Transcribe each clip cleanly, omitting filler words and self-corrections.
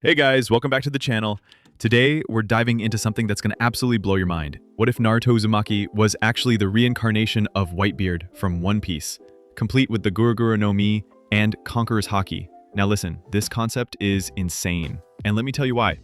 Hey guys, welcome back to the channel. Today, we're diving into something that's going to absolutely blow your mind. What if Naruto Uzumaki was actually the reincarnation of Whitebeard from One Piece, complete with the Guruguru no Mi and Conqueror's Haki? Now listen, this concept is insane, and let me tell you why.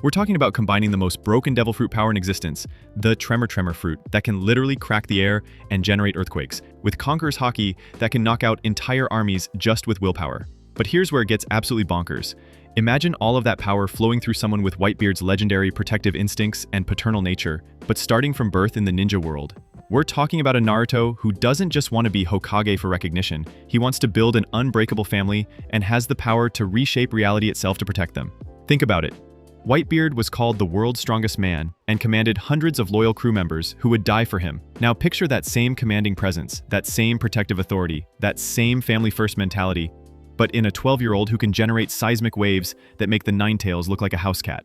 We're talking about combining the most broken devil fruit power in existence, the Tremor fruit that can literally crack the air and generate earthquakes, with Conqueror's Haki that can knock out entire armies just with willpower. But here's where it gets absolutely bonkers. Imagine all of that power flowing through someone with Whitebeard's legendary protective instincts and paternal nature, but starting from birth in the ninja world. We're talking about a Naruto who doesn't just want to be Hokage for recognition, he wants to build an unbreakable family and has the power to reshape reality itself to protect them. Think about it. Whitebeard was called the world's strongest man and commanded hundreds of loyal crew members who would die for him. Now picture that same commanding presence, that same protective authority, that same family-first mentality, but in a 12-year-old who can generate seismic waves that make the Ninetales look like a house cat.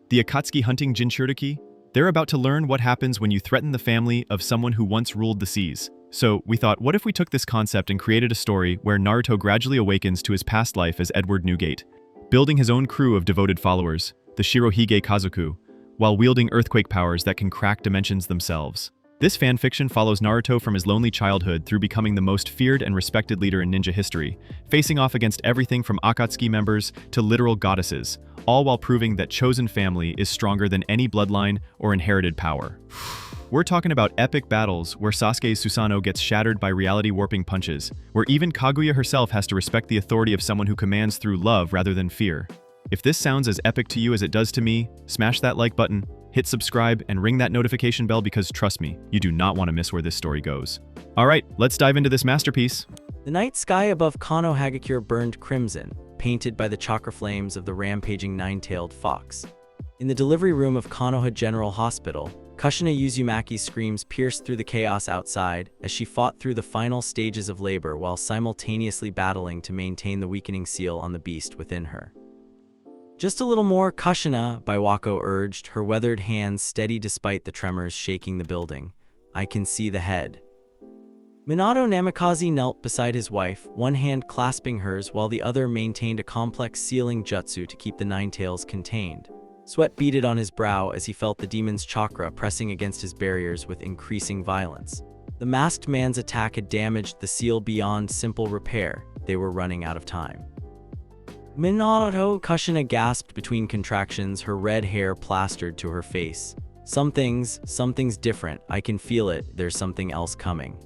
The Akatsuki hunting Jinchuriki? They're about to learn what happens when you threaten the family of someone who once ruled the seas. So we thought, what if we took this concept and created a story where Naruto gradually awakens to his past life as Edward Newgate, building his own crew of devoted followers, the shirohaji kazoku, while wielding earthquake powers that can crack dimensions themselves. This fanfiction follows Naruto from his lonely childhood through becoming the most feared and respected leader in ninja history, facing off against everything from Akatsuki members to literal goddesses, all while proving that chosen family is stronger than any bloodline or inherited power. We're talking about epic battles where Sasuke's Susanoo gets shattered by reality-warping punches, where even Kaguya herself has to respect the authority of someone who commands through love rather than fear. If this sounds as epic to you as it does to me, smash that like button, hit subscribe, and ring that notification bell because trust me, you do not want to miss where this story goes. Alright, let's dive into this masterpiece. The night sky above Kono Hagakure burned crimson, painted by the chakra flames of the rampaging nine-tailed fox. In the delivery room of Konoha General Hospital, Kushina Uzumaki's screams pierced through the chaos outside as she fought through the final stages of labor while simultaneously battling to maintain the weakening seal on the beast within her. "Just a little more, Kushina," Biwako urged, her weathered hands steady despite the tremors shaking the building. "I can see the head." Minato Namikaze knelt beside his wife, one hand clasping hers while the other maintained a complex sealing jutsu to keep the Ninetales contained. Sweat beaded on his brow as he felt the demon's chakra pressing against his barriers with increasing violence. The masked man's attack had damaged the seal beyond simple repair. They were running out of time. "Minato," Kushina gasped between contractions, her red hair plastered to her face. Something's different. I can feel it. There's something else coming."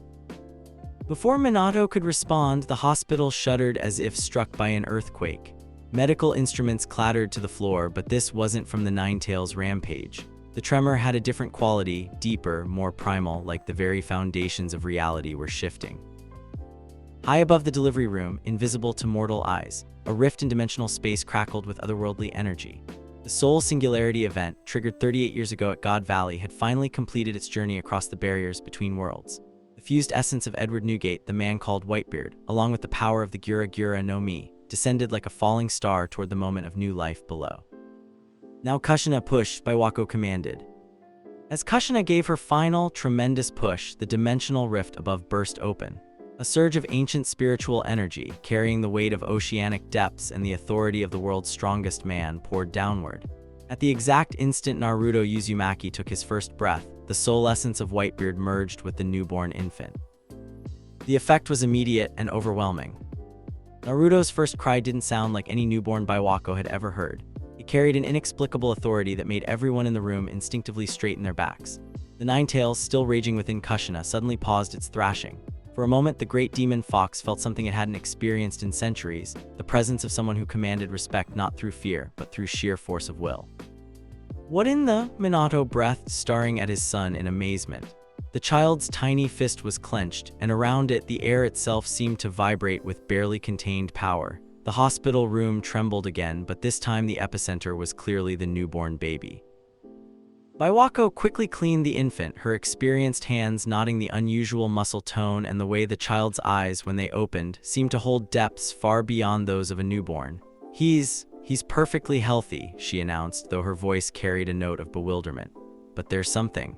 Before Minato could respond, the hospital shuddered as if struck by an earthquake. Medical instruments clattered to the floor, but this wasn't from the Ninetales' rampage. The tremor had a different quality, deeper, more primal, like the very foundations of reality were shifting. High above the delivery room, invisible to mortal eyes, a rift in dimensional space crackled with otherworldly energy. The Soul Singularity event, triggered 38 years ago at God Valley, had finally completed its journey across the barriers between worlds. The fused essence of Edward Newgate, the man called Whitebeard, along with the power of the Guruguru no Mi, descended like a falling star toward the moment of new life below. "Now Kushina, push," Biwako commanded. As Kushina gave her final, tremendous push, the dimensional rift above burst open. A surge of ancient spiritual energy, carrying the weight of oceanic depths and the authority of the world's strongest man, poured downward. At the exact instant Naruto Uzumaki took his first breath, the soul essence of Whitebeard merged with the newborn infant. The effect was immediate and overwhelming. Naruto's first cry didn't sound like any newborn Biwako had ever heard. It carried an inexplicable authority that made everyone in the room instinctively straighten their backs. The Ninetales, still raging within Kushina, suddenly paused its thrashing. For a moment, the great demon fox felt something it hadn't experienced in centuries, the presence of someone who commanded respect not through fear, but through sheer force of will. "What in the?" Minato breathed, staring at his son in amazement. The child's tiny fist was clenched, and around it, the air itself seemed to vibrate with barely contained power. The hospital room trembled again, but this time the epicenter was clearly the newborn baby. Biwako quickly cleaned the infant, her experienced hands nodding the unusual muscle tone and the way the child's eyes, when they opened, seemed to hold depths far beyond those of a newborn. He's perfectly healthy," she announced, though her voice carried a note of bewilderment. "But there's something."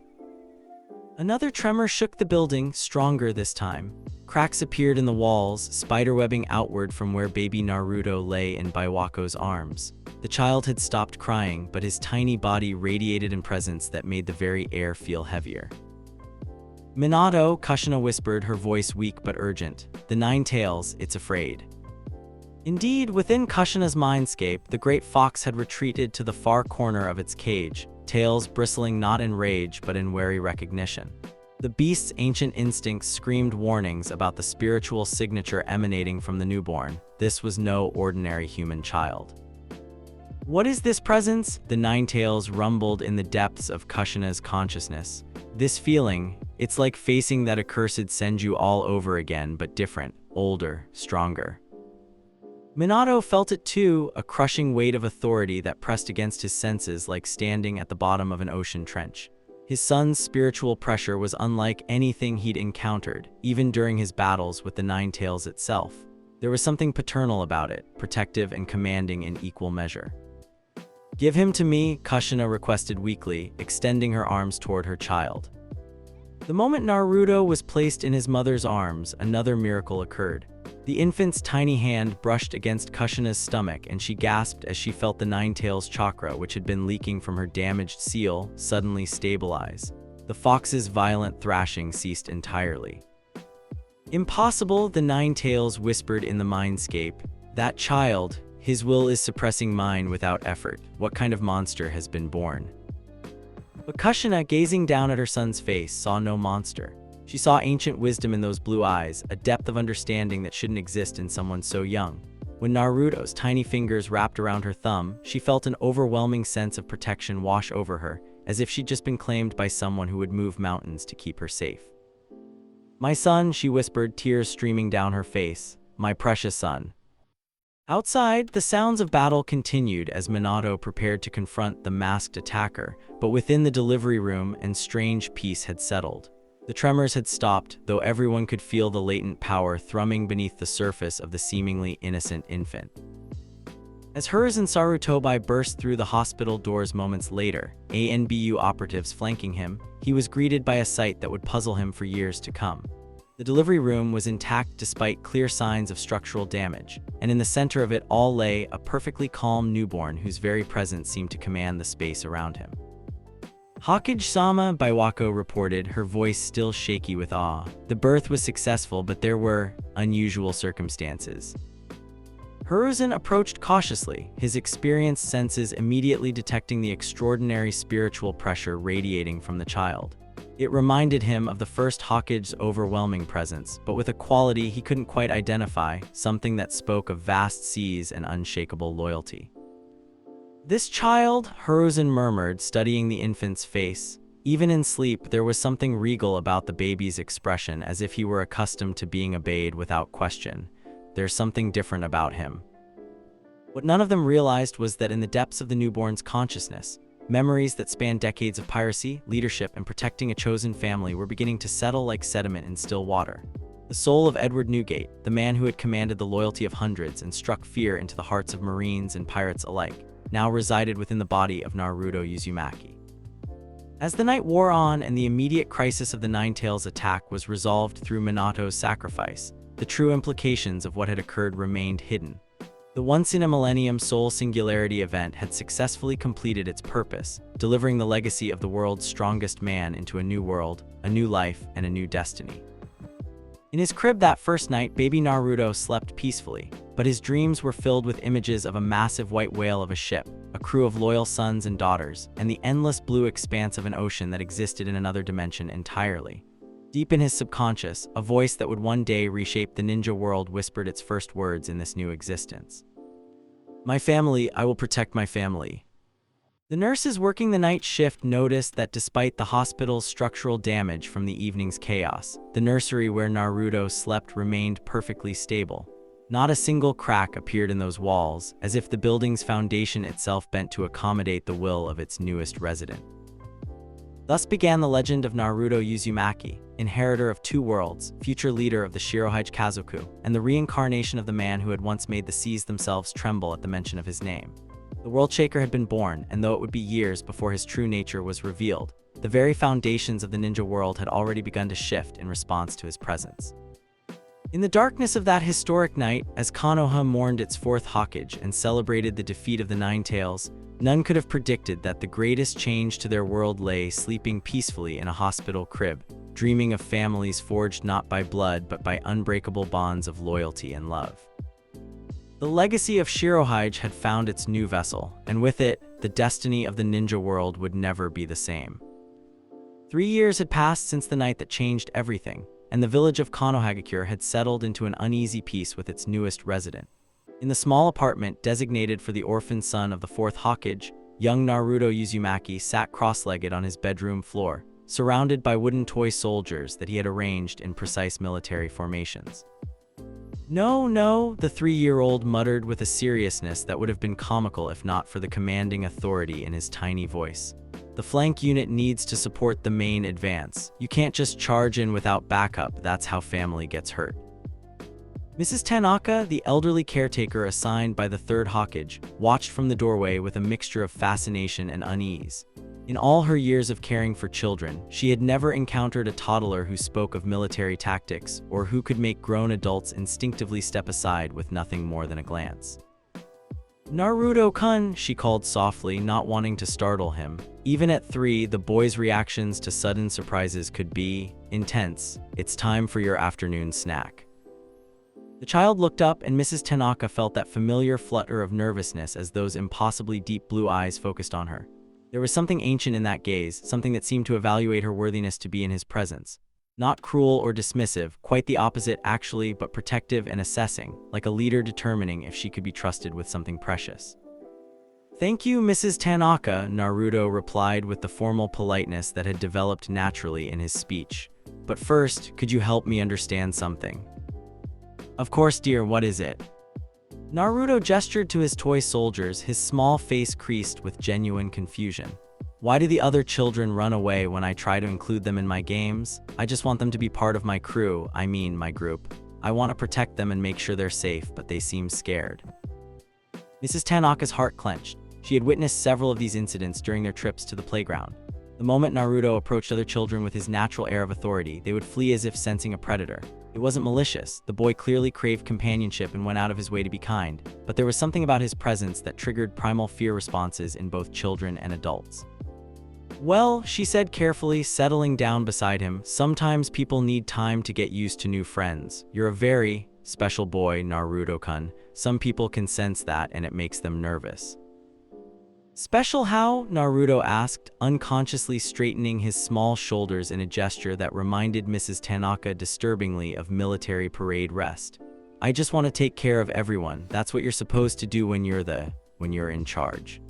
Another tremor shook the building, stronger this time. Cracks appeared in the walls, spiderwebbing outward from where baby Naruto lay in Baiwako's arms. The child had stopped crying, but his tiny body radiated a presence that made the very air feel heavier. "Minato," Kushina whispered, her voice weak but urgent. "The Nine Tails, it's afraid." Indeed, within Kushina's mindscape, the great fox had retreated to the far corner of its cage, tails bristling not in rage but in wary recognition. The beast's ancient instincts screamed warnings about the spiritual signature emanating from the newborn. This was no ordinary human child. "What is this presence?" the Nine Tails rumbled in the depths of Kushina's consciousness. "This feeling, it's like facing that accursed Senju all over again, but different, older, stronger." Minato felt it too, a crushing weight of authority that pressed against his senses like standing at the bottom of an ocean trench. His son's spiritual pressure was unlike anything he'd encountered, even during his battles with the Nine Tails itself. There was something paternal about it, protective and commanding in equal measure. "Give him to me," Kushina requested weakly, extending her arms toward her child. The moment Naruto was placed in his mother's arms, another miracle occurred. The infant's tiny hand brushed against Kushina's stomach, and she gasped as she felt the Nine Tails chakra, which had been leaking from her damaged seal, suddenly stabilize. The fox's violent thrashing ceased entirely. "Impossible," the Nine Tails whispered in the mindscape. "That child, his will is suppressing mine without effort. What kind of monster has been born?" But Kushina, gazing down at her son's face, saw no monster. She saw ancient wisdom in those blue eyes, a depth of understanding that shouldn't exist in someone so young. When Naruto's tiny fingers wrapped around her thumb, she felt an overwhelming sense of protection wash over her, as if she'd just been claimed by someone who would move mountains to keep her safe. "My son," she whispered, tears streaming down her face. "My precious son." Outside, the sounds of battle continued as Minato prepared to confront the masked attacker, but within the delivery room, a strange peace had settled. The tremors had stopped, though everyone could feel the latent power thrumming beneath the surface of the seemingly innocent infant. As Hers and Sarutobi burst through the hospital doors moments later, ANBU operatives flanking him, he was greeted by a sight that would puzzle him for years to come. The delivery room was intact despite clear signs of structural damage, and in the center of it all lay a perfectly calm newborn whose very presence seemed to command the space around him. "Hokage-sama," Baiwako reported, her voice still shaky with awe. "The birth was successful, but there were unusual circumstances." Hiruzen approached cautiously, his experienced senses immediately detecting the extraordinary spiritual pressure radiating from the child. It reminded him of the first Hokage's overwhelming presence, but with a quality he couldn't quite identify, something that spoke of vast seas and unshakable loyalty. "This child," Hiruzen murmured, studying the infant's face. Even in sleep, there was something regal about the baby's expression, as if he were accustomed to being obeyed without question. There's something different about him. What none of them realized was that in the depths of the newborn's consciousness, memories that spanned decades of piracy, leadership, and protecting a chosen family were beginning to settle like sediment in still water. The soul of Edward Newgate, the man who had commanded the loyalty of hundreds and struck fear into the hearts of Marines and pirates alike, now resided within the body of Naruto Uzumaki. As the night wore on and the immediate crisis of the Nine Tails attack was resolved through Minato's sacrifice, the true implications of what had occurred remained hidden. The once-in-a-millennium soul singularity event had successfully completed its purpose, delivering the legacy of the world's strongest man into a new world, a new life, and a new destiny. In his crib that first night, baby Naruto slept peacefully, but his dreams were filled with images of a massive white whale of a ship, a crew of loyal sons and daughters, and the endless blue expanse of an ocean that existed in another dimension entirely. Deep in his subconscious, a voice that would one day reshape the ninja world whispered its first words in this new existence. "My family, I will protect my family." The nurses working the night shift noticed that despite the hospital's structural damage from the evening's chaos, the nursery where Naruto slept remained perfectly stable. Not a single crack appeared in those walls, as if the building's foundation itself bent to accommodate the will of its newest resident. Thus began the legend of Naruto Uzumaki, inheritor of two worlds, future leader of the shirohaji Kazoku, and the reincarnation of the man who had once made the seas themselves tremble at the mention of his name. The World Shaker had been born, and though it would be years before his true nature was revealed, the very foundations of the ninja world had already begun to shift in response to his presence. In the darkness of that historic night, as Konoha mourned its fourth hokage and celebrated the defeat of the Nine Tails, none could have predicted that the greatest change to their world lay sleeping peacefully in a hospital crib, dreaming of families forged not by blood but by unbreakable bonds of loyalty and love. The legacy of Shirohaji had found its new vessel, and with it, the destiny of the ninja world would never be the same. 3 years had passed since the night that changed everything, and the village of Konohagakure had settled into an uneasy peace with its newest resident. In the small apartment designated for the orphan son of the fourth Hokage, young Naruto Uzumaki sat cross-legged on his bedroom floor, surrounded by wooden toy soldiers that he had arranged in precise military formations. "No, no," the 3-year-old muttered with a seriousness that would have been comical if not for the commanding authority in his tiny voice. "The flank unit needs to support the main advance. You can't just charge in without backup, that's how family gets hurt." Mrs. Tanaka, the elderly caretaker assigned by the third Hokage, watched from the doorway with a mixture of fascination and unease. In all her years of caring for children, she had never encountered a toddler who spoke of military tactics or who could make grown adults instinctively step aside with nothing more than a glance. "Naruto-kun," she called softly, not wanting to startle him. Even at 3, the boy's reactions to sudden surprises could be intense. "It's time for your afternoon snack." The child looked up, and Mrs. Tanaka felt that familiar flutter of nervousness as those impossibly deep blue eyes focused on her. There was something ancient in that gaze, something that seemed to evaluate her worthiness to be in his presence. Not cruel or dismissive, quite the opposite actually, but protective and assessing, like a leader determining if she could be trusted with something precious. "Thank you, Mrs. Tanaka," Naruto replied with the formal politeness that had developed naturally in his speech. "But first, could you help me understand something?" "Of course, dear, what is it?" Naruto gestured to his toy soldiers, his small face creased with genuine confusion. "Why do the other children run away when I try to include them in my games? I just want them to be part of my crew, I mean my group. I want to protect them and make sure they're safe, but they seem scared." Mrs. Tanaka's heart clenched. She had witnessed several of these incidents during their trips to the playground. The moment Naruto approached other children with his natural air of authority, they would flee as if sensing a predator. It wasn't malicious. The boy clearly craved companionship and went out of his way to be kind, but there was something about his presence that triggered primal fear responses in both children and adults. "Well," she said carefully, settling down beside him, "sometimes people need time to get used to new friends. You're a very special boy, Naruto-kun. Some people can sense that, and it makes them nervous." "Special how?" Naruto asked, unconsciously straightening his small shoulders in a gesture that reminded Mrs. Tanaka disturbingly of military parade rest. "I just want to take care of everyone. That's what you're supposed to do when you're in charge."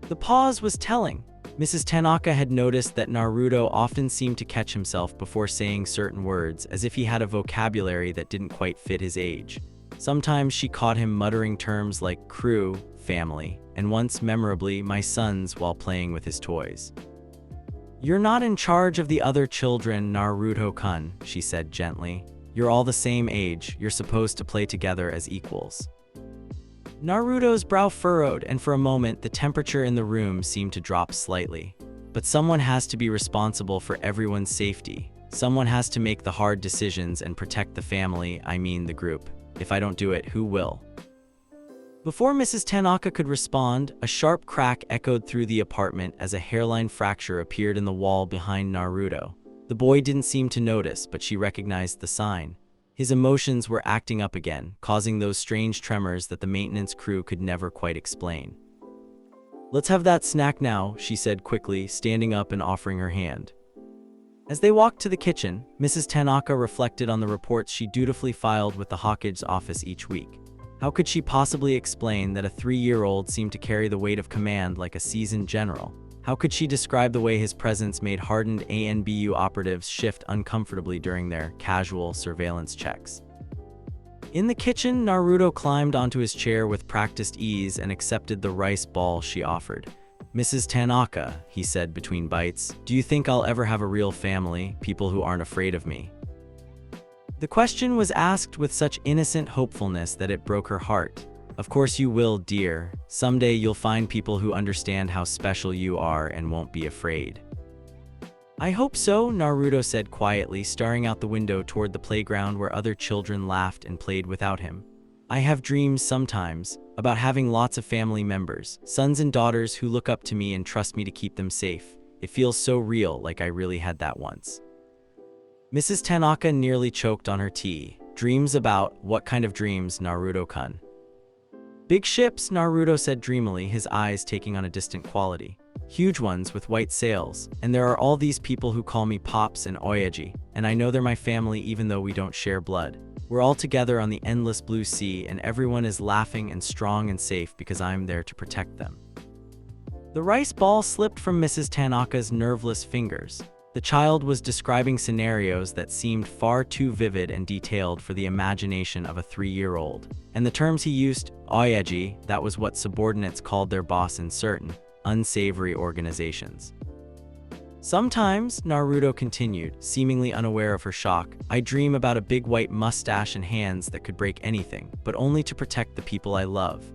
The pause was telling. Mrs. Tanaka had noticed that Naruto often seemed to catch himself before saying certain words, as if he had a vocabulary that didn't quite fit his age. Sometimes she caught him muttering terms like crew, family, and once memorably, my sons, while playing with his toys. "You're not in charge of the other children, Naruto-kun," she said gently. "You're all the same age. You're supposed to play together as equals." Naruto's brow furrowed, and for a moment, the temperature in the room seemed to drop slightly. "But someone has to be responsible for everyone's safety. Someone has to make the hard decisions and protect the family, I mean the group. If I don't do it, who will?" Before Mrs. Tanaka could respond, a sharp crack echoed through the apartment as a hairline fracture appeared in the wall behind Naruto. The boy didn't seem to notice, but she recognized the sign. His emotions were acting up again, causing those strange tremors that the maintenance crew could never quite explain. "Let's have that snack now," she said quickly, standing up and offering her hand. As they walked to the kitchen, Mrs. Tanaka reflected on the reports she dutifully filed with the Hokage's office each week. How could she possibly explain that a 3-year-old seemed to carry the weight of command like a seasoned general? How could she describe the way his presence made hardened ANBU operatives shift uncomfortably during their casual surveillance checks? In the kitchen, Naruto climbed onto his chair with practiced ease and accepted the rice ball she offered. "Mrs. Tanaka," he said between bites, "do you think I'll ever have a real family, people who aren't afraid of me?" The question was asked with such innocent hopefulness that it broke her heart. Of course you will, dear. Someday you'll find people who understand how special you are and won't be afraid. I hope so, Naruto said quietly, staring out the window toward the playground where other children laughed and played without him. I have dreams sometimes about having lots of family members, sons and daughters who look up to me and trust me to keep them safe. It feels so real, like I really had that once. Mrs. Tanaka nearly choked on her tea. Dreams about what kind of dreams, Naruto-kun? Big ships, Naruto said dreamily, his eyes taking on a distant quality. Huge ones with white sails, and there are all these people who call me Pops and Oyaji, and I know they're my family even though we don't share blood. We're all together on the endless blue sea, and everyone is laughing and strong and safe because I'm there to protect them. The rice ball slipped from Mrs. Tanaka's nerveless fingers. The child was describing scenarios that seemed far too vivid and detailed for the imagination of a 3-year-old. And the terms he used, Oyaji, that was what subordinates called their boss in certain, unsavory organizations. Sometimes, Naruto continued, seemingly unaware of her shock, I dream about a big white mustache and hands that could break anything, but only to protect the people I love.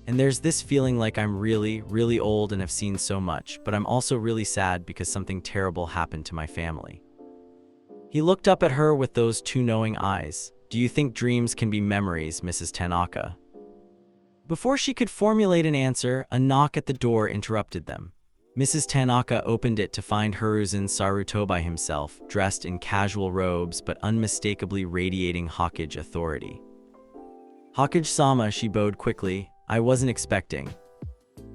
And there's this feeling like I'm really, really old and have seen so much, but I'm also really sad because something terrible happened to my family. He looked up at her with those two knowing eyes. Do you think dreams can be memories, Mrs. Tanaka? Before she could formulate an answer, a knock at the door interrupted them. Mrs. Tanaka opened it to find Hiruzen Saruto by himself, dressed in casual robes but unmistakably radiating Hokage authority. Hokage-sama, she bowed quickly. I wasn't expecting.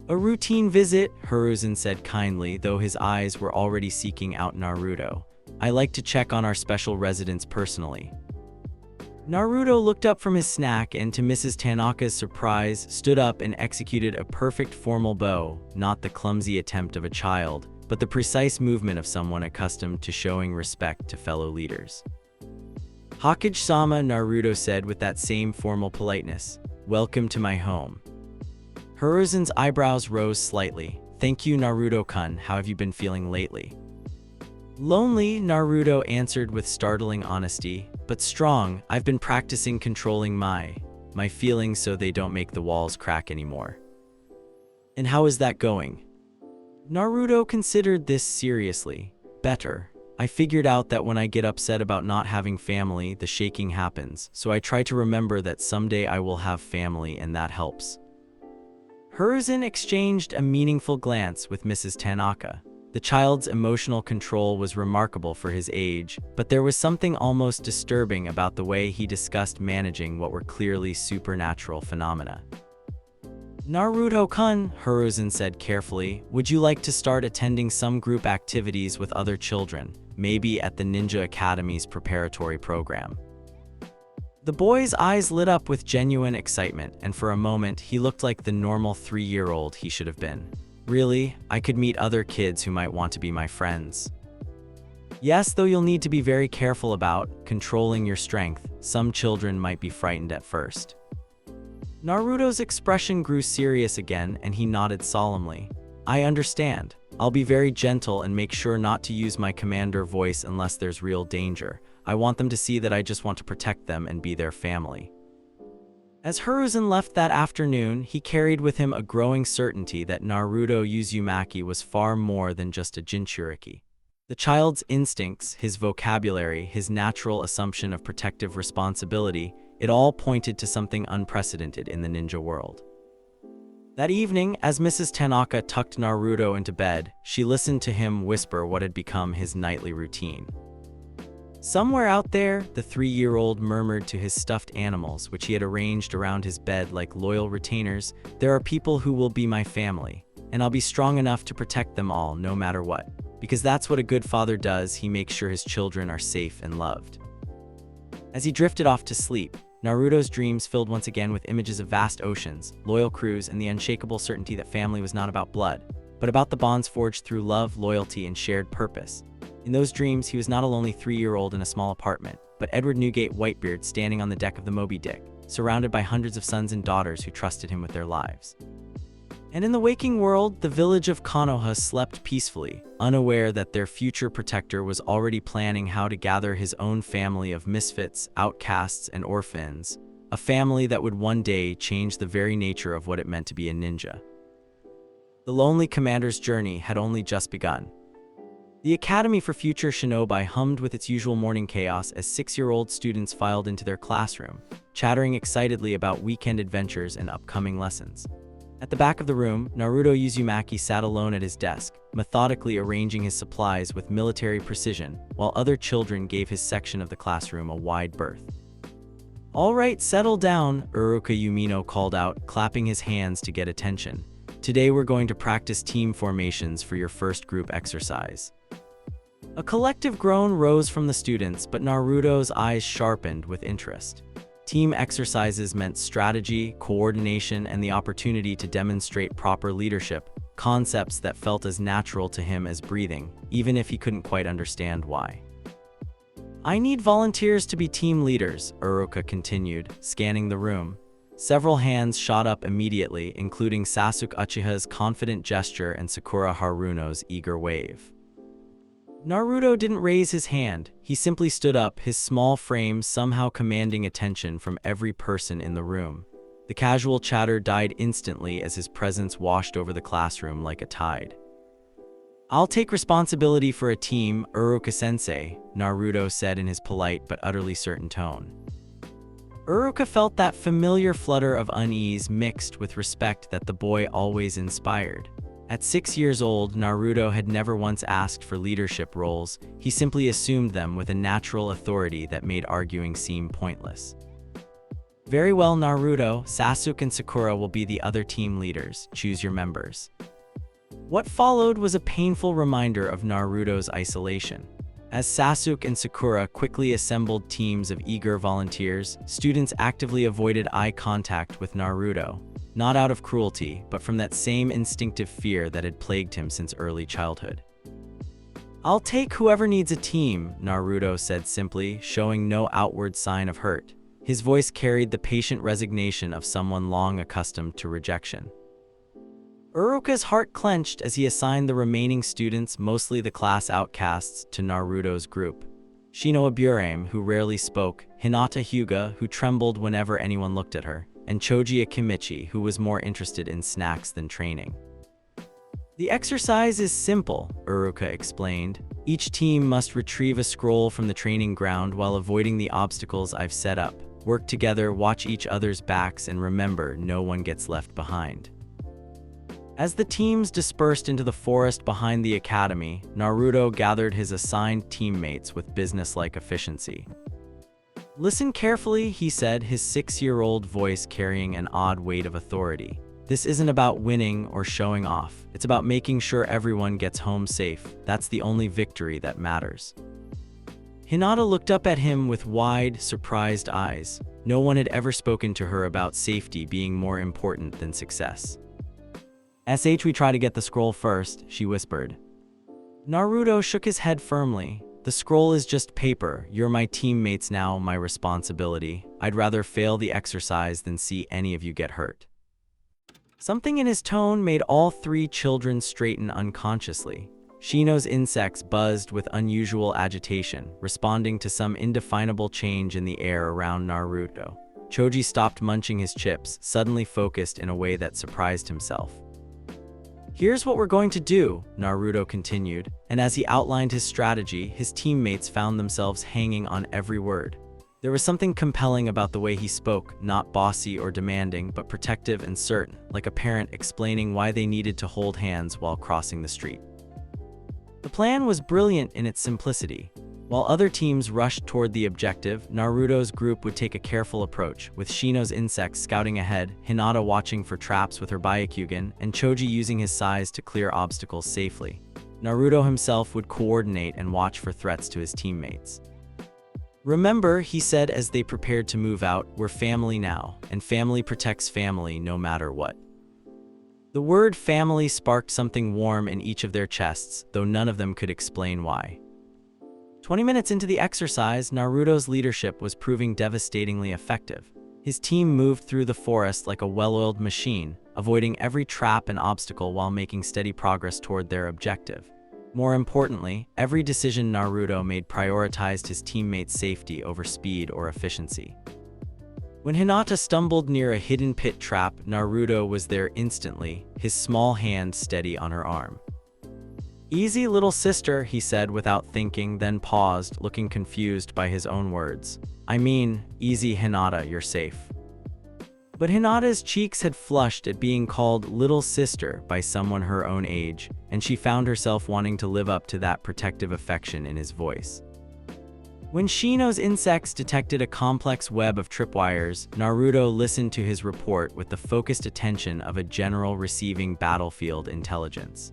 A routine visit, Hiruzen said kindly, though his eyes were already seeking out Naruto. I like to check on our special residents personally. Naruto looked up from his snack and, to Mrs. Tanaka's surprise, stood up and executed a perfect formal bow, not the clumsy attempt of a child, but the precise movement of someone accustomed to showing respect to fellow leaders. Hokage-sama, Naruto said with that same formal politeness. Welcome to my home. Hiruzen's eyebrows rose slightly. Thank you, Naruto-kun. How have you been feeling lately? Lonely, Naruto answered with startling honesty, but strong. I've been practicing controlling my feelings so they don't make the walls crack anymore. And how is that going? Naruto considered this seriously. Better. I figured out that when I get upset about not having family, the shaking happens, so I try to remember that someday I will have family and that helps. Hiruzen exchanged a meaningful glance with Mrs. Tanaka. The child's emotional control was remarkable for his age, but there was something almost disturbing about the way he discussed managing what were clearly supernatural phenomena. Naruto-kun, Hiruzen said carefully, would you like to start attending some group activities with other children, maybe at the Ninja Academy's preparatory program? The boy's eyes lit up with genuine excitement, and for a moment he looked like the normal 3-year-old he should have been. Really, I could meet other kids who might want to be my friends. Yes, though you'll need to be very careful about controlling your strength. Some children might be frightened at first. Naruto's expression grew serious again, and he nodded solemnly. I understand. I'll be very gentle and make sure not to use my commander voice unless there's real danger. I want them to see that I just want to protect them and be their family. As Hiruzen left that afternoon, he carried with him a growing certainty that Naruto Uzumaki was far more than just a Jinchuriki. The child's instincts, his vocabulary, his natural assumption of protective responsibility, it all pointed to something unprecedented in the ninja world. That evening, as Mrs. Tanaka tucked Naruto into bed, she listened to him whisper what had become his nightly routine. Somewhere out there, the 3-year-old murmured to his stuffed animals, which he had arranged around his bed like loyal retainers, there are people who will be my family, and I'll be strong enough to protect them all no matter what. Because that's what a good father does, he makes sure his children are safe and loved. As he drifted off to sleep, Naruto's dreams filled once again with images of vast oceans, loyal crews, and the unshakable certainty that family was not about blood, but about the bonds forged through love, loyalty, and shared purpose. In those dreams, he was not a lonely 3-year-old in a small apartment, but Edward Newgate Whitebeard standing on the deck of the Moby Dick, surrounded by hundreds of sons and daughters who trusted him with their lives. And in the waking world, the village of Konoha slept peacefully, unaware that their future protector was already planning how to gather his own family of misfits, outcasts, and orphans, a family that would one day change the very nature of what it meant to be a ninja. The lonely commander's journey had only just begun. The Academy for Future Shinobi hummed with its usual morning chaos as 6-year-old students filed into their classroom, chattering excitedly about weekend adventures and upcoming lessons. At the back of the room, Naruto Uzumaki sat alone at his desk, methodically arranging his supplies with military precision, while other children gave his section of the classroom a wide berth. "All right, settle down," Uruka Yumino called out, clapping his hands to get attention. "Today we're going to practice team formations for your first group exercise." A collective groan rose from the students, but Naruto's eyes sharpened with interest. Team exercises meant strategy, coordination, and the opportunity to demonstrate proper leadership, concepts that felt as natural to him as breathing, even if he couldn't quite understand why. "I need volunteers to be team leaders," Uruka continued, scanning the room. Several hands shot up immediately, including Sasuke Uchiha's confident gesture and Sakura Haruno's eager wave. Naruto didn't raise his hand. He simply stood up, his small frame somehow commanding attention from every person in the room. The casual chatter died instantly as his presence washed over the classroom like a tide. "I'll take responsibility for a team, Uruka-sensei," Naruto said in his polite but utterly certain tone. Uruka felt that familiar flutter of unease mixed with respect that the boy always inspired. At 6 years old, Naruto had never once asked for leadership roles. He simply assumed them with a natural authority that made arguing seem pointless. "Very well, Naruto. Sasuke and Sakura will be the other team leaders. Choose your members." What followed was a painful reminder of Naruto's isolation. As Sasuke and Sakura quickly assembled teams of eager volunteers, students actively avoided eye contact with Naruto. Not out of cruelty, but from that same instinctive fear that had plagued him since early childhood. "I'll take whoever needs a team," Naruto said simply, showing no outward sign of hurt. His voice carried the patient resignation of someone long accustomed to rejection. Uruka's heart clenched as he assigned the remaining students, mostly the class outcasts, to Naruto's group. Shino Aburame, who rarely spoke, Hinata Hyuga, who trembled whenever anyone looked at her, and Choji Akimichi, who was more interested in snacks than training. "The exercise is simple," Uruka explained. "Each team must retrieve a scroll from the training ground while avoiding the obstacles I've set up. Work together, watch each other's backs, and remember, no one gets left behind." As the teams dispersed into the forest behind the academy, Naruto gathered his assigned teammates with businesslike efficiency. "Listen carefully," he said, his 6-year-old voice carrying an odd weight of authority. "This isn't about winning or showing off. It's about making sure everyone gets home safe. That's the only victory that matters." Hinata looked up at him with wide, surprised eyes. No one had ever spoken to her about safety being more important than success. "We try to get the scroll first," she whispered. Naruto shook his head firmly. "The scroll is just paper. You're my teammates now, my responsibility. I'd rather fail the exercise than see any of you get hurt." Something in his tone made all 3 children straighten unconsciously. Shino's insects buzzed with unusual agitation, responding to some indefinable change in the air around Naruto. Choji stopped munching his chips, suddenly focused in a way that surprised himself. "Here's what we're going to do," Naruto continued, and as he outlined his strategy, his teammates found themselves hanging on every word. There was something compelling about the way he spoke, not bossy or demanding, but protective and certain, like a parent explaining why they needed to hold hands while crossing the street. The plan was brilliant in its simplicity. While other teams rushed toward the objective, Naruto's group would take a careful approach, with Shino's insects scouting ahead, Hinata watching for traps with her Byakugan, and Choji using his size to clear obstacles safely. Naruto himself would coordinate and watch for threats to his teammates. "Remember," he said as they prepared to move out, "we're family now, and family protects family no matter what." The word family sparked something warm in each of their chests, though none of them could explain why. 20 minutes into the exercise, Naruto's leadership was proving devastatingly effective. His team moved through the forest like a well-oiled machine, avoiding every trap and obstacle while making steady progress toward their objective. More importantly, every decision Naruto made prioritized his teammates' safety over speed or efficiency. When Hinata stumbled near a hidden pit trap, Naruto was there instantly, his small hand steady on her arm. "Easy, little sister," he said without thinking, then paused, looking confused by his own words. "I mean, easy, Hinata, you're safe." But Hinata's cheeks had flushed at being called little sister by someone her own age, and she found herself wanting to live up to that protective affection in his voice. When Shino's insects detected a complex web of tripwires, Naruto listened to his report with the focused attention of a general receiving battlefield intelligence.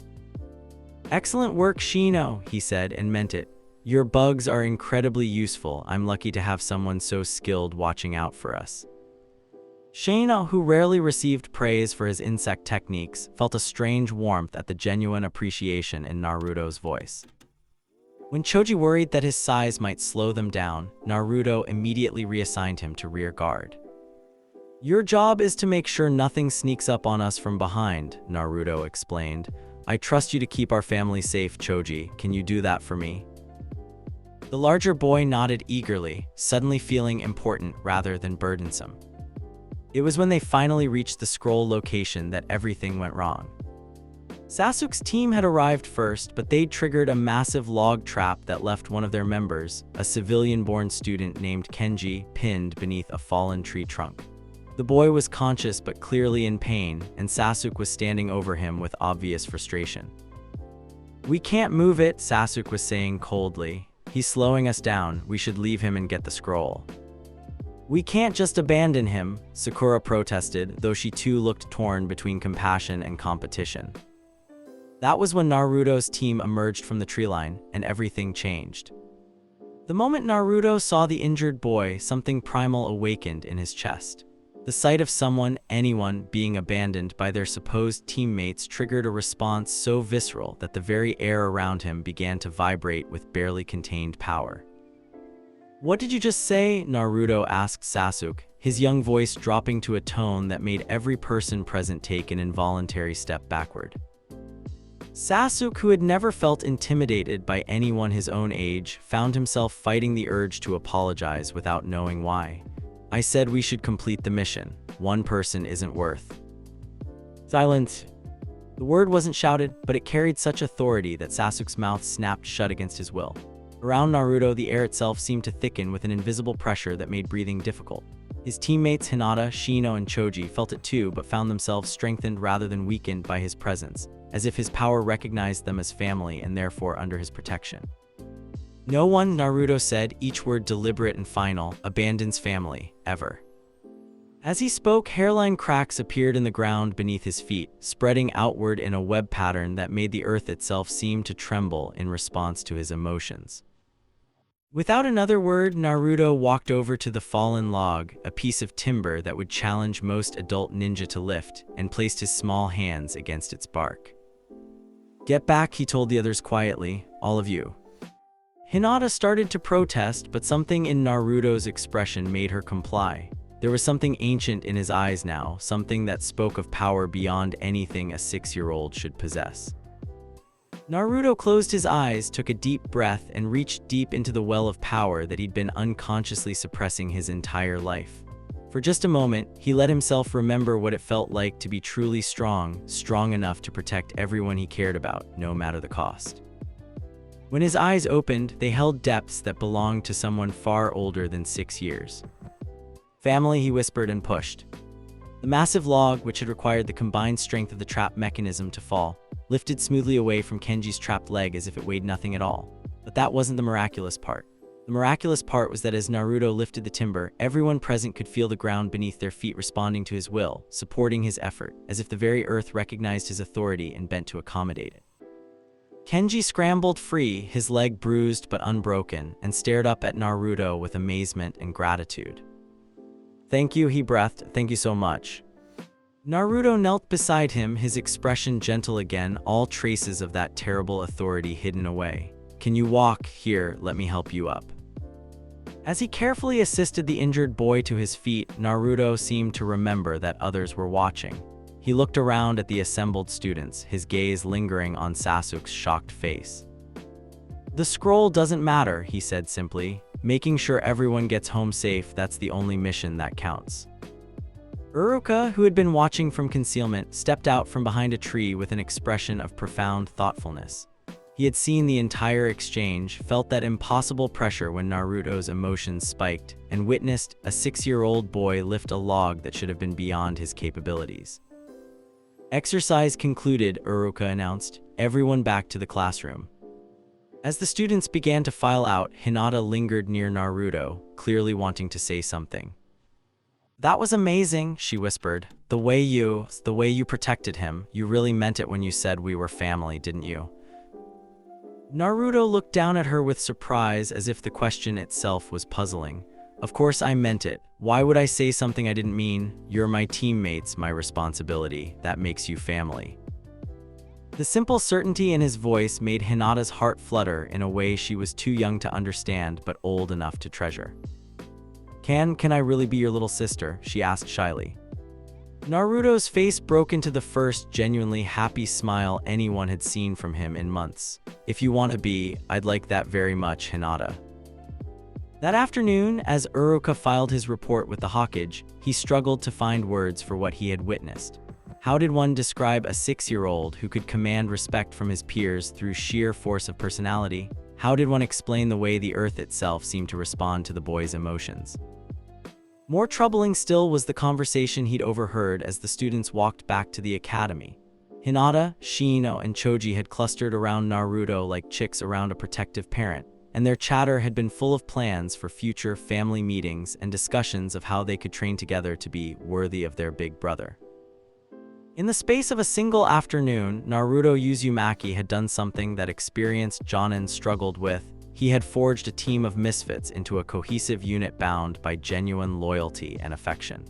"Excellent work, Shino," he said, and meant it. "Your bugs are incredibly useful. I'm lucky to have someone so skilled watching out for us." Shino, who rarely received praise for his insect techniques, felt a strange warmth at the genuine appreciation in Naruto's voice. When Choji worried that his size might slow them down, Naruto immediately reassigned him to rear guard. "Your job is to make sure nothing sneaks up on us from behind," Naruto explained. "I trust you to keep our family safe, Choji. Can you do that for me?" The larger boy nodded eagerly, suddenly feeling important rather than burdensome. It was when they finally reached the scroll location that everything went wrong. Sasuke's team had arrived first, but they'd triggered a massive log trap that left one of their members, a civilian-born student named Kenji, pinned beneath a fallen tree trunk. The boy was conscious but clearly in pain, and Sasuke was standing over him with obvious frustration. "We can't move it," Sasuke was saying coldly. "He's slowing us down. We should leave him and get the scroll." "We can't just abandon him," Sakura protested, though she too looked torn between compassion and competition. That was when Naruto's team emerged from the tree line, and everything changed. The moment Naruto saw the injured boy, something primal awakened in his chest. The sight of anyone, being abandoned by their supposed teammates triggered a response so visceral that the very air around him began to vibrate with barely contained power. "What did you just say?" Naruto asked Sasuke, his young voice dropping to a tone that made every person present take an involuntary step backward. Sasuke, who had never felt intimidated by anyone his own age, found himself fighting the urge to apologize without knowing why. "I said we should complete the mission. One person isn't worth." "Silence." The word wasn't shouted, but it carried such authority that Sasuke's mouth snapped shut against his will. Around Naruto, the air itself seemed to thicken with an invisible pressure that made breathing difficult. His teammates Hinata, Shino, and Choji felt it too, but found themselves strengthened rather than weakened by his presence, as if his power recognized them as family and therefore under his protection. "No one," Naruto said, each word deliberate and final, "abandons family, ever." As he spoke, hairline cracks appeared in the ground beneath his feet, spreading outward in a web pattern that made the earth itself seem to tremble in response to his emotions. Without another word, Naruto walked over to the fallen log, a piece of timber that would challenge most adult ninja to lift, and placed his small hands against its bark. "Get back," he told the others quietly, "all of you." Hinata started to protest, but something in Naruto's expression made her comply. There was something ancient in his eyes now, something that spoke of power beyond anything a 6-year-old should possess. Naruto closed his eyes, took a deep breath, and reached deep into the well of power that he'd been unconsciously suppressing his entire life. For just a moment, he let himself remember what it felt like to be truly strong, strong enough to protect everyone he cared about, no matter the cost. When his eyes opened, they held depths that belonged to someone far older than 6 years. "Family," he whispered and pushed. The massive log, which had required the combined strength of the trap mechanism to fall, lifted smoothly away from Kenji's trapped leg as if it weighed nothing at all. But that wasn't the miraculous part. The miraculous part was that as Naruto lifted the timber, everyone present could feel the ground beneath their feet responding to his will, supporting his effort, as if the very earth recognized his authority and bent to accommodate it. Kenji scrambled free, his leg bruised but unbroken, and stared up at Naruto with amazement and gratitude. "Thank you," he breathed. "Thank you so much." Naruto knelt beside him, his expression gentle again, all traces of that terrible authority hidden away. "Can you walk? Here, let me help you up." As he carefully assisted the injured boy to his feet, Naruto seemed to remember that others were watching. He looked around at the assembled students, his gaze lingering on Sasuke's shocked face. "The scroll doesn't matter," he said simply. Making sure everyone gets home safe, that's the only mission that counts. Uruka, who had been watching from concealment, stepped out from behind a tree with an expression of profound thoughtfulness. He had seen the entire exchange, felt that impossible pressure when Naruto's emotions spiked, and witnessed a 6-year-old boy lift a log that should have been beyond his capabilities. Exercise concluded, Uruka announced. Everyone back to the classroom. As the students began to file out, Hinata lingered near Naruto, clearly wanting to say something. "That was amazing," she whispered. The way you protected him. You really meant it when you said we were family, didn't you?" Naruto looked down at her with surprise, as if the question itself was puzzling. "Of course I meant it. Why would I say something I didn't mean? You're my teammates, my responsibility. That makes you family." The simple certainty in his voice made Hinata's heart flutter in a way she was too young to understand but old enough to treasure. Can I really be your little sister?" she asked shyly. Naruto's face broke into the first genuinely happy smile anyone had seen from him in months. "If you want to be, I'd like that very much, Hinata." That afternoon, as Uruka filed his report with the hokage, he struggled to find words for what he had witnessed. How did one describe a 6-year-old who could command respect from his peers through sheer force of personality? How did one explain the way the earth itself seemed to respond to the boy's emotions? More troubling still was the conversation he'd overheard as the students walked back to the academy. Hinata, Shino, and Choji had clustered around Naruto like chicks around a protective parent, and their chatter had been full of plans for future family meetings and discussions of how they could train together to be worthy of their big brother. In the space of a single afternoon, Naruto Uzumaki had done something that experienced Jonin struggled with. He had forged a team of misfits into a cohesive unit bound by genuine loyalty and affection.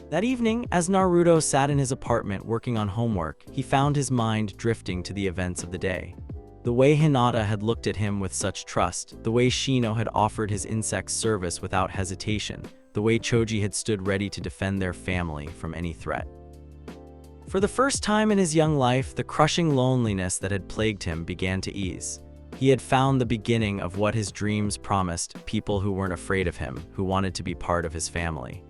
That evening, as Naruto sat in his apartment working on homework, he found his mind drifting to the events of the day. The way Hinata had looked at him with such trust, the way Shino had offered his insect service without hesitation, the way Choji had stood ready to defend their family from any threat. For the first time in his young life, the crushing loneliness that had plagued him began to ease. He had found the beginning of what his dreams promised, people who weren't afraid of him, who wanted to be part of his family.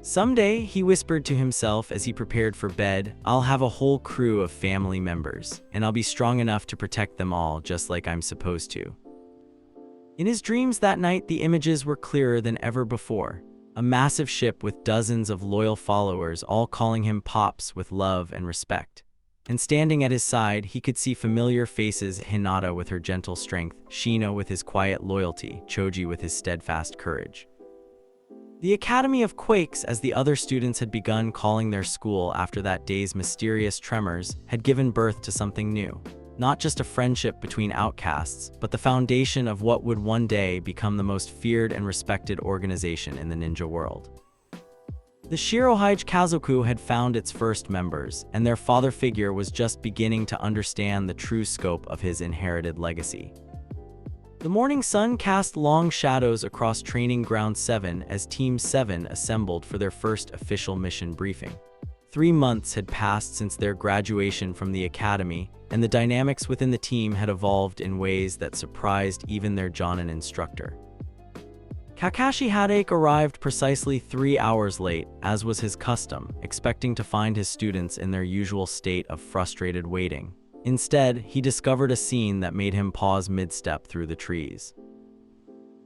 Someday, he whispered to himself as he prepared for bed, "I'll have a whole crew of family members, and I'll be strong enough to protect them all just like I'm supposed to." In his dreams that night, the images were clearer than ever before. A massive ship with dozens of loyal followers, all calling him Pops with love and respect. And standing at his side, he could see familiar faces: Hinata with her gentle strength, Shino with his quiet loyalty, Choji with his steadfast courage. The Academy of Quakes, as the other students had begun calling their school after that day's mysterious tremors, had given birth to something new. Not just a friendship between outcasts, but the foundation of what would one day become the most feared and respected organization in the ninja world. The shirohaji kazoku had found its first members, and their father figure was just beginning to understand the true scope of his inherited legacy. The morning sun cast long shadows across Training Ground 7 as Team 7 assembled for their first official mission briefing. 3 months had passed since their graduation from the academy, and the dynamics within the team had evolved in ways that surprised even their Jonin instructor. Kakashi Hadake arrived precisely 3 hours late, as was his custom, expecting to find his students in their usual state of frustrated waiting. Instead, he discovered a scene that made him pause mid-step through the trees.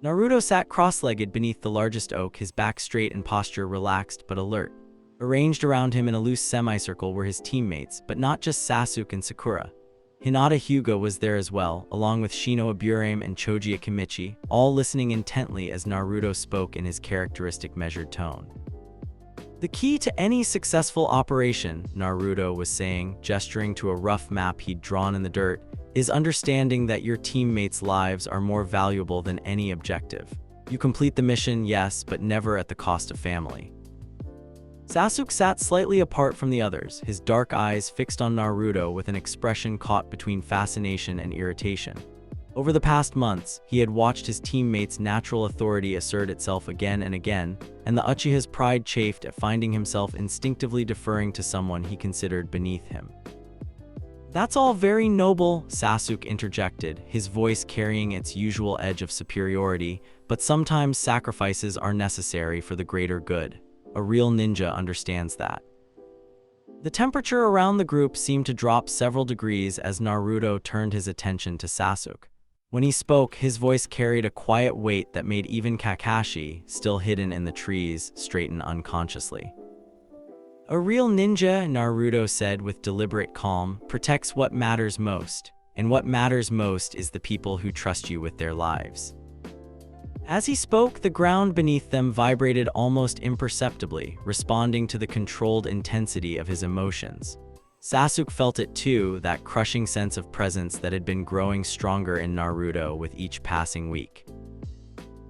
Naruto sat cross-legged beneath the largest oak, his back straight and posture relaxed but alert. Arranged around him in a loose semicircle were his teammates, but not just Sasuke and Sakura. Hinata Hyuga was there as well, along with Shino Aburame and Choji Akimichi, all listening intently as Naruto spoke in his characteristic measured tone. "The key to any successful operation," Naruto was saying, gesturing to a rough map he'd drawn in the dirt, "is understanding that your teammates' lives are more valuable than any objective. You complete the mission, yes, but never at the cost of family." Sasuke sat slightly apart from the others, his dark eyes fixed on Naruto with an expression caught between fascination and irritation. Over the past months, he had watched his teammates' natural authority assert itself again and again, and the Uchiha's pride chafed at finding himself instinctively deferring to someone he considered beneath him. "That's all very noble," Sasuke interjected, his voice carrying its usual edge of superiority, "but sometimes sacrifices are necessary for the greater good. A real ninja understands that." The temperature around the group seemed to drop several degrees as Naruto turned his attention to Sasuke. When he spoke, his voice carried a quiet weight that made even Kakashi, still hidden in the trees, straighten unconsciously. "A real ninja," Naruto said with deliberate calm, "protects what matters most, and what matters most is the people who trust you with their lives." As he spoke, the ground beneath them vibrated almost imperceptibly, responding to the controlled intensity of his emotions. Sasuke felt it too, that crushing sense of presence that had been growing stronger in Naruto with each passing week.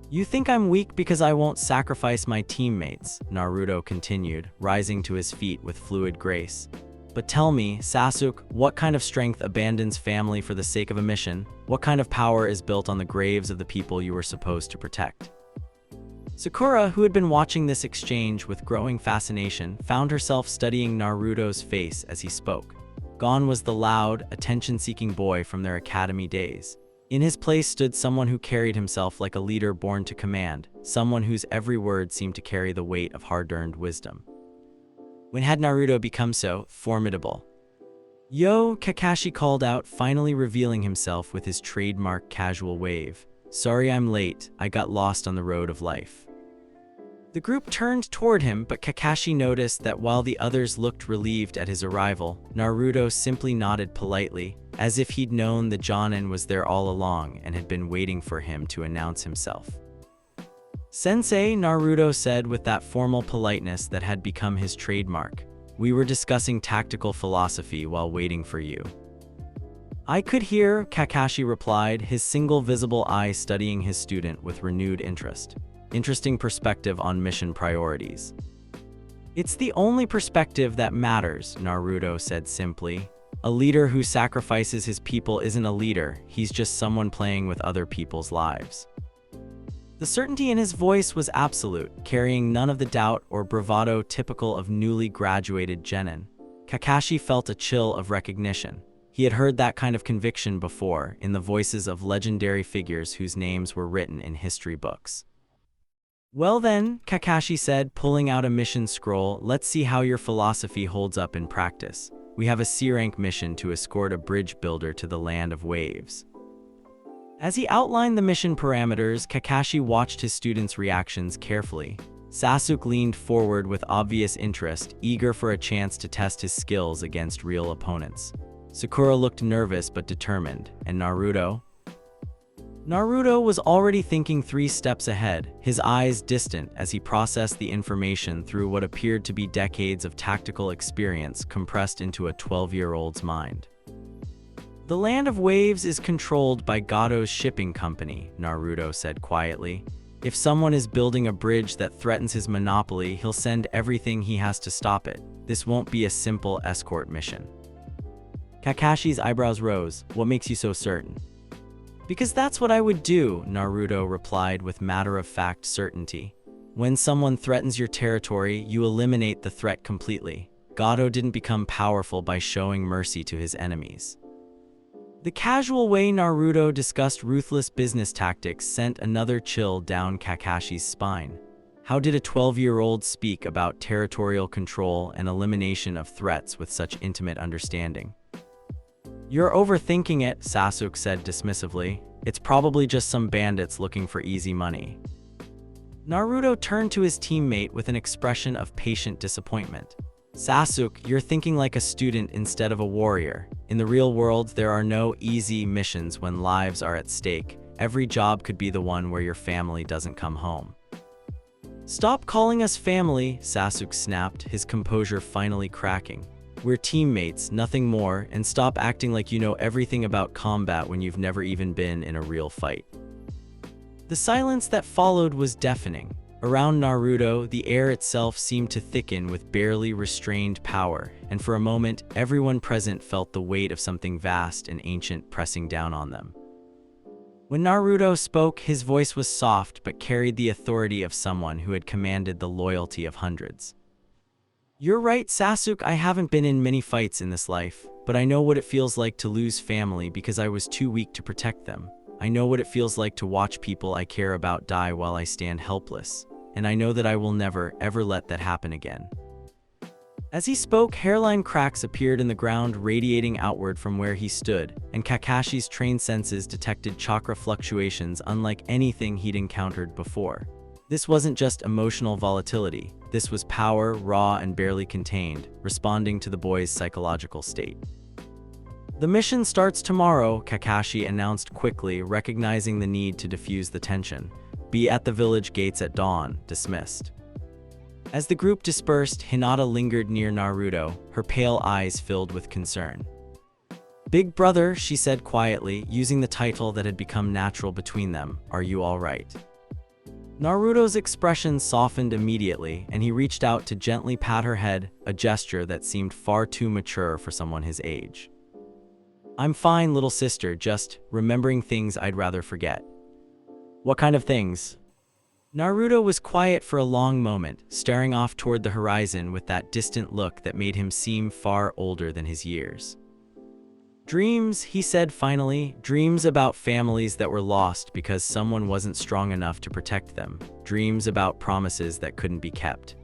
"You think I'm weak because I won't sacrifice my teammates," Naruto continued, rising to his feet with fluid grace. "But tell me, Sasuke, what kind of strength abandons family for the sake of a mission? What kind of power is built on the graves of the people you were supposed to protect?" Sakura, who had been watching this exchange with growing fascination, found herself studying Naruto's face as he spoke. Gone was the loud, attention-seeking boy from their academy days. In his place stood someone who carried himself like a leader born to command, someone whose every word seemed to carry the weight of hard-earned wisdom. When had Naruto become so formidable? "Yo," Kakashi called out, finally revealing himself with his trademark casual wave. "Sorry I'm late, I got lost on the road of life." The group turned toward him, but Kakashi noticed that while the others looked relieved at his arrival, Naruto simply nodded politely, as if he'd known the Jonin was there all along and had been waiting for him to announce himself. "Sensei," Naruto said with that formal politeness that had become his trademark, "we were discussing tactical philosophy while waiting for you." "I could hear," Kakashi replied, his single visible eye studying his student with renewed interest. Interesting perspective on mission priorities. "It's the only perspective that matters," Naruto said simply. "A leader who sacrifices his people isn't a leader, he's just someone playing with other people's lives." The certainty in his voice was absolute, carrying none of the doubt or bravado typical of newly graduated genin. Kakashi felt a chill of recognition. He had heard that kind of conviction before, in the voices of legendary figures whose names were written in history books. "Well then," Kakashi said, pulling out a mission scroll, "let's see how your philosophy holds up in practice. We have a C-rank mission to escort a bridge builder to the land of waves." As he outlined the mission parameters, Kakashi watched his students' reactions carefully. Sasuke leaned forward with obvious interest, eager for a chance to test his skills against real opponents. Sakura looked nervous but determined, and Naruto? Naruto was already thinking 3 steps ahead, his eyes distant as he processed the information through what appeared to be decades of tactical experience compressed into a 12-year-old's mind. "The Land of Waves is controlled by Gado's shipping company," Naruto said quietly. "If someone is building a bridge that threatens his monopoly, he'll send everything he has to stop it. This won't be a simple escort mission." Kakashi's eyebrows rose. "What makes you so certain?" "Because that's what I would do," Naruto replied with matter-of-fact certainty. "When someone threatens your territory, you eliminate the threat completely. Gado didn't become powerful by showing mercy to his enemies." The casual way Naruto discussed ruthless business tactics sent another chill down Kakashi's spine. How did a 12-year-old speak about territorial control and elimination of threats with such intimate understanding? "You're overthinking it," Sasuke said dismissively. "It's probably just some bandits looking for easy money." Naruto turned to his teammate with an expression of patient disappointment. "Sasuke, you're thinking like a student instead of a warrior. In the real world, there are no easy missions when lives are at stake. Every job could be the one where your family doesn't come home." "Stop calling us family," Sasuke snapped, his composure finally cracking. "We're teammates, nothing more, and stop acting like you know everything about combat when you've never even been in a real fight." The silence that followed was deafening. Around Naruto, the air itself seemed to thicken with barely restrained power, and for a moment, everyone present felt the weight of something vast and ancient pressing down on them. When Naruto spoke, his voice was soft but carried the authority of someone who had commanded the loyalty of hundreds. You're right, Sasuke, I haven't been in many fights in this life, but I know what it feels like to lose family because I was too weak to protect them. I know what it feels like to watch people I care about die while I stand helpless, and I know that I will never, ever let that happen again. As he spoke, hairline cracks appeared in the ground, radiating outward from where he stood, and Kakashi's trained senses detected chakra fluctuations unlike anything he'd encountered before. This wasn't just emotional volatility, this was power, raw and barely contained, responding to the boy's psychological state. The mission starts tomorrow, Kakashi announced quickly, recognizing the need to diffuse the tension. Be at the village gates at dawn, dismissed. As the group dispersed, Hinata lingered near Naruto, her pale eyes filled with concern. Big brother, she said quietly, using the title that had become natural between them, are you all right? Naruto's expression softened immediately, and he reached out to gently pat her head, a gesture that seemed far too mature for someone his age. I'm fine, little sister, just remembering things I'd rather forget. What kind of things? Naruto was quiet for a long moment, staring off toward the horizon with that distant look that made him seem far older than his years. Dreams, he said finally, dreams about families that were lost because someone wasn't strong enough to protect them, dreams about promises that couldn't be kept.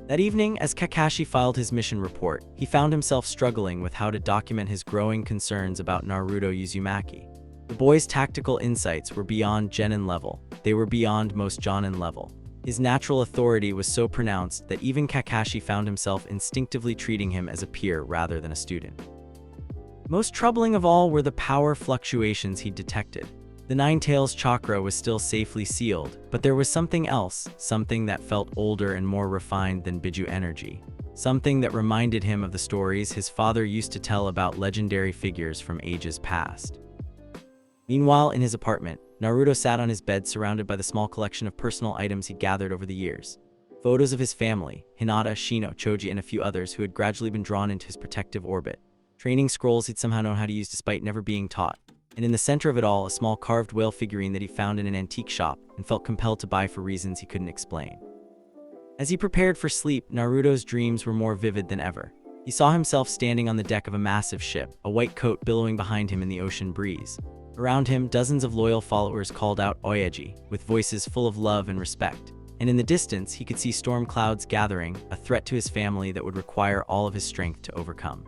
That evening, as Kakashi filed his mission report, he found himself struggling with how to document his growing concerns about Naruto Uzumaki. The boy's tactical insights were beyond genin level. They were beyond most jonin level. His natural authority was so pronounced that even Kakashi found himself instinctively treating him as a peer rather than a student. Most troubling of all were the power fluctuations he detected. The Nine Tails chakra was still safely sealed, but there was something else, something that felt older and more refined than Biju energy. Something that reminded him of the stories his father used to tell about legendary figures from ages past. Meanwhile, in his apartment, Naruto sat on his bed surrounded by the small collection of personal items he'd gathered over the years. Photos of his family, Hinata, Shino, Choji, and a few others who had gradually been drawn into his protective orbit. Training scrolls he'd somehow known how to use despite never being taught. And in the center of it all, a small carved whale figurine that he found in an antique shop and felt compelled to buy for reasons he couldn't explain. As he prepared for sleep, Naruto's dreams were more vivid than ever. He saw himself standing on the deck of a massive ship, a white coat billowing behind him in the ocean breeze. Around him, dozens of loyal followers called out Oyaji, with voices full of love and respect. And in the distance, he could see storm clouds gathering, a threat to his family that would require all of his strength to overcome.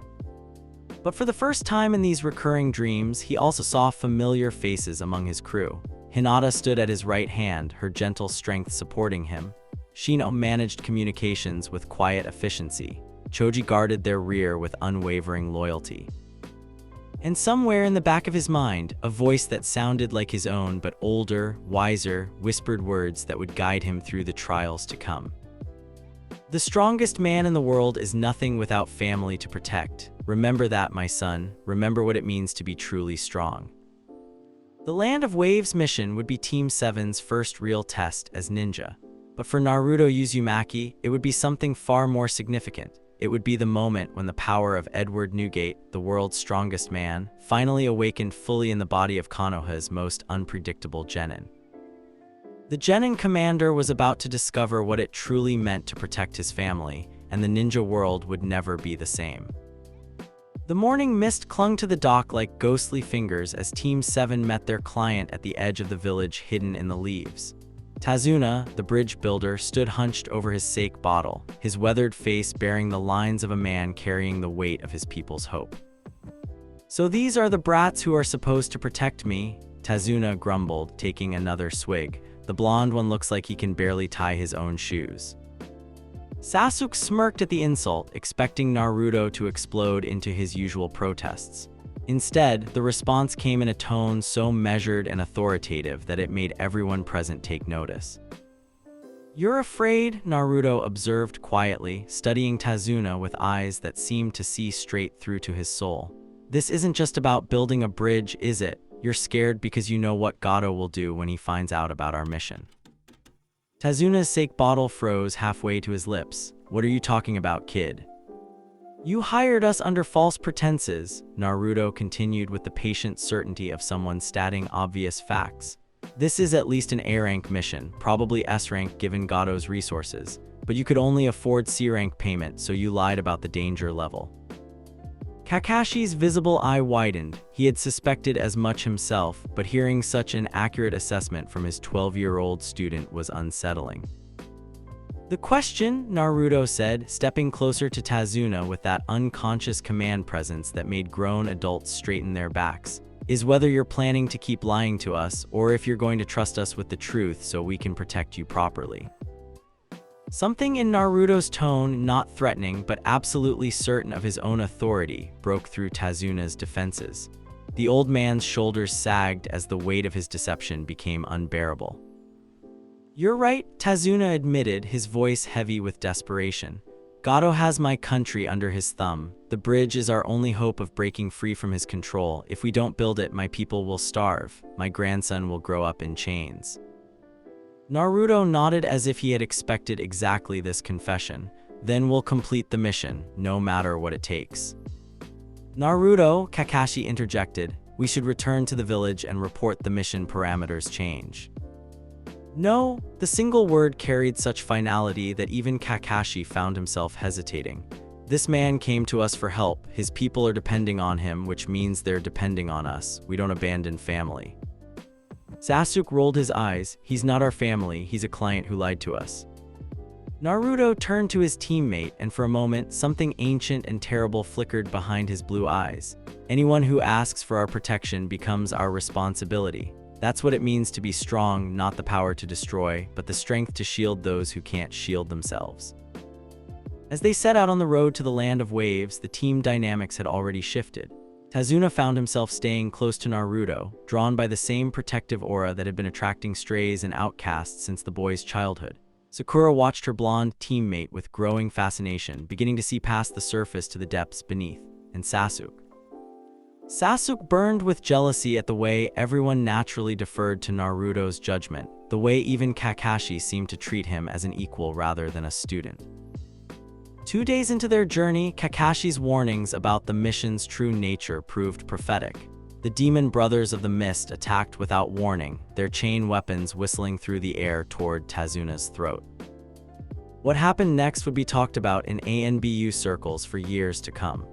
But for the first time in these recurring dreams, he also saw familiar faces among his crew. Hinata stood at his right hand, her gentle strength supporting him. Shino managed communications with quiet efficiency. Choji guarded their rear with unwavering loyalty. And somewhere in the back of his mind, a voice that sounded like his own but older, wiser, whispered words that would guide him through the trials to come. The strongest man in the world is nothing without family to protect. Remember that, my son. Remember what it means to be truly strong. The Land of Waves mission would be Team 7's first real test as ninja. But for Naruto Uzumaki, it would be something far more significant. It would be the moment when the power of Edward Newgate, the world's strongest man, finally awakened fully in the body of Konoha's most unpredictable genin. The genin commander was about to discover what it truly meant to protect his family, and the ninja world would never be the same. The morning mist clung to the dock like ghostly fingers as Team 7 met their client at the edge of the village hidden in the leaves. Tazuna, the bridge builder, stood hunched over his sake bottle, his weathered face bearing the lines of a man carrying the weight of his people's hope. So these are the brats who are supposed to protect me, Tazuna grumbled, taking another swig. The blonde one looks like he can barely tie his own shoes. Sasuke smirked at the insult, expecting Naruto to explode into his usual protests. Instead, the response came in a tone so measured and authoritative that it made everyone present take notice. You're afraid, Naruto observed quietly, studying Tazuna with eyes that seemed to see straight through to his soul. This isn't just about building a bridge, is it? You're scared because you know what Gato will do when he finds out about our mission. Tazuna's sake bottle froze halfway to his lips. What are you talking about, kid? You hired us under false pretenses, Naruto continued with the patient certainty of someone stating obvious facts. This is at least an A-rank mission, probably S-rank given Gato's resources. but you could only afford C-rank payment, so you lied about the danger level. Kakashi's visible eye widened. He had suspected as much himself, but hearing such an accurate assessment from his 12-year-old student was unsettling. The question, Naruto said, stepping closer to Tazuna with that unconscious command presence that made grown adults straighten their backs, is whether you're planning to keep lying to us or if you're going to trust us with the truth so we can protect you properly. Something in Naruto's tone, not threatening but absolutely certain of his own authority, broke through Tazuna's defenses. The old man's shoulders sagged as the weight of his deception became unbearable. "You're right," Tazuna admitted, his voice heavy with desperation. "Gato has my country under his thumb. The bridge is our only hope of breaking free from his control. If we don't build it, my people will starve. My grandson will grow up in chains." Naruto nodded as if he had expected exactly this confession. "Then we'll complete the mission, no matter what it takes." "Naruto," Kakashi interjected, "we should return to the village and report the mission parameters change." "No," the single word carried such finality that even Kakashi found himself hesitating. "This man came to us for help. His people are depending on him, which means they're depending on us. We don't abandon family." Sasuke rolled his eyes. "He's not our family, he's a client who lied to us." Naruto turned to his teammate, and for a moment, something ancient and terrible flickered behind his blue eyes. "Anyone who asks for our protection becomes our responsibility. That's what it means to be strong, not the power to destroy, but the strength to shield those who can't shield themselves." As they set out on the road to the land of waves, the team dynamics had already shifted. Tazuna found himself staying close to Naruto, drawn by the same protective aura that had been attracting strays and outcasts since the boy's childhood. Sakura watched her blonde teammate with growing fascination, beginning to see past the surface to the depths beneath. And Sasuke burned with jealousy at the way everyone naturally deferred to Naruto's judgment, the way even Kakashi seemed to treat him as an equal rather than a student. 2 days into their journey, Kakashi's warnings about the mission's true nature proved prophetic. The demon brothers of the mist attacked without warning, their chain weapons whistling through the air toward Tazuna's throat. What happened next would be talked about in ANBU circles for years to come.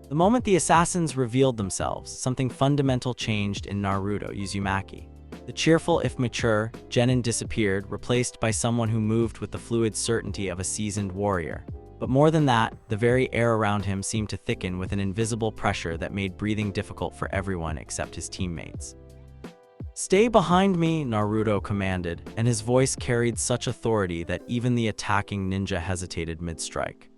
The moment the assassins revealed themselves, something fundamental changed in Naruto Uzumaki. The cheerful, if mature, genin disappeared, replaced by someone who moved with the fluid certainty of a seasoned warrior. But more than that, the very air around him seemed to thicken with an invisible pressure that made breathing difficult for everyone except his teammates. "Stay behind me," Naruto commanded, and his voice carried such authority that even the attacking ninja hesitated mid-strike.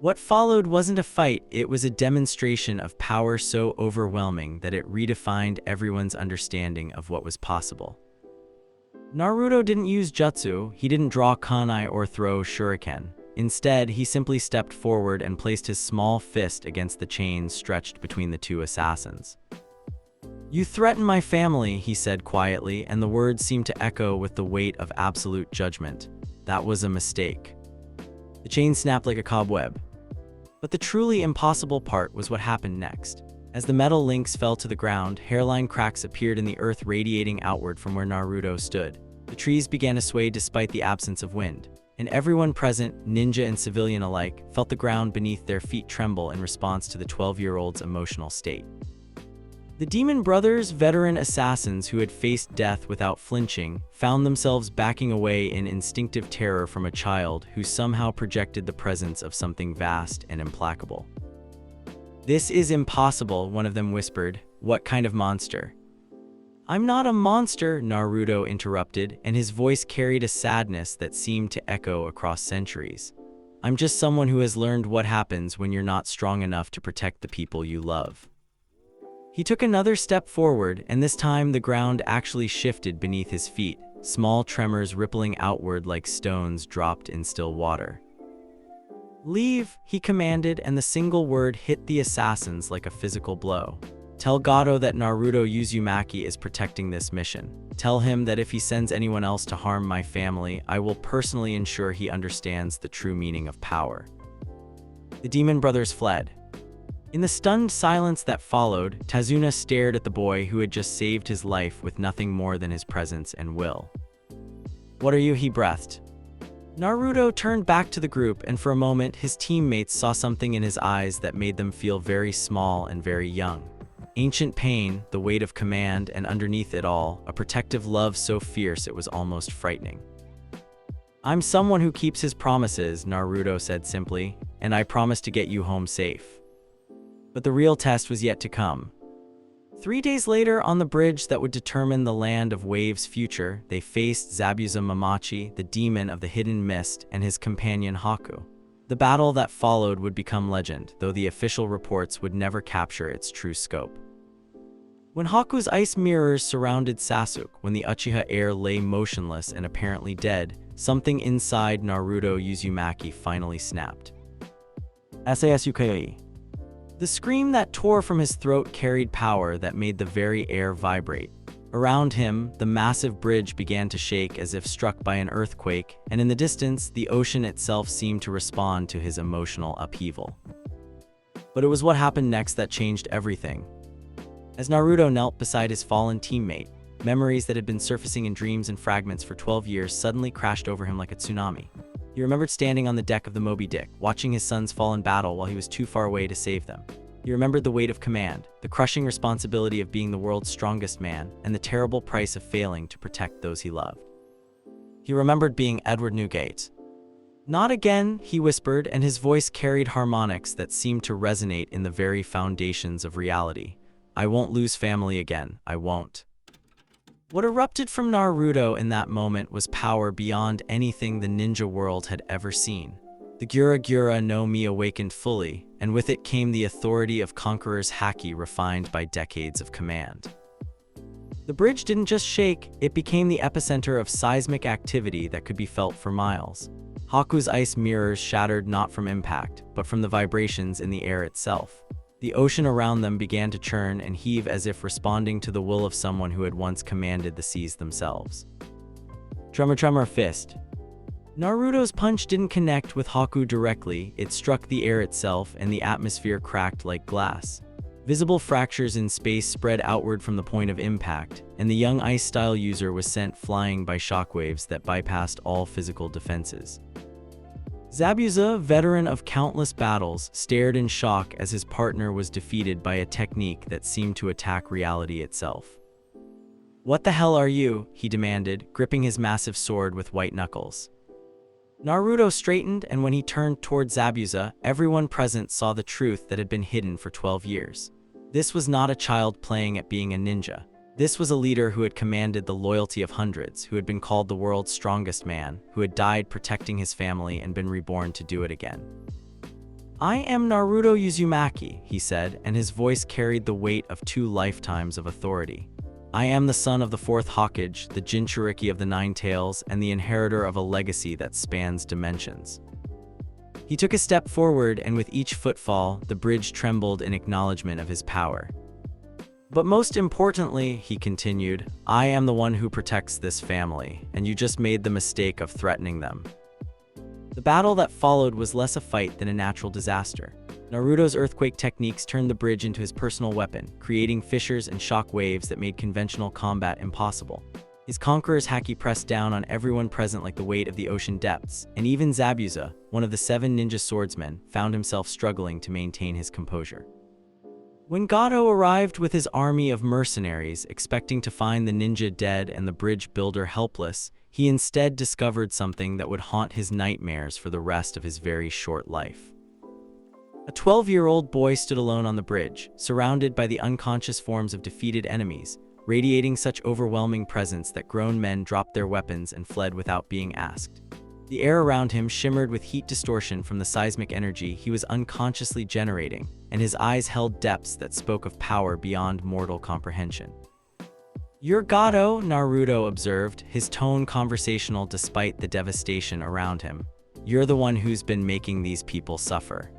What followed wasn't a fight, it was a demonstration of power so overwhelming that it redefined everyone's understanding of what was possible. Naruto didn't use jutsu, he didn't draw kunai or throw shuriken. Instead, he simply stepped forward and placed his small fist against the chains stretched between the two assassins. "You threaten my family," he said quietly, and the words seemed to echo with the weight of absolute judgment. "That was a mistake." The chain snapped like a cobweb. But the truly impossible part was what happened next. As the metal links fell to the ground, hairline cracks appeared in the earth radiating outward from where Naruto stood. The trees began to sway despite the absence of wind. And everyone present, ninja and civilian alike, felt the ground beneath their feet tremble in response to the 12-year-old's emotional state. The Demon Brothers, veteran assassins who had faced death without flinching, found themselves backing away in instinctive terror from a child who somehow projected the presence of something vast and implacable. "This is impossible," one of them whispered. "What kind of monster?" "I'm not a monster," Naruto interrupted, and his voice carried a sadness that seemed to echo across centuries. "I'm just someone who has learned what happens when you're not strong enough to protect the people you love." He took another step forward, and this time the ground actually shifted beneath his feet, small tremors rippling outward like stones dropped in still water. "Leave," he commanded, and the single word hit the assassins like a physical blow. "Tell Gato that Naruto Uzumaki is protecting this mission. Tell him that if he sends anyone else to harm my family, I will personally ensure he understands the true meaning of power." The Demon Brothers fled. In the stunned silence that followed, Tazuna stared at the boy who had just saved his life with nothing more than his presence and will. "What are you?" he breathed. Naruto turned back to the group, and for a moment, his teammates saw something in his eyes that made them feel very small and very young. Ancient pain, the weight of command, and underneath it all, a protective love so fierce it was almost frightening. "I'm someone who keeps his promises," Naruto said simply, "and I promise to get you home safe." But the real test was yet to come. 3 days later, on the bridge that would determine the Land of Wave's future, they faced Zabuza Mamachi, the demon of the hidden mist, and his companion Haku. The battle that followed would become legend, though the official reports would never capture its true scope. When Haku's ice mirrors surrounded Sasuke, when the Uchiha heir lay motionless and apparently dead, something inside Naruto Uzumaki finally snapped. Sasuke. The scream that tore from his throat carried power that made the very air vibrate. Around him, the massive bridge began to shake as if struck by an earthquake, and in the distance, the ocean itself seemed to respond to his emotional upheaval. But it was what happened next that changed everything. As Naruto knelt beside his fallen teammate, memories that had been surfacing in dreams and fragments for 12 years suddenly crashed over him like a tsunami. He remembered standing on the deck of the Moby Dick, watching his sons fall in battle while he was too far away to save them. He remembered the weight of command, the crushing responsibility of being the world's strongest man, and the terrible price of failing to protect those he loved. He remembered being Edward Newgate. "Not again," he whispered, and his voice carried harmonics that seemed to resonate in the very foundations of reality. "I won't lose family again, I won't." What erupted from Naruto in that moment was power beyond anything the ninja world had ever seen. The Gura no Mi awakened fully, and with it came the authority of conqueror's haki refined by decades of command. The bridge didn't just shake, it became the epicenter of seismic activity that could be felt for miles. Haku's ice mirrors shattered not from impact, but from the vibrations in the air itself. The ocean around them began to churn and heave as if responding to the will of someone who had once commanded the seas themselves. Tremor fist. Naruto's punch didn't connect with Haku directly, it struck the air itself and the atmosphere cracked like glass. Visible fractures in space spread outward from the point of impact, and the young ice-style user was sent flying by shockwaves that bypassed all physical defenses. Zabuza, veteran of countless battles, stared in shock as his partner was defeated by a technique that seemed to attack reality itself. "What the hell are you?" he demanded, gripping his massive sword with white knuckles. Naruto straightened, and when he turned toward Zabuza, everyone present saw the truth that had been hidden for 12 years. This was not a child playing at being a ninja. This was a leader who had commanded the loyalty of hundreds, who had been called the world's strongest man, who had died protecting his family and been reborn to do it again. "I am Naruto Uzumaki," he said, and his voice carried the weight of 2 lifetimes of authority. "I am the son of the 4th Hokage, the Jinchuriki of the Nine Tails, and the inheritor of a legacy that spans dimensions." He took a step forward, and with each footfall, the bridge trembled in acknowledgement of his power. "But most importantly," he continued, "I am the one who protects this family, and you just made the mistake of threatening them." The battle that followed was less a fight than a natural disaster. Naruto's earthquake techniques turned the bridge into his personal weapon, creating fissures and shock waves that made conventional combat impossible. His conqueror's haki pressed down on everyone present like the weight of the ocean depths, and even Zabuza, one of the 7 ninja swordsmen, found himself struggling to maintain his composure. When Gato arrived with his army of mercenaries, expecting to find the ninja dead and the bridge builder helpless, he instead discovered something that would haunt his nightmares for the rest of his very short life. A 12-year-old boy stood alone on the bridge, surrounded by the unconscious forms of defeated enemies, radiating such overwhelming presence that grown men dropped their weapons and fled without being asked. The air around him shimmered with heat distortion from the seismic energy he was unconsciously generating, and his eyes held depths that spoke of power beyond mortal comprehension. "You're Gato," Naruto observed, his tone conversational despite the devastation around him. "You're the one who's been making these people suffer."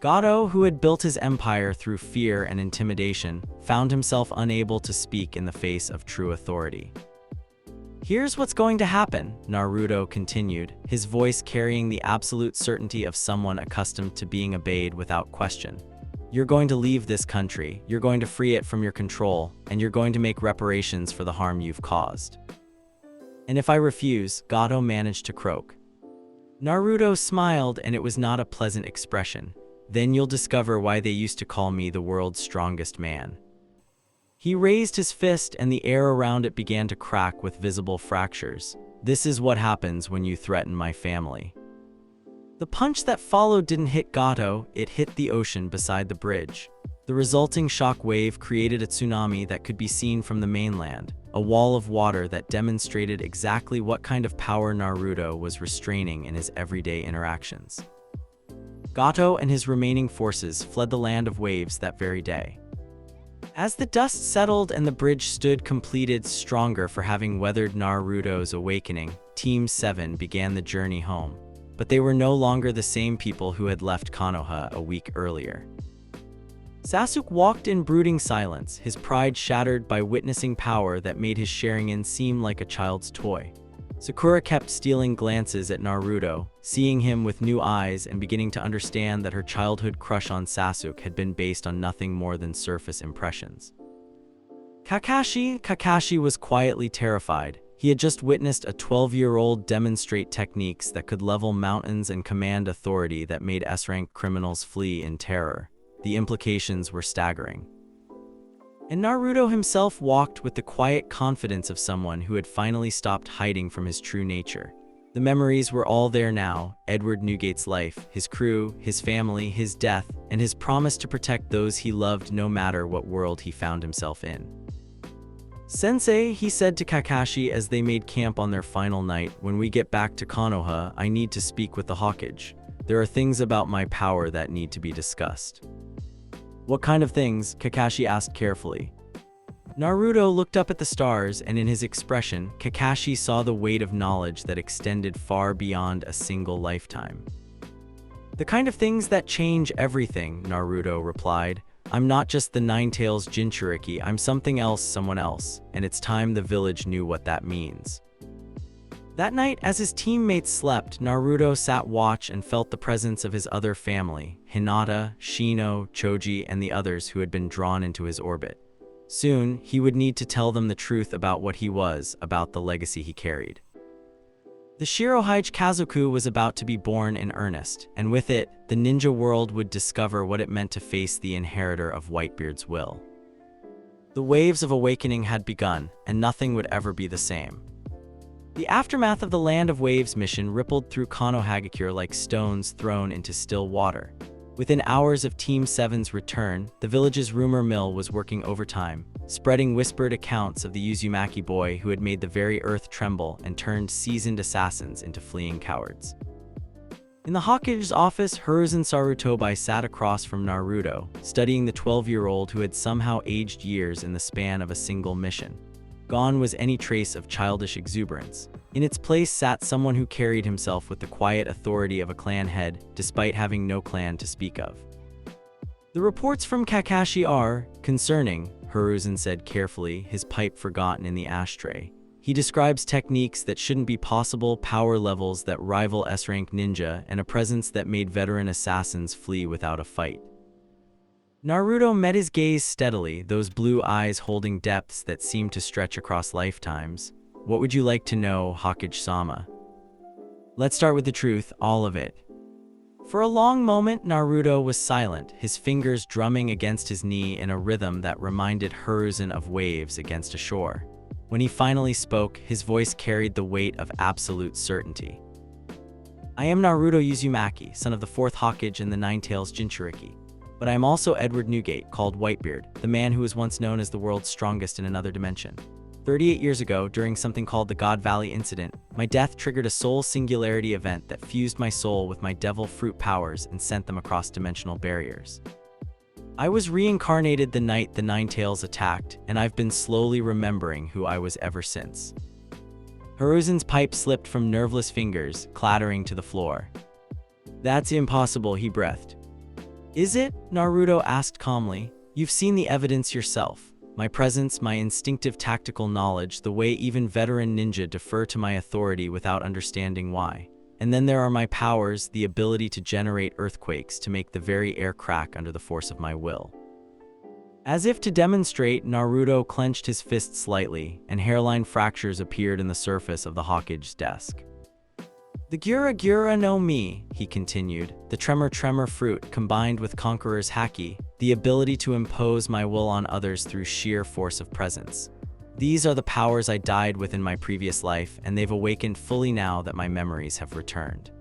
Gato, who had built his empire through fear and intimidation, found himself unable to speak in the face of true authority. "Here's what's going to happen," Naruto continued, his voice carrying the absolute certainty of someone accustomed to being obeyed without question. "You're going to leave this country, you're going to free it from your control, and you're going to make reparations for the harm you've caused." "And if I refuse," Gato managed to croak, Naruto smiled, and it was not a pleasant expression. Then you'll discover why they used to call me the world's strongest man. He raised his fist, and the air around it began to crack with visible fractures. This is what happens when you threaten my family. The punch that followed didn't hit Gato, it hit the ocean beside the bridge. The resulting shock wave created a tsunami that could be seen from the mainland, a wall of water that demonstrated exactly what kind of power Naruto was restraining in his everyday interactions. Gato and his remaining forces fled the land of waves that very day. As the dust settled and the bridge stood completed, stronger for having weathered Naruto's awakening, Team 7 began the journey home. But they were no longer the same people who had left Konoha a week earlier. Sasuke walked in brooding silence, his pride shattered by witnessing power that made his Sharingan seem like a child's toy. Sakura kept stealing glances at Naruto, seeing him with new eyes and beginning to understand that her childhood crush on Sasuke had been based on nothing more than surface impressions. Kakashi was quietly terrified. He had just witnessed a 12-year-old demonstrate techniques that could level mountains and command authority that made S-rank criminals flee in terror. The implications were staggering. And Naruto himself walked with the quiet confidence of someone who had finally stopped hiding from his true nature. The memories were all there now: Edward Newgate's life, his crew, his family, his death, and his promise to protect those he loved no matter what world he found himself in. "Sensei," he said to Kakashi as they made camp on their final night, "when we get back to Konoha, I need to speak with the Hokage. There are things about my power that need to be discussed." "What kind of things?" Kakashi asked carefully. Naruto looked up at the stars, and in his expression, Kakashi saw the weight of knowledge that extended far beyond a single lifetime. "The kind of things that change everything," Naruto replied. "I'm not just the Nine-Tails Jinchuriki, I'm something else, someone else, and it's time the village knew what that means." That night, as his teammates slept, Naruto sat watch and felt the presence of his other family, Hinata, Shino, Choji, and the others who had been drawn into his orbit. Soon, he would need to tell them the truth about what he was, about the legacy he carried. The shirohaji kazoku was about to be born in earnest, and with it, the ninja world would discover what it meant to face the inheritor of Whitebeard's will. The waves of awakening had begun, and nothing would ever be the same. The aftermath of the Land of Waves mission rippled through Konohagakure like stones thrown into still water. Within hours of Team 7's return, the village's rumor mill was working overtime, spreading whispered accounts of the Uzumaki boy who had made the very earth tremble and turned seasoned assassins into fleeing cowards. In the Hokage's office, Hiruzen Sarutobi sat across from Naruto, studying the 12-year-old who had somehow aged years in the span of a single mission. Gone was any trace of childish exuberance. In its place sat someone who carried himself with the quiet authority of a clan head, despite having no clan to speak of. "The reports from Kakashi are concerning," Hiruzen said carefully, his pipe forgotten in the ashtray. "He describes techniques that shouldn't be possible, power levels that rival S-rank ninja, and a presence that made veteran assassins flee without a fight." Naruto met his gaze steadily, those blue eyes holding depths that seemed to stretch across lifetimes. "What would you like to know, Hokage-sama?" "Let's start with the truth, all of it." For a long moment, Naruto was silent, his fingers drumming against his knee in a rhythm that reminded Hiruzen of waves against a shore. When he finally spoke, his voice carried the weight of absolute certainty. "I am Naruto Uzumaki, son of the 4th Hokage and the Nine-Tails Jinchuriki. But I am also Edward Newgate, called Whitebeard, the man who was once known as the world's strongest in another dimension. 38 years ago, during something called the God Valley Incident, my death triggered a soul singularity event that fused my soul with my devil fruit powers and sent them across dimensional barriers. I was reincarnated the night the Nine-Tails attacked, and I've been slowly remembering who I was ever since." Hiruzen's pipe slipped from nerveless fingers, clattering to the floor. "That's impossible," he breathed. "Is it?" Naruto asked calmly. "You've seen the evidence yourself. My presence, my instinctive tactical knowledge, the way even veteran ninja defer to my authority without understanding why. And then there are my powers, the ability to generate earthquakes to make the very air crack under the force of my will." As if to demonstrate, Naruto clenched his fist slightly, and hairline fractures appeared in the surface of the Hokage's desk. The Gura Gura no Mi, he continued, the tremor fruit combined with Conqueror's haki, the ability to impose my will on others through sheer force of presence. These are the powers I died with in my previous life, and they've awakened fully now that my memories have returned.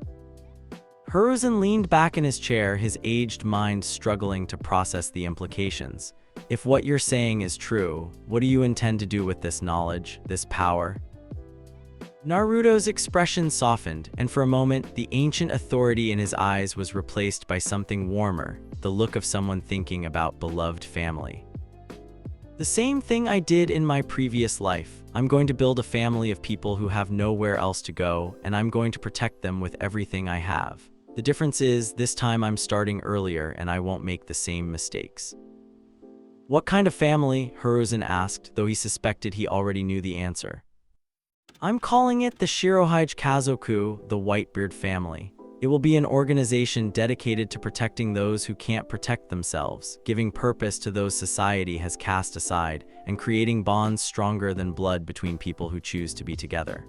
Hiruzen leaned back in his chair, his aged mind struggling to process the implications. If what you're saying is true, what do you intend to do with this knowledge, this power? Naruto's expression softened, and for a moment, the ancient authority in his eyes was replaced by something warmer, the look of someone thinking about beloved family. The same thing I did in my previous life. I'm going to build a family of people who have nowhere else to go, and I'm going to protect them with everything I have. The difference is, this time I'm starting earlier and I won't make the same mistakes. What kind of family? Hiruzen asked, though he suspected he already knew the answer. I'm calling it the Shirohaji Kazoku, the Whitebeard family. It will be an organization dedicated to protecting those who can't protect themselves, giving purpose to those society has cast aside, and creating bonds stronger than blood between people who choose to be together.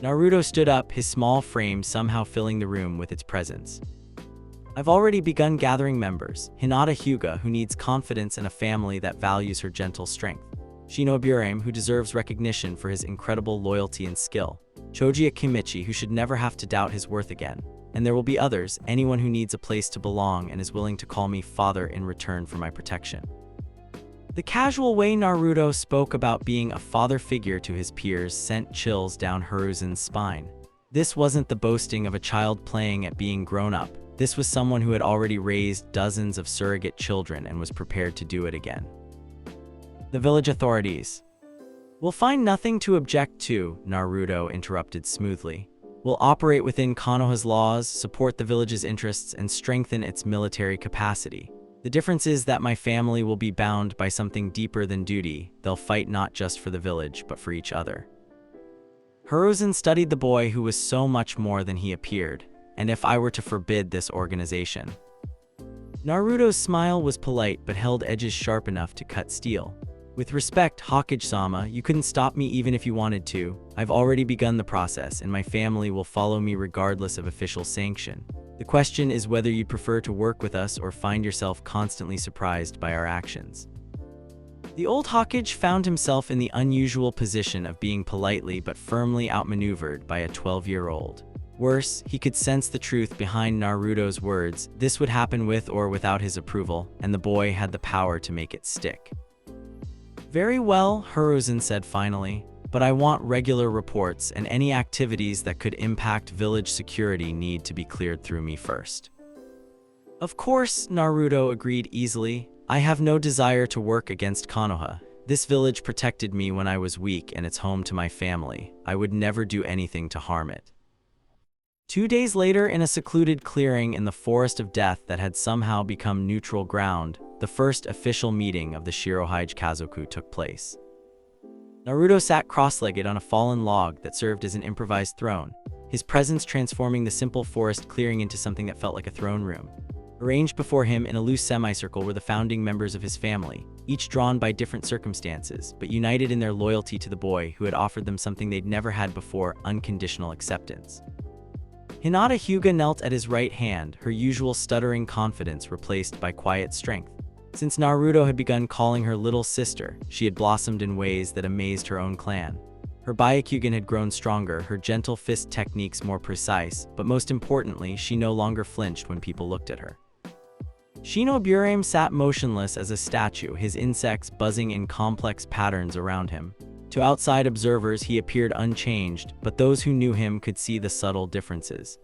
Naruto stood up, his small frame somehow filling the room with its presence. I've already begun gathering members. Hinata Hyuga, who needs confidence in a family that values her gentle strength. Shinoburam, who deserves recognition for his incredible loyalty and skill. Choji Akimichi, who should never have to doubt his worth again. And there will be others, anyone who needs a place to belong and is willing to call me father in return for my protection. The casual way Naruto spoke about being a father figure to his peers sent chills down Hiruzen's spine. This wasn't the boasting of a child playing at being grown up. This was someone who had already raised dozens of surrogate children and was prepared to do it again. The village authorities. We'll find nothing to object to, Naruto interrupted smoothly. We'll operate within Konoha's laws, support the village's interests, and strengthen its military capacity. The difference is that my family will be bound by something deeper than duty. They'll fight not just for the village, but for each other. Hiruzen studied the boy who was so much more than he appeared. And if I were to forbid this organization? Naruto's smile was polite but held edges sharp enough to cut steel. With respect, Hokage-sama, you couldn't stop me even if you wanted to. I've already begun the process, and my family will follow me regardless of official sanction. The question is whether you'd prefer to work with us or find yourself constantly surprised by our actions. The old Hokage found himself in the unusual position of being politely but firmly outmaneuvered by a 12-year-old. Worse, he could sense the truth behind Naruto's words. This would happen with or without his approval, and the boy had the power to make it stick. Very well, Hiruzen said finally, but I want regular reports, and any activities that could impact village security need to be cleared through me first. Of course, Naruto agreed easily. I have no desire to work against Konoha. This village protected me when I was weak and it's home to my family. I would never do anything to harm it. 2 days later, in a secluded clearing in the forest of death that had somehow become neutral ground, the first official meeting of the Shirohaji Kazoku took place. Naruto sat cross-legged on a fallen log that served as an improvised throne, his presence transforming the simple forest clearing into something that felt like a throne room. Arranged before him in a loose semicircle were the founding members of his family, each drawn by different circumstances, but united in their loyalty to the boy who had offered them something they'd never had before: unconditional acceptance. Hinata Hyuga knelt at his right hand, her usual stuttering confidence replaced by quiet strength. Since Naruto had begun calling her little sister, she had blossomed in ways that amazed her own clan. Her Byakugan had grown stronger, her gentle fist techniques more precise, but most importantly, she no longer flinched when people looked at her. Shinoburam sat motionless as a statue, his insects buzzing in complex patterns around him. To outside observers, he appeared unchanged, but those who knew him could see the subtle differences.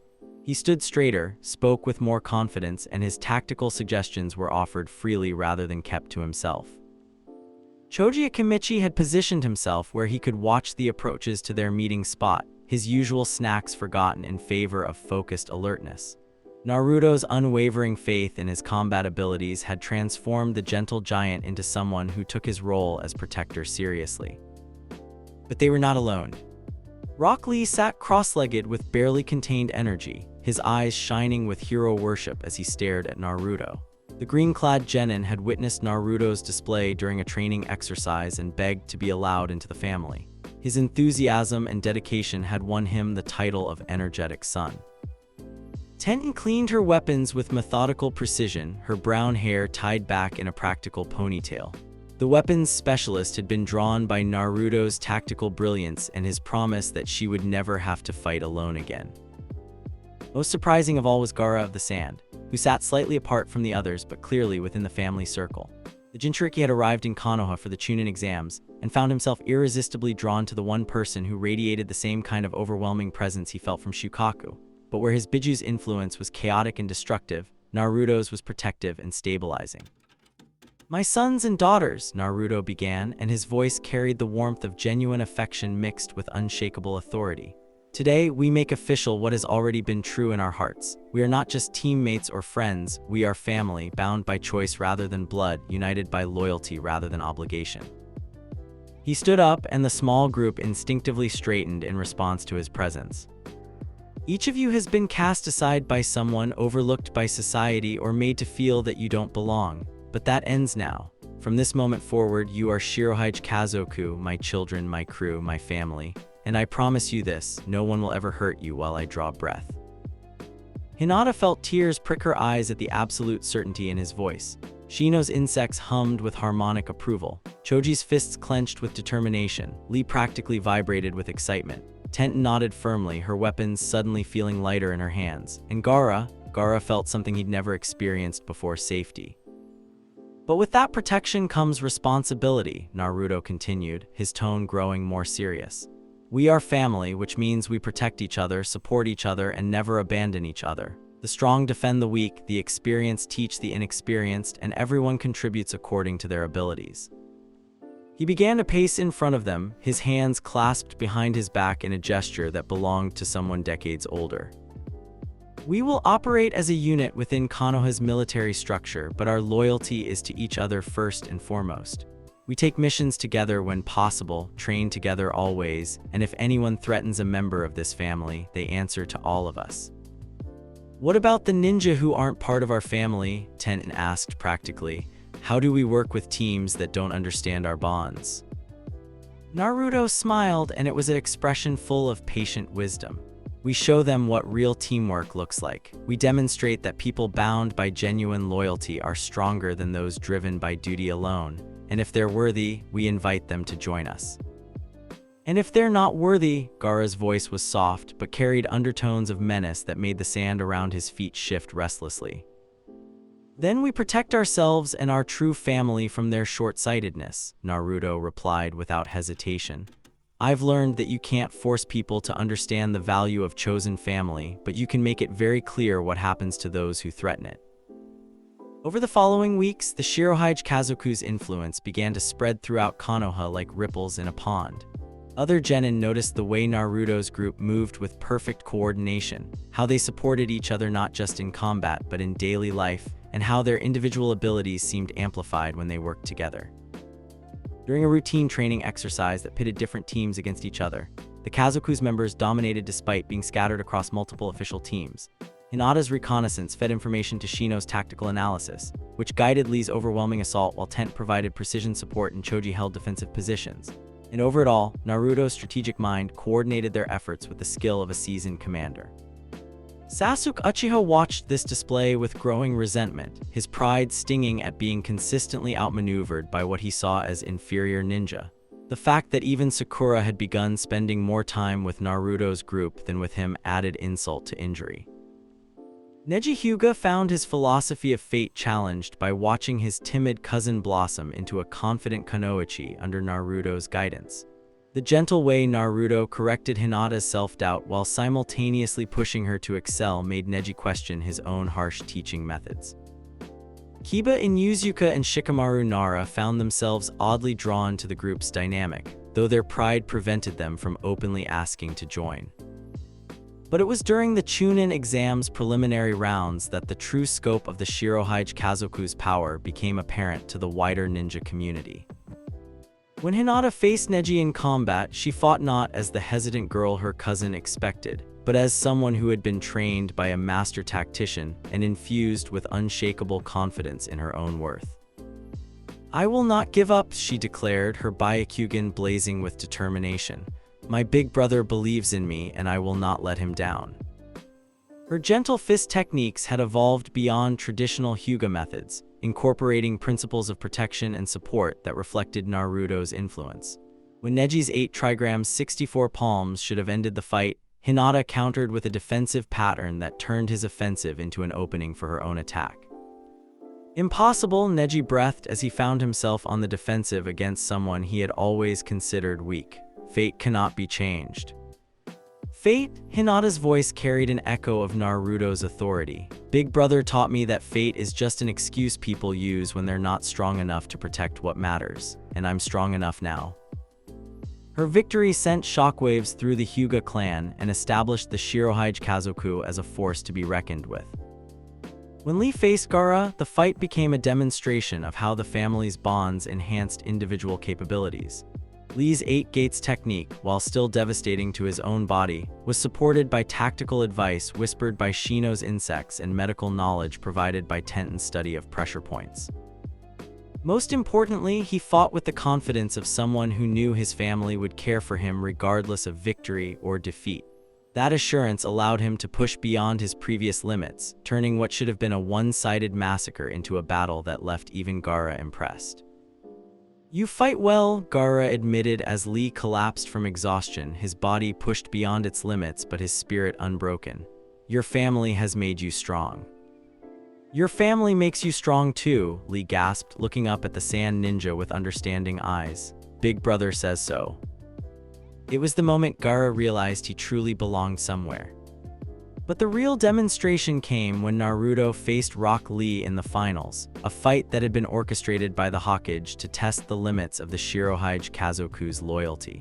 He stood straighter, spoke with more confidence, and his tactical suggestions were offered freely rather than kept to himself. Choji Akimichi had positioned himself where he could watch the approaches to their meeting spot, his usual snacks forgotten in favor of focused alertness. Naruto's unwavering faith in his combat abilities had transformed the gentle giant into someone who took his role as protector seriously. But they were not alone. Rock Lee sat cross-legged with barely contained energy, his eyes shining with hero worship as he stared at Naruto. The green-clad genin had witnessed Naruto's display during a training exercise and begged to be allowed into the family. His enthusiasm and dedication had won him the title of Energetic Son. Tenten cleaned her weapons with methodical precision, her brown hair tied back in a practical ponytail. The weapons specialist had been drawn by Naruto's tactical brilliance and his promise that she would never have to fight alone again. Most surprising of all was Gaara of the Sand, who sat slightly apart from the others but clearly within the family circle. The Jinchuriki had arrived in Konoha for the chunin exams and found himself irresistibly drawn to the one person who radiated the same kind of overwhelming presence he felt from Shukaku. But where his Biju's influence was chaotic and destructive, Naruto's was protective and stabilizing. "My sons and daughters," Naruto began, and his voice carried the warmth of genuine affection mixed with unshakable authority. "Today, we make official what has already been true in our hearts. We are not just teammates or friends, we are family, bound by choice rather than blood, united by loyalty rather than obligation." He stood up, and the small group instinctively straightened in response to his presence. "Each of you has been cast aside by someone, overlooked by society, or made to feel that you don't belong. But that ends now. From this moment forward, you are shirohaji kazoku, my children, my crew, my family. And I promise you this, no one will ever hurt you while I draw breath." Hinata felt tears prick her eyes at the absolute certainty in his voice. Shino's insects hummed with harmonic approval. Choji's fists clenched with determination. Lee practically vibrated with excitement. Tenten nodded firmly, her weapons suddenly feeling lighter in her hands. And Gaara felt something he'd never experienced before: safety. "But with that protection comes responsibility," Naruto continued, his tone growing more serious. "We are family, which means we protect each other, support each other, and never abandon each other. The strong defend the weak, the experienced teach the inexperienced, and everyone contributes according to their abilities." He began to pace in front of them, his hands clasped behind his back in a gesture that belonged to someone decades older. "We will operate as a unit within Konoha's military structure, but our loyalty is to each other first and foremost. We take missions together when possible, train together always, and if anyone threatens a member of this family, they answer to all of us." "What about the ninja who aren't part of our family?" Tenten asked practically. "How do we work with teams that don't understand our bonds?" Naruto smiled, and it was an expression full of patient wisdom. "We show them what real teamwork looks like. We demonstrate that people bound by genuine loyalty are stronger than those driven by duty alone, and if they're worthy, we invite them to join us." "And if they're not worthy," Gaara's voice was soft but carried undertones of menace that made the sand around his feet shift restlessly. "Then we protect ourselves and our true family from their short-sightedness," Naruto replied without hesitation. "I've learned that you can't force people to understand the value of chosen family, but you can make it very clear what happens to those who threaten it." Over the following weeks, the shirohaji kazoku's influence began to spread throughout Konoha like ripples in a pond. Other genin noticed the way Naruto's group moved with perfect coordination, how they supported each other not just in combat but in daily life, and how their individual abilities seemed amplified when they worked together. During a routine training exercise that pitted different teams against each other, the Kazoku's members dominated despite being scattered across multiple official teams. Hinata's reconnaissance fed information to Shino's tactical analysis, which guided Lee's overwhelming assault while Tent provided precision support and Choji held defensive positions. And over it all, Naruto's strategic mind coordinated their efforts with the skill of a seasoned commander. Sasuke Uchiha watched this display with growing resentment, his pride stinging at being consistently outmaneuvered by what he saw as inferior ninja. The fact that even Sakura had begun spending more time with Naruto's group than with him added insult to injury. Neji Hyuga found his philosophy of fate challenged by watching his timid cousin blossom into a confident kunoichi under Naruto's guidance. The gentle way Naruto corrected Hinata's self-doubt while simultaneously pushing her to excel made Neji question his own harsh teaching methods. Kiba Inuzuka and Shikamaru Nara found themselves oddly drawn to the group's dynamic, though their pride prevented them from openly asking to join. But it was during the chunin exam's preliminary rounds that the true scope of the shirohaji kazoku's power became apparent to the wider ninja community. When Hinata faced Neji in combat, she fought not as the hesitant girl her cousin expected, but as someone who had been trained by a master tactician and infused with unshakable confidence in her own worth. "I will not give up," she declared, her Byakugan blazing with determination. My big brother believes in me and I will not let him down. Her gentle fist techniques had evolved beyond traditional Hyuga methods, incorporating principles of protection and support that reflected Naruto's influence. When Neji's 8 trigrams 64 palms should have ended the fight, Hinata countered with a defensive pattern that turned his offensive into an opening for her own attack. Impossible, Neji breathed as he found himself on the defensive against someone he had always considered weak. Fate cannot be changed. Fate? Hinata's voice carried an echo of Naruto's authority. Big brother taught me that fate is just an excuse people use when they're not strong enough to protect what matters, and I'm strong enough now. Her victory sent shockwaves through the Hyuga clan and established the shirohaji kazoku as a force to be reckoned with. When Lee faced Gaara, the fight became a demonstration of how the family's bonds enhanced individual capabilities. Lee's 8 gates technique, while still devastating to his own body, was supported by tactical advice whispered by Shino's insects and medical knowledge provided by Tenten's study of pressure points. Most importantly, he fought with the confidence of someone who knew his family would care for him regardless of victory or defeat. That assurance allowed him to push beyond his previous limits, turning what should have been a one-sided massacre into a battle that left even Gaara impressed. You fight well, Gaara admitted as Lee collapsed from exhaustion, his body pushed beyond its limits but his spirit unbroken. Your family has made you strong. Your family makes you strong too, Lee gasped, looking up at the sand ninja with understanding eyes. Big brother says so. It was the moment Gaara realized he truly belonged somewhere. But the real demonstration came when Naruto faced Rock Lee in the finals, a fight that had been orchestrated by the Hokage to test the limits of the shirohaji kazoku's loyalty.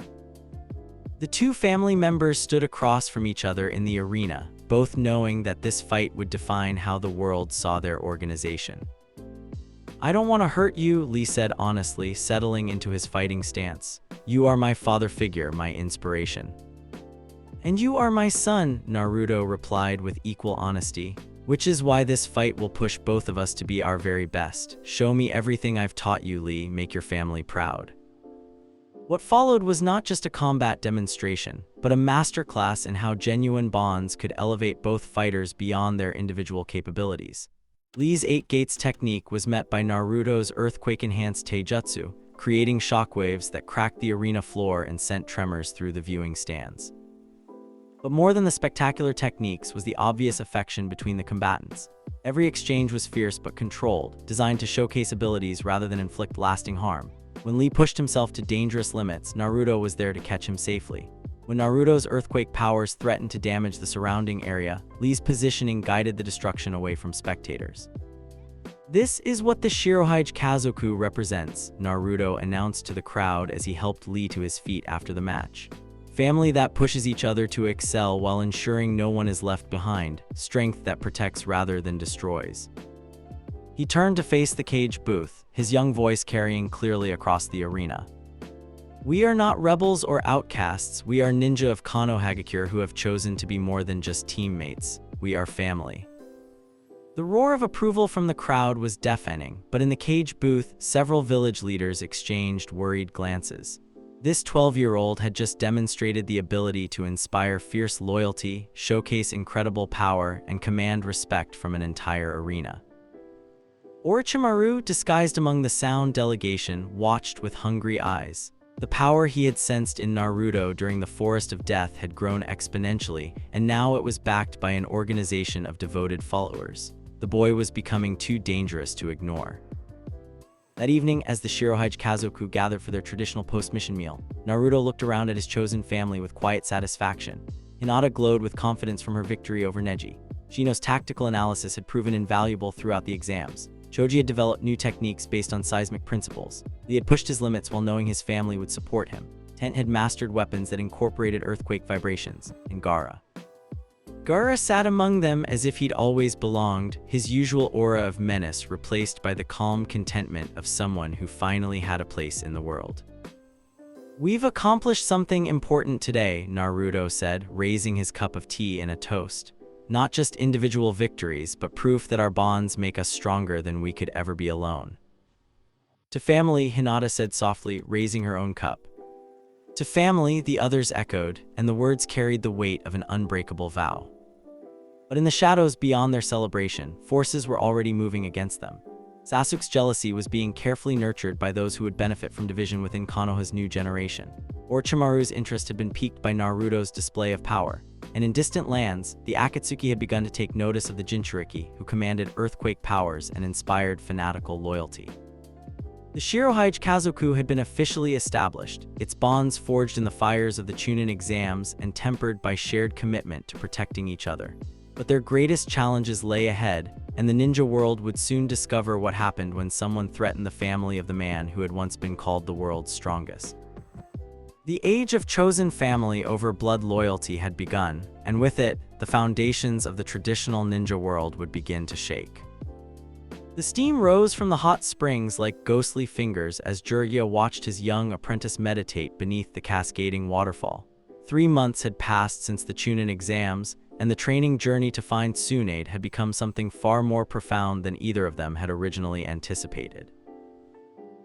The two family members stood across from each other in the arena, both knowing that this fight would define how the world saw their organization. I don't want to hurt you, Lee said honestly, settling into his fighting stance. You are my father figure, my inspiration. And you are my son, Naruto replied with equal honesty, which is why this fight will push both of us to be our very best. Show me everything I've taught you, Lee, make your family proud. What followed was not just a combat demonstration, but a masterclass in how genuine bonds could elevate both fighters beyond their individual capabilities. Lee's 8 gates technique was met by Naruto's earthquake-enhanced taijutsu, creating shockwaves that cracked the arena floor and sent tremors through the viewing stands. But more than the spectacular techniques was the obvious affection between the combatants. Every exchange was fierce but controlled, designed to showcase abilities rather than inflict lasting harm. When Lee pushed himself to dangerous limits, Naruto was there to catch him safely. When Naruto's earthquake powers threatened to damage the surrounding area, Lee's positioning guided the destruction away from spectators. This is what the shirohaji kazoku represents, Naruto announced to the crowd as he helped Lee to his feet after the match. Family that pushes each other to excel while ensuring no one is left behind, strength that protects rather than destroys. He turned to face the cage booth, his young voice carrying clearly across the arena. We are not rebels or outcasts, we are ninja of Konohagakure who have chosen to be more than just teammates. We are family. The roar of approval from the crowd was deafening, but in the cage booth, several village leaders exchanged worried glances. This 12-year-old had just demonstrated the ability to inspire fierce loyalty, showcase incredible power, and command respect from an entire arena. Orochimaru, disguised among the sound delegation, watched with hungry eyes. The power he had sensed in Naruto during the Forest of Death had grown exponentially, and now it was backed by an organization of devoted followers. The boy was becoming too dangerous to ignore. That evening, as the shirohaji kazoku gathered for their traditional post-mission meal, Naruto looked around at his chosen family with quiet satisfaction. Hinata glowed with confidence from her victory over Neji. Shino's tactical analysis had proven invaluable throughout the exams. Choji had developed new techniques based on seismic principles. Lee had pushed his limits while knowing his family would support him. Tent had mastered weapons that incorporated earthquake vibrations. And Gaara sat among them as if he'd always belonged, his usual aura of menace replaced by the calm contentment of someone who finally had a place in the world. We've accomplished something important today, Naruto said, raising his cup of tea in a toast. Not just individual victories, but proof that our bonds make us stronger than we could ever be alone. To family, Hinata said softly, raising her own cup. To family, the others echoed, and the words carried the weight of an unbreakable vow. But in the shadows beyond their celebration, forces were already moving against them. Sasuke's jealousy was being carefully nurtured by those who would benefit from division within Konoha's new generation. Orochimaru's interest had been piqued by Naruto's display of power, and in distant lands, the Akatsuki had begun to take notice of the Jinchuriki, who commanded earthquake powers and inspired fanatical loyalty. The shirohaji kazoku had been officially established, its bonds forged in the fires of the chunin exams and tempered by shared commitment to protecting each other. But their greatest challenges lay ahead, and the ninja world would soon discover what happened when someone threatened the family of the man who had once been called the world's strongest. The age of chosen family over blood loyalty had begun, and with it, the foundations of the traditional ninja world would begin to shake. The steam rose from the hot springs like ghostly fingers as Jiraiya watched his young apprentice meditate beneath the cascading waterfall. 3 months had passed since the chunin exams, and the training journey to find Tsunade had become something far more profound than either of them had originally anticipated.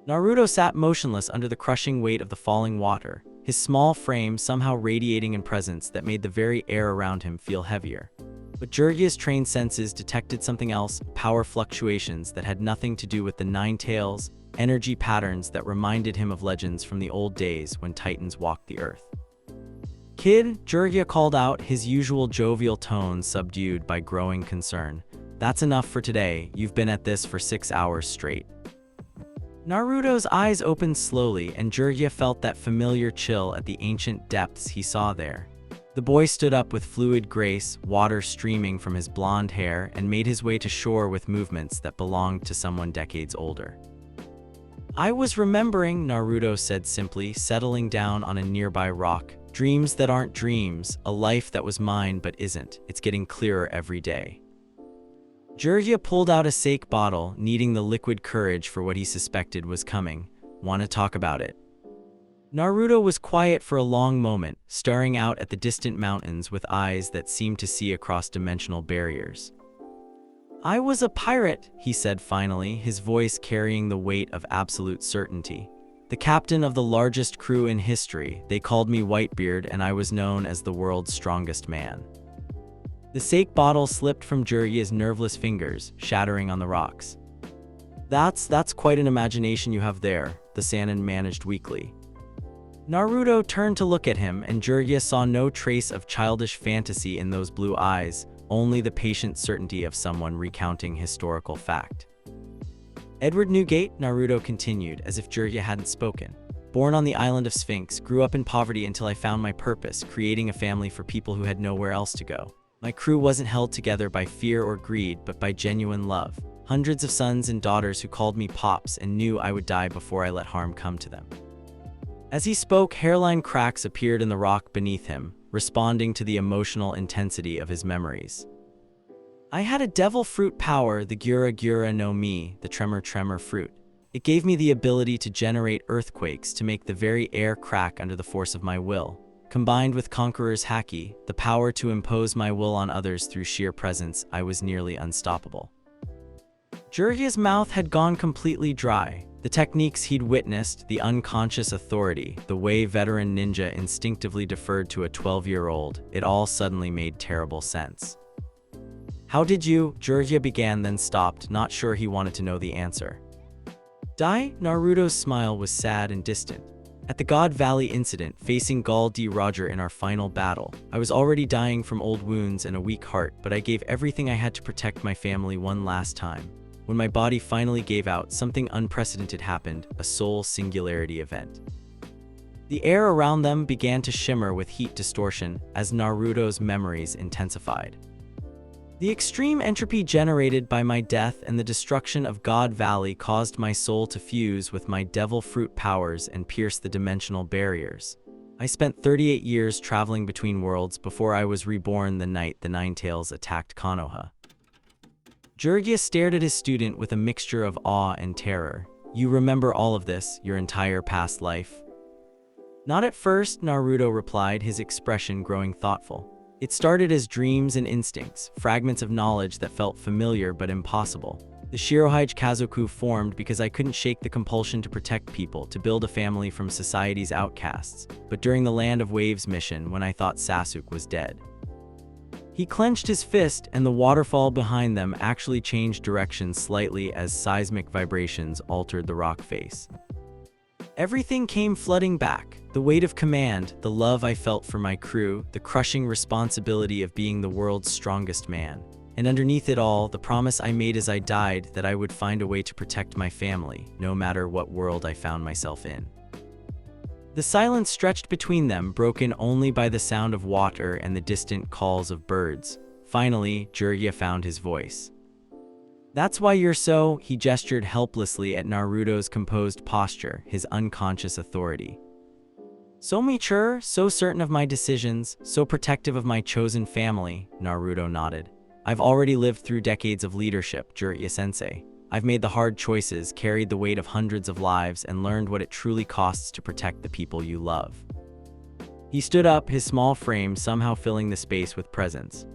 Naruto sat motionless under the crushing weight of the falling water, his small frame somehow radiating in presence that made the very air around him feel heavier. But Jiraiya's trained senses detected something else, power fluctuations that had nothing to do with the Nine Tails, energy patterns that reminded him of legends from the old days when Titans walked the earth. "Kid," Jiraiya called out, his usual jovial tone subdued by growing concern. "That's enough for today, you've been at this for 6 hours straight." Naruto's eyes opened slowly, and Jiraiya felt that familiar chill at the ancient depths he saw there. The boy stood up with fluid grace, water streaming from his blonde hair, and made his way to shore with movements that belonged to someone decades older. "I was remembering," Naruto said simply, settling down on a nearby rock. "Dreams that aren't dreams, a life that was mine but isn't. It's getting clearer every day." Jiraiya pulled out a sake bottle, needing the liquid courage for what he suspected was coming. "Want to talk about it?" Naruto was quiet for a long moment, staring out at the distant mountains with eyes that seemed to see across dimensional barriers. "I was a pirate," he said finally, his voice carrying the weight of absolute certainty. "The captain of the largest crew in history. They called me Whitebeard, and I was known as the world's strongest man." The sake bottle slipped from Jiraiya's nerveless fingers, shattering on the rocks. That's quite an imagination you have there," the sannin managed weakly. Naruto turned to look at him, and Jiraiya saw no trace of childish fantasy in those blue eyes, only the patient certainty of someone recounting historical fact. "Edward Newgate," Naruto continued, as if Jiraiya hadn't spoken. "Born on the island of Sphinx, grew up in poverty until I found my purpose, creating a family for people who had nowhere else to go. My crew wasn't held together by fear or greed, but by genuine love. Hundreds of sons and daughters who called me Pops and knew I would die before I let harm come to them." As he spoke, hairline cracks appeared in the rock beneath him, responding to the emotional intensity of his memories. "I had a devil fruit power, the Gura Gura no Mi, the Tremor fruit. It gave me the ability to generate earthquakes to make the very air crack under the force of my will. Combined with Conqueror's Haki, the power to impose my will on others through sheer presence, I was nearly unstoppable." Jiraiya's mouth had gone completely dry. The techniques he'd witnessed, the unconscious authority, the way veteran ninja instinctively deferred to a 12-year-old, it all suddenly made terrible sense. "How did you?" Jiraiya began, then stopped, not sure he wanted to know the answer. "Die?" Naruto's smile was sad and distant. "At the God Valley incident, facing Gall D. Roger in our final battle, I was already dying from old wounds and a weak heart, but I gave everything I had to protect my family one last time. When my body finally gave out, something unprecedented happened, a soul singularity event." The air around them began to shimmer with heat distortion as Naruto's memories intensified. "The extreme entropy generated by my death and the destruction of God Valley caused my soul to fuse with my devil fruit powers and pierce the dimensional barriers. I spent 38 years traveling between worlds before I was reborn the night the Nine Tails attacked Konoha." Jiraiya stared at his student with a mixture of awe and terror. "You remember all of this, your entire past life?" "Not at first," Naruto replied, his expression growing thoughtful. "It started as dreams and instincts, fragments of knowledge that felt familiar but impossible. The shirohaji kazoku formed because I couldn't shake the compulsion to protect people, to build a family from society's outcasts, but during the Land of Waves mission when I thought Sasuke was dead. He clenched his fist, and the waterfall behind them actually changed direction slightly as seismic vibrations altered the rock face. Everything came flooding back. The weight of command, the love I felt for my crew, the crushing responsibility of being the world's strongest man. And underneath it all, the promise I made as I died that I would find a way to protect my family, no matter what world I found myself in. The silence stretched between them, broken only by the sound of water and the distant calls of birds. Finally, Jiraiya found his voice. "That's why you're so," he gestured helplessly at Naruto's composed posture, his unconscious authority. "So mature, so certain of my decisions, so protective of my chosen family," Naruto nodded. "I've already lived through decades of leadership, Jiraiya-sensei. I've made the hard choices, carried the weight of hundreds of lives, and learned what it truly costs to protect the people you love." He stood up, his small frame somehow filling the space with presence.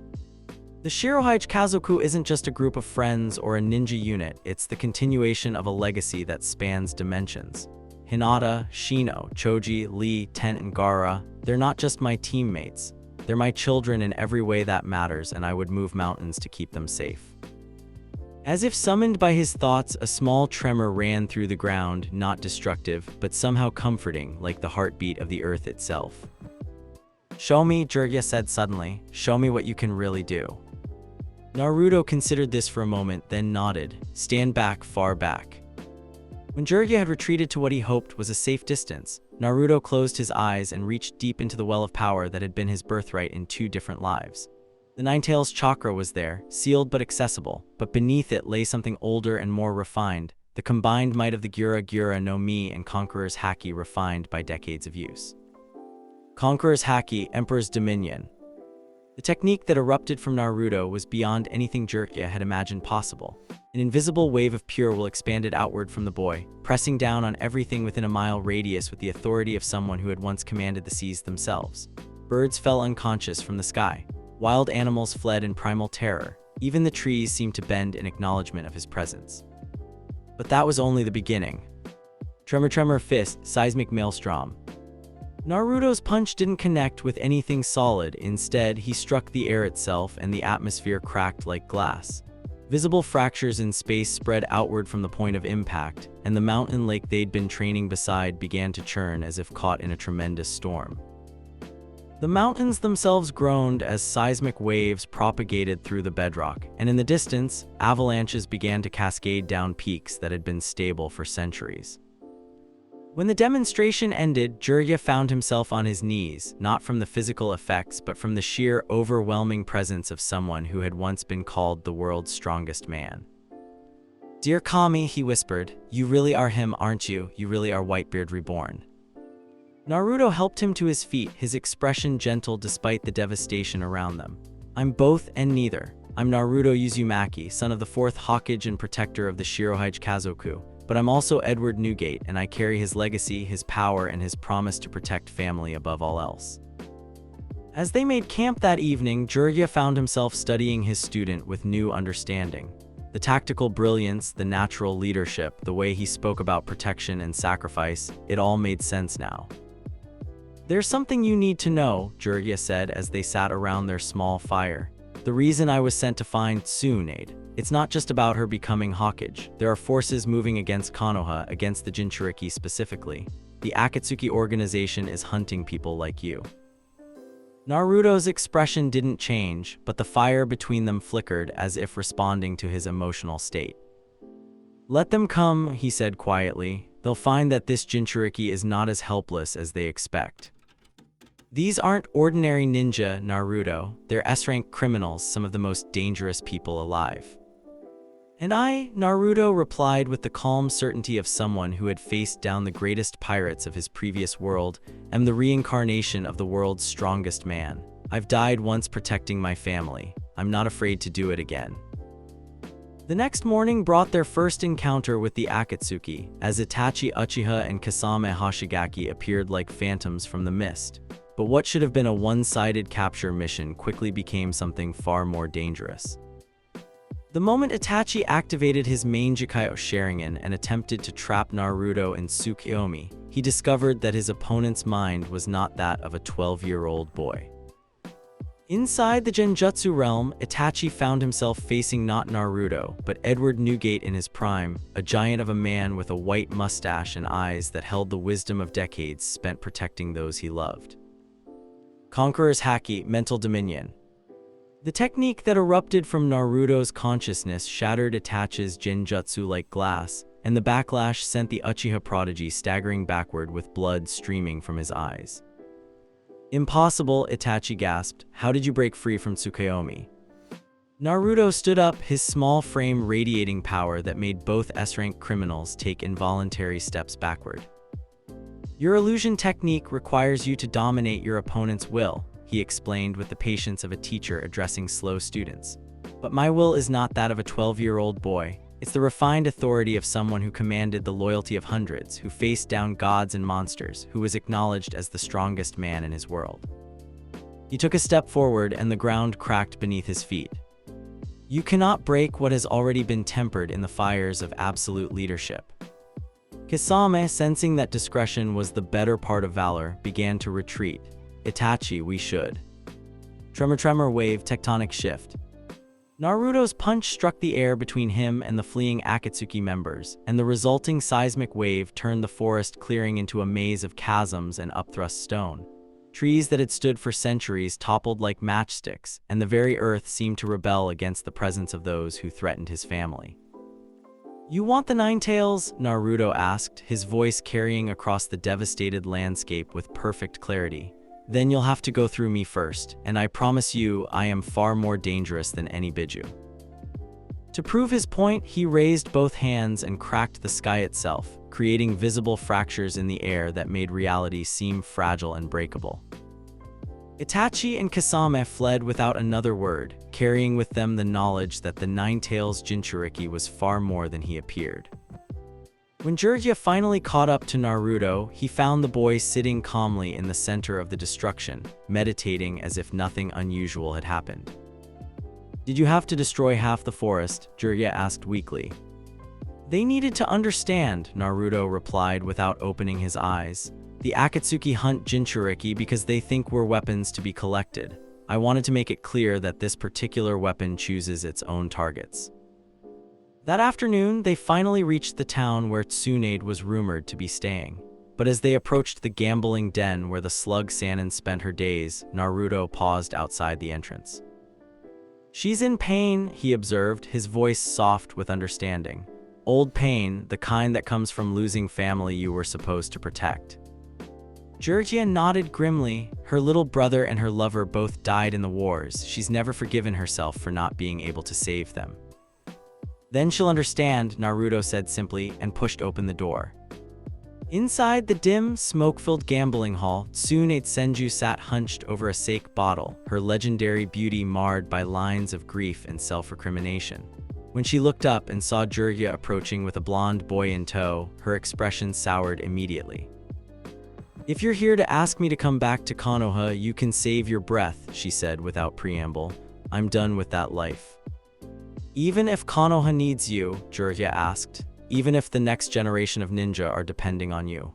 The shirohaji kazoku isn't just a group of friends or a ninja unit, it's the continuation of a legacy that spans dimensions. Hinata, Shino, Choji, Lee, Tent, and Gaara, they're not just my teammates. They're my children in every way that matters, and I would move mountains to keep them safe. As if summoned by his thoughts, a small tremor ran through the ground, not destructive, but somehow comforting, like the heartbeat of the earth itself. "Show me," Jiraiya said suddenly. "Show me what you can really do." Naruto considered this for a moment, then nodded. "Stand back, far back." When Jiraiya had retreated to what he hoped was a safe distance, Naruto closed his eyes and reached deep into the well of power that had been his birthright in 2 different lives. The Ninetales chakra was there, sealed but accessible, but beneath it lay something older and more refined, the combined might of the Gyura no Mi and Conqueror's Haki refined by decades of use. Conqueror's Haki, Emperor's Dominion. The technique that erupted from Naruto was beyond anything Jiraiya had imagined possible. An invisible wave of pure will expanded outward from the boy, pressing down on everything within a mile radius with the authority of someone who had once commanded the seas themselves. Birds fell unconscious from the sky. Wild animals fled in primal terror. Even the trees seemed to bend in acknowledgement of his presence. But that was only the beginning. Tremor fist, seismic maelstrom. Naruto's punch didn't connect with anything solid. Instead, he struck the air itself, and the atmosphere cracked like glass. Visible fractures in space spread outward from the point of impact, and the mountain lake they'd been training beside began to churn as if caught in a tremendous storm. The mountains themselves groaned as seismic waves propagated through the bedrock, and in the distance, avalanches began to cascade down peaks that had been stable for centuries. When the demonstration ended, Jiraiya found himself on his knees, not from the physical effects, but from the sheer, overwhelming presence of someone who had once been called the world's strongest man. "Dear Kami," he whispered, "you really are him, aren't you? You really are Whitebeard reborn." Naruto helped him to his feet, his expression gentle despite the devastation around them. "I'm both and neither. I'm Naruto Uzumaki, son of the 4th Hokage and protector of the shirohaji kazoku. But I'm also Edward Newgate, and I carry his legacy, his power, and his promise to protect family above all else." As they made camp that evening, Jiraiya found himself studying his student with new understanding. The tactical brilliance, the natural leadership, the way he spoke about protection and sacrifice, it all made sense now. "There's something you need to know," Jiraiya said as they sat around their small fire. "The reason I was sent to find Tsunade. It's not just about her becoming Hokage. There are forces moving against Konoha, against the Jinchuriki specifically. The Akatsuki organization is hunting people like you." Naruto's expression didn't change, but the fire between them flickered as if responding to his emotional state. "Let them come," he said quietly. "They'll find that this Jinchuriki is not as helpless as they expect. These aren't ordinary ninja, Naruto. They're S-rank criminals, some of the most dangerous people alive." "And I," Naruto replied with the calm certainty of someone who had faced down the greatest pirates of his previous world, "am the reincarnation of the world's strongest man. I've died once protecting my family. I'm not afraid to do it again." The next morning brought their first encounter with the Akatsuki, as Itachi Uchiha and Kasame Hoshigaki appeared like phantoms from the mist. But what should have been a one-sided capture mission quickly became something far more dangerous. The moment Itachi activated his main Jikaio Sharingan and attempted to trap Naruto in Tsukuyomi, he discovered that his opponent's mind was not that of a 12-year-old boy. Inside the Genjutsu realm, Itachi found himself facing not Naruto, but Edward Newgate in his prime, a giant of a man with a white mustache and eyes that held the wisdom of decades spent protecting those he loved. Conqueror's Haki, Mental Dominion. The technique that erupted from Naruto's consciousness shattered Itachi's Genjutsu like glass, and the backlash sent the Uchiha prodigy staggering backward with blood streaming from his eyes. Impossible, Itachi gasped. How did you break free from Tsukuyomi? Naruto stood up, his small frame radiating power that made both S-rank criminals take involuntary steps backward. Your illusion technique requires you to dominate your opponent's will, he explained with the patience of a teacher addressing slow students. But my will is not that of a 12-year-old boy. It's the refined authority of someone who commanded the loyalty of hundreds, who faced down gods and monsters, who was acknowledged as the strongest man in his world. He took a step forward and the ground cracked beneath his feet. You cannot break what has already been tempered in the fires of absolute leadership. Kisame, sensing that discretion was the better part of valor, began to retreat. Itachi, we should. Tremor wave, tectonic shift. Naruto's punch struck the air between him and the fleeing Akatsuki members, and the resulting seismic wave turned the forest clearing into a maze of chasms and upthrust stone. Trees that had stood for centuries toppled like matchsticks, and the very earth seemed to rebel against the presence of those who threatened his family. You want the Nine Tails? Naruto asked, his voice carrying across the devastated landscape with perfect clarity. Then you'll have to go through me first, and I promise you I am far more dangerous than any Biju. To prove his point, he raised both hands and cracked the sky itself, creating visible fractures in the air that made reality seem fragile and breakable. Itachi and Kisame fled without another word, carrying with them the knowledge that the Nine Tails Jinchuriki was far more than he appeared. When Jiraiya finally caught up to Naruto, he found the boy sitting calmly in the center of the destruction, meditating as if nothing unusual had happened. Did you have to destroy half the forest? Jiraiya asked weakly. They needed to understand, Naruto replied without opening his eyes. The Akatsuki hunt Jinchuriki because they think we're weapons to be collected. I wanted to make it clear that this particular weapon chooses its own targets. That afternoon, they finally reached the town where Tsunade was rumored to be staying. But as they approached the gambling den where the slug Sannin spent her days, Naruto paused outside the entrance. She's in pain, he observed, his voice soft with understanding. Old pain, the kind that comes from losing family you were supposed to protect. Jiraiya nodded grimly. Her little brother and her lover both died in the wars. She's never forgiven herself for not being able to save them. Then she'll understand, Naruto said simply, and pushed open the door. Inside the dim, smoke-filled gambling hall, Tsunade Senju sat hunched over a sake bottle, her legendary beauty marred by lines of grief and self-recrimination. When she looked up and saw Jiraiya approaching with a blonde boy in tow, her expression soured immediately. If you're here to ask me to come back to Konoha, you can save your breath, she said without preamble. I'm done with that life. Even if Konoha needs you, Jiraiya asked, even if the next generation of ninja are depending on you.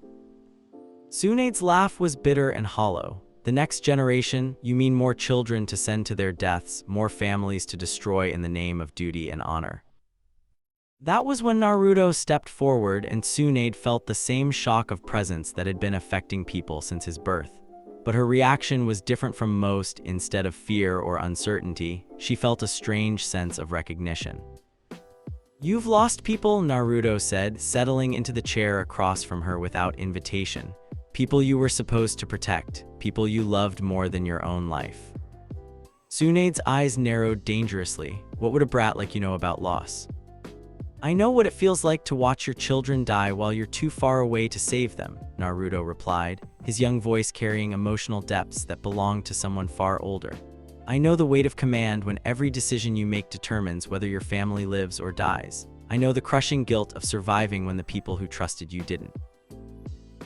Tsunade's laugh was bitter and hollow. The next generation? You mean more children to send to their deaths, more families to destroy in the name of duty and honor. That was when Naruto stepped forward and Tsunade felt the same shock of presence that had been affecting people since his birth. But her reaction was different from most. Instead of fear or uncertainty, she felt a strange sense of recognition. You've lost people, Naruto said, settling into the chair across from her without invitation. People you were supposed to protect, people you loved more than your own life. Tsunade's eyes narrowed dangerously. What would a brat like you know about loss? I know what it feels like to watch your children die while you're too far away to save them, Naruto replied, his young voice carrying emotional depths that belonged to someone far older. I know the weight of command when every decision you make determines whether your family lives or dies. I know the crushing guilt of surviving when the people who trusted you didn't.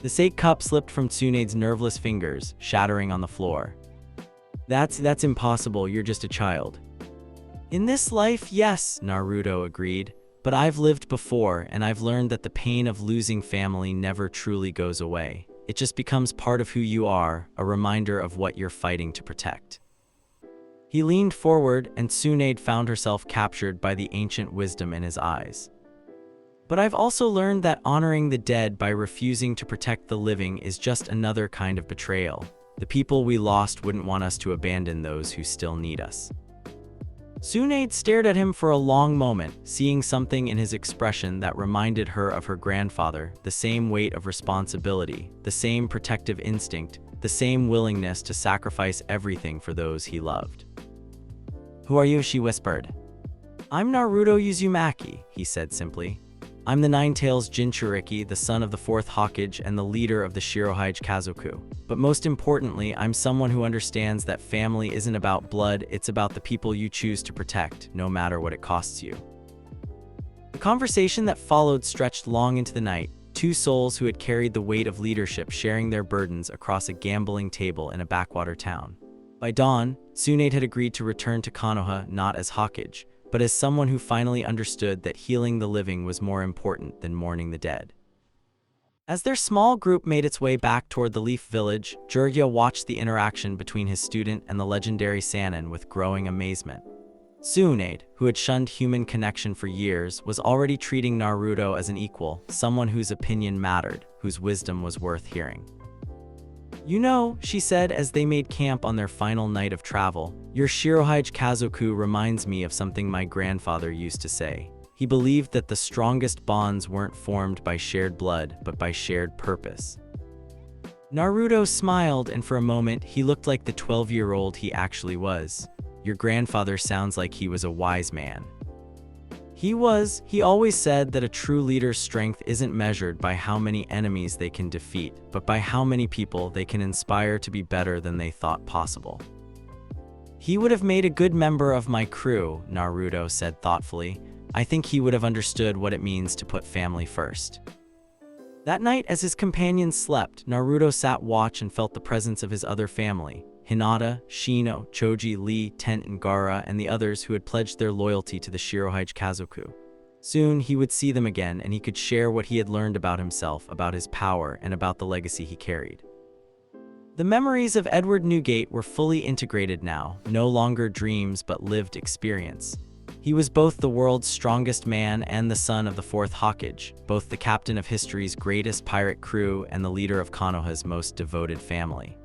The sake cup slipped from Tsunade's nerveless fingers, shattering on the floor. That's impossible, you're just a child. In this life, yes, Naruto agreed. But I've lived before, and I've learned that the pain of losing family never truly goes away. It just becomes part of who you are, a reminder of what you're fighting to protect. He leaned forward, and Tsunade found herself captured by the ancient wisdom in his eyes. But I've also learned that honoring the dead by refusing to protect the living is just another kind of betrayal. The people we lost wouldn't want us to abandon those who still need us. Tsunade stared at him for a long moment, seeing something in his expression that reminded her of her grandfather, the same weight of responsibility, the same protective instinct, the same willingness to sacrifice everything for those he loved. "Who are you?" she whispered. "I'm Naruto Uzumaki," he said simply. "I'm the Nine-Tails Jinchuriki, the son of the fourth Hokage and the leader of the shirohaji Kazoku. But most importantly, I'm someone who understands that family isn't about blood, it's about the people you choose to protect, no matter what it costs you." The conversation that followed stretched long into the night, two souls who had carried the weight of leadership sharing their burdens across a gambling table in a backwater town. By dawn, Tsunade had agreed to return to Konoha not as Hokage, but as someone who finally understood that healing the living was more important than mourning the dead. As their small group made its way back toward the Leaf Village, Jiraiya watched the interaction between his student and the legendary Sannin with growing amazement. Tsunade, who had shunned human connection for years, was already treating Naruto as an equal, someone whose opinion mattered, whose wisdom was worth hearing. "You know," she said as they made camp on their final night of travel, "your shirohaji Kazoku reminds me of something my grandfather used to say. He believed that the strongest bonds weren't formed by shared blood, but by shared purpose." Naruto smiled, and for a moment, he looked like the 12-year-old he actually was. "Your grandfather sounds like he was a wise man." He was. He always said that a true leader's strength isn't measured by how many enemies they can defeat, but by how many people they can inspire to be better than they thought possible. "He would have made a good member of my crew," Naruto said thoughtfully. "I think he would have understood what it means to put family first." That night, as his companions slept, Naruto sat watch and felt the presence of his other family. Hinata, Shino, Choji, Lee, Tent, and Gaara, and the others who had pledged their loyalty to the shirohaji Kazoku. Soon, he would see them again, and he could share what he had learned about himself, about his power, and about the legacy he carried. The memories of Edward Newgate were fully integrated now, no longer dreams but lived experience. He was both the world's strongest man and the son of the fourth Hokage, both the captain of history's greatest pirate crew and the leader of Konoha's most devoted family.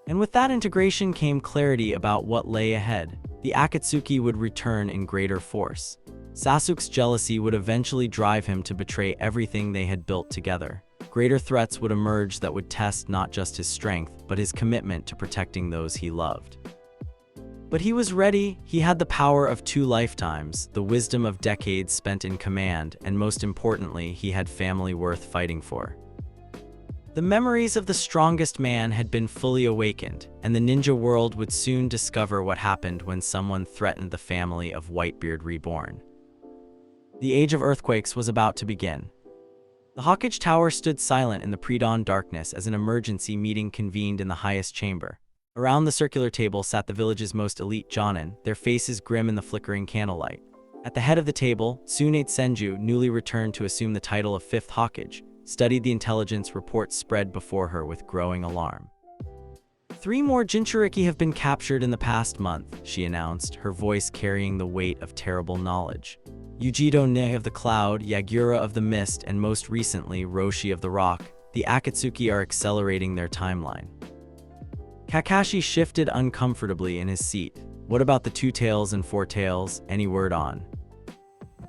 And with that integration came clarity about what lay ahead. The Akatsuki would return in greater force. Sasuke's jealousy would eventually drive him to betray everything they had built together. Greater threats would emerge that would test not just his strength, but his commitment to protecting those he loved. But he was ready. He had the power of 2 lifetimes, the wisdom of decades spent in command, and most importantly, he had family worth fighting for. The memories of the strongest man had been fully awakened, and the ninja world would soon discover what happened when someone threatened the family of Whitebeard reborn. The Age of Earthquakes was about to begin. The Hokage Tower stood silent in the pre-dawn darkness as an emergency meeting convened in the highest chamber. Around the circular table sat the village's most elite jonin, their faces grim in the flickering candlelight. At the head of the table, Tsunade Senju, newly returned to assume the title of 5th Hokage, studied the intelligence reports spread before her with growing alarm. 3 more Jinchuriki have been captured in the past month, she announced, her voice carrying the weight of terrible knowledge. Yujido Ne of the Cloud, Yagura of the Mist, and most recently, Roshi of the Rock, the Akatsuki are accelerating their timeline. Kakashi shifted uncomfortably in his seat. "What about the 2 tails and 4 tails? Any word on?"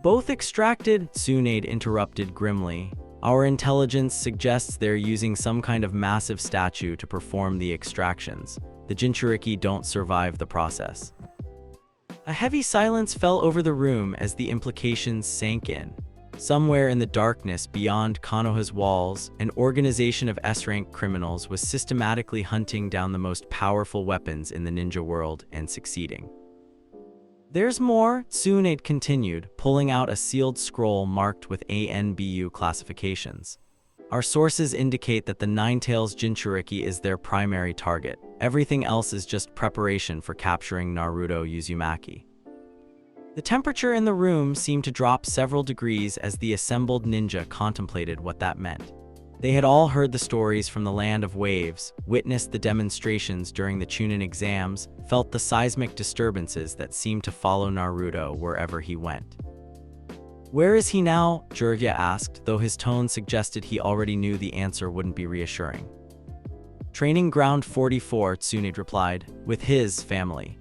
"Both extracted," Tsunade interrupted grimly. "Our intelligence suggests they're using some kind of massive statue to perform the extractions. The Jinchuriki don't survive the process." A heavy silence fell over the room as the implications sank in. Somewhere in the darkness beyond Konoha's walls, an organization of S-rank criminals was systematically hunting down the most powerful weapons in the ninja world and succeeding. "There's more," Tsunade continued, pulling out a sealed scroll marked with ANBU classifications. "Our sources indicate that the Nine-Tails Jinchuriki is their primary target. Everything else is just preparation for capturing Naruto Uzumaki." The temperature in the room seemed to drop several degrees as the assembled ninja contemplated what that meant. They had all heard the stories from the land of waves, witnessed the demonstrations during the chunin exams, felt the seismic disturbances that seemed to follow Naruto wherever he went. "Where is he now?" Kaguya asked, though his tone suggested he already knew the answer wouldn't be reassuring. "Training Ground 44, Tsunade replied, with his family."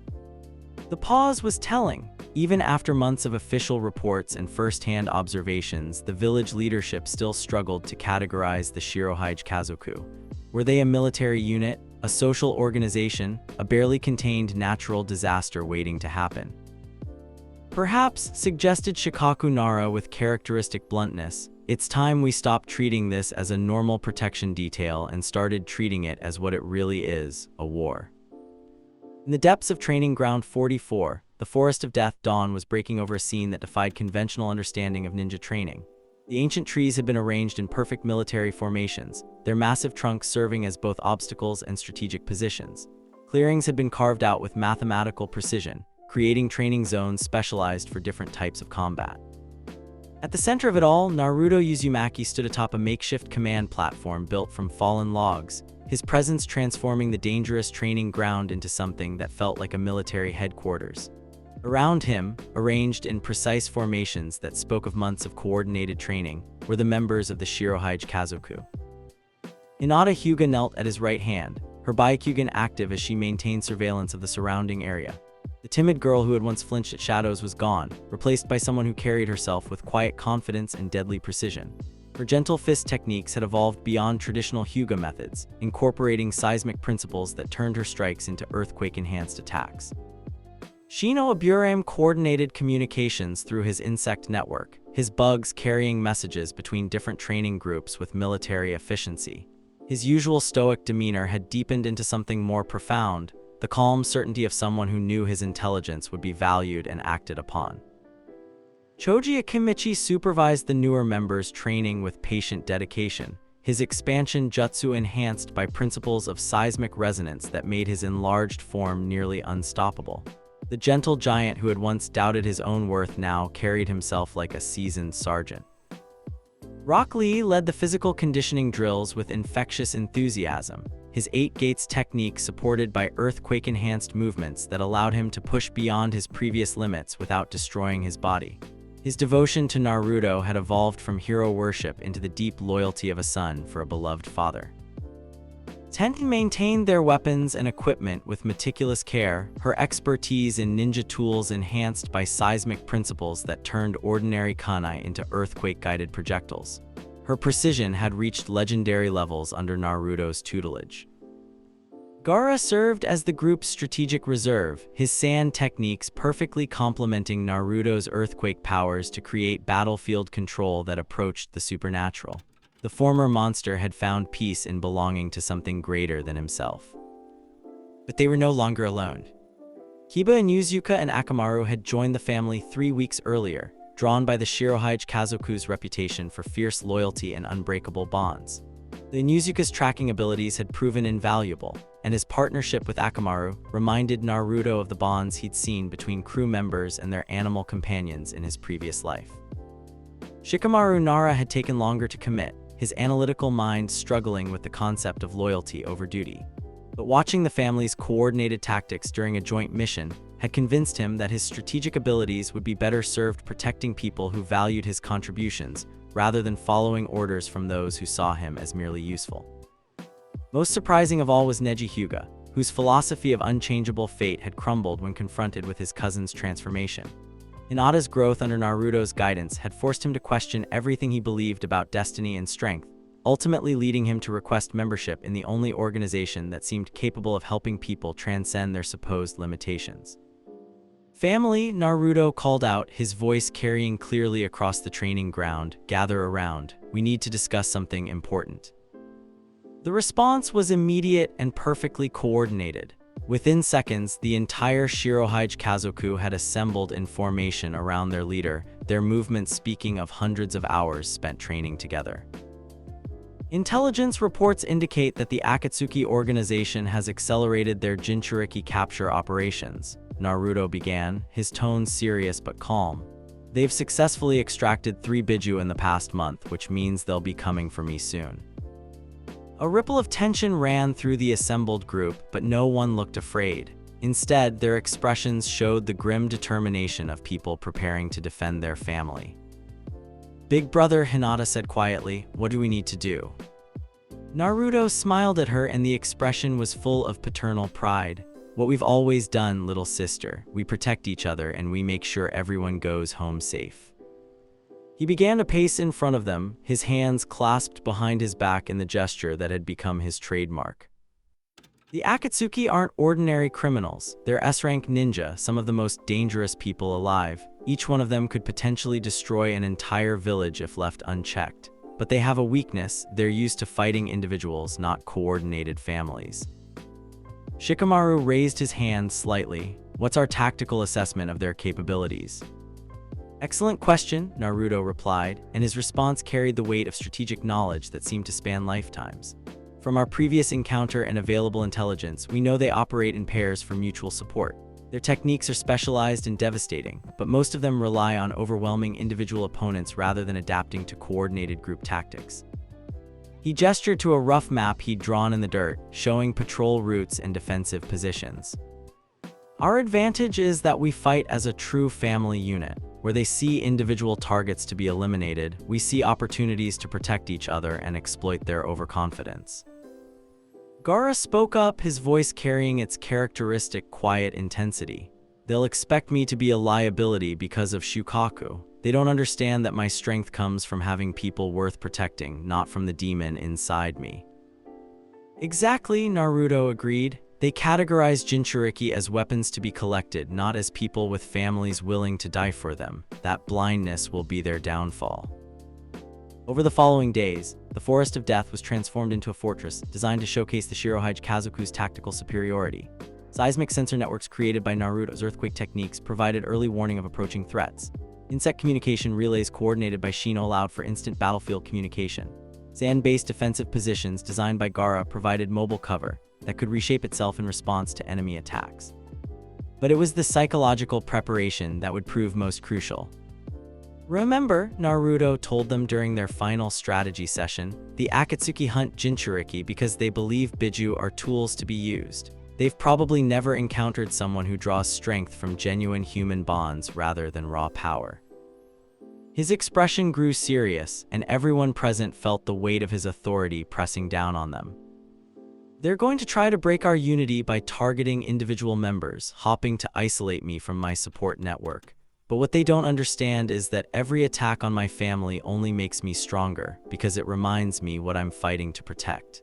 The pause was telling. Even after months of official reports and first-hand observations, the village leadership still struggled to categorize the shirohaji kazoku. Were they a military unit, a social organization, a barely contained natural disaster waiting to happen? "Perhaps," suggested Shikaku Nara with characteristic bluntness, "it's time we stopped treating this as a normal protection detail and started treating it as what it really is, a war." In the depths of Training Ground 44, the Forest of Death dawn was breaking over a scene that defied conventional understanding of ninja training. The ancient trees had been arranged in perfect military formations, their massive trunks serving as both obstacles and strategic positions. Clearings had been carved out with mathematical precision, creating training zones specialized for different types of combat. At the center of it all, Naruto Uzumaki stood atop a makeshift command platform built from fallen logs, his presence transforming the dangerous training ground into something that felt like a military headquarters. Around him, arranged in precise formations that spoke of months of coordinated training, were the members of the shirohaji kazoku. Hinata Hyuga knelt at his right hand, her Byakugan active as she maintained surveillance of the surrounding area. The timid girl who had once flinched at shadows was gone, replaced by someone who carried herself with quiet confidence and deadly precision. Her gentle fist techniques had evolved beyond traditional Hyuga methods, incorporating seismic principles that turned her strikes into earthquake-enhanced attacks. Shino Aburame coordinated communications through his insect network, his bugs carrying messages between different training groups with military efficiency. His usual stoic demeanor had deepened into something more profound, the calm certainty of someone who knew his intelligence would be valued and acted upon. Choji Akimichi supervised the newer members' training with patient dedication, his expansion jutsu enhanced by principles of seismic resonance that made his enlarged form nearly unstoppable. The gentle giant who had once doubted his own worth now carried himself like a seasoned sergeant. Rock Lee led the physical conditioning drills with infectious enthusiasm, his 8 gates technique supported by earthquake-enhanced movements that allowed him to push beyond his previous limits without destroying his body. His devotion to Naruto had evolved from hero worship into the deep loyalty of a son for a beloved father. Tenten maintained their weapons and equipment with meticulous care, her expertise in ninja tools enhanced by seismic principles that turned ordinary kunai into earthquake-guided projectiles. Her precision had reached legendary levels under Naruto's tutelage. Gaara served as the group's strategic reserve, his sand techniques perfectly complementing Naruto's earthquake powers to create battlefield control that approached the supernatural. The former monster had found peace in belonging to something greater than himself. But they were no longer alone. Kiba and Yuzuka and Akamaru had joined the family 3 weeks earlier, drawn by the shirohaji kazoku's reputation for fierce loyalty and unbreakable bonds. The Yuzuka's tracking abilities had proven invaluable, and his partnership with Akamaru reminded Naruto of the bonds he'd seen between crew members and their animal companions in his previous life. Shikamaru Nara had taken longer to commit, his analytical mind struggling with the concept of loyalty over duty. But watching the family's coordinated tactics during a joint mission had convinced him that his strategic abilities would be better served protecting people who valued his contributions rather than following orders from those who saw him as merely useful. Most surprising of all was Neji Hyuga, whose philosophy of unchangeable fate had crumbled when confronted with his cousin's transformation. Hinata's growth under Naruto's guidance had forced him to question everything he believed about destiny and strength, ultimately leading him to request membership in the only organization that seemed capable of helping people transcend their supposed limitations. "Family," Naruto called out, his voice carrying clearly across the training ground, "gather around. We need to discuss something important." The response was immediate and perfectly coordinated. Within seconds, the entire shirohaji kazoku had assembled in formation around their leader, their movements speaking of hundreds of hours spent training together. Intelligence reports indicate that the Akatsuki organization has accelerated their Jinchuriki capture operations. Naruto began, his tone serious but calm. They've successfully extracted 3 Biju in the past month, which means they'll be coming for me soon. A ripple of tension ran through the assembled group, but no one looked afraid. Instead, their expressions showed the grim determination of people preparing to defend their family. Big brother, Hinata said quietly, "What do we need to do?" Naruto smiled at her and the expression was full of paternal pride. "What we've always done, little sister. We protect each other and we make sure everyone goes home safe." He began to pace in front of them, his hands clasped behind his back in the gesture that had become his trademark. The Akatsuki aren't ordinary criminals. They're S-rank ninja, some of the most dangerous people alive. Each one of them could potentially destroy an entire village if left unchecked. But they have a weakness: they're used to fighting individuals, not coordinated families. Shikamaru raised his hand slightly. "What's our tactical assessment of their capabilities?" "Excellent question," Naruto replied, and his response carried the weight of strategic knowledge that seemed to span lifetimes. "From our previous encounter and available intelligence, we know they operate in pairs for mutual support. Their techniques are specialized and devastating, but most of them rely on overwhelming individual opponents rather than adapting to coordinated group tactics." He gestured to a rough map he'd drawn in the dirt, showing patrol routes and defensive positions. "Our advantage is that we fight as a true family unit. Where they see individual targets to be eliminated, we see opportunities to protect each other and exploit their overconfidence." Gaara spoke up, his voice carrying its characteristic quiet intensity. "They'll expect me to be a liability because of Shukaku. They don't understand that my strength comes from having people worth protecting, not from the demon inside me." "Exactly," Naruto agreed. "They categorize Jinchuriki as weapons to be collected, not as people with families willing to die for them. That blindness will be their downfall." Over the following days, the Forest of Death was transformed into a fortress designed to showcase the shirohaji Kazoku's tactical superiority. Seismic sensor networks created by Naruto's earthquake techniques provided early warning of approaching threats. Insect communication relays coordinated by Shino allowed for instant battlefield communication. Sand-based defensive positions designed by Gaara provided mobile cover that could reshape itself in response to enemy attacks. But it was the psychological preparation that would prove most crucial. "Remember," Naruto told them during their final strategy session, "the Akatsuki hunt Jinchuriki because they believe Biju are tools to be used. They've probably never encountered someone who draws strength from genuine human bonds rather than raw power." His expression grew serious, and everyone present felt the weight of his authority pressing down on them. "They're going to try to break our unity by targeting individual members, hoping to isolate me from my support network. But what they don't understand is that every attack on my family only makes me stronger, because it reminds me what I'm fighting to protect."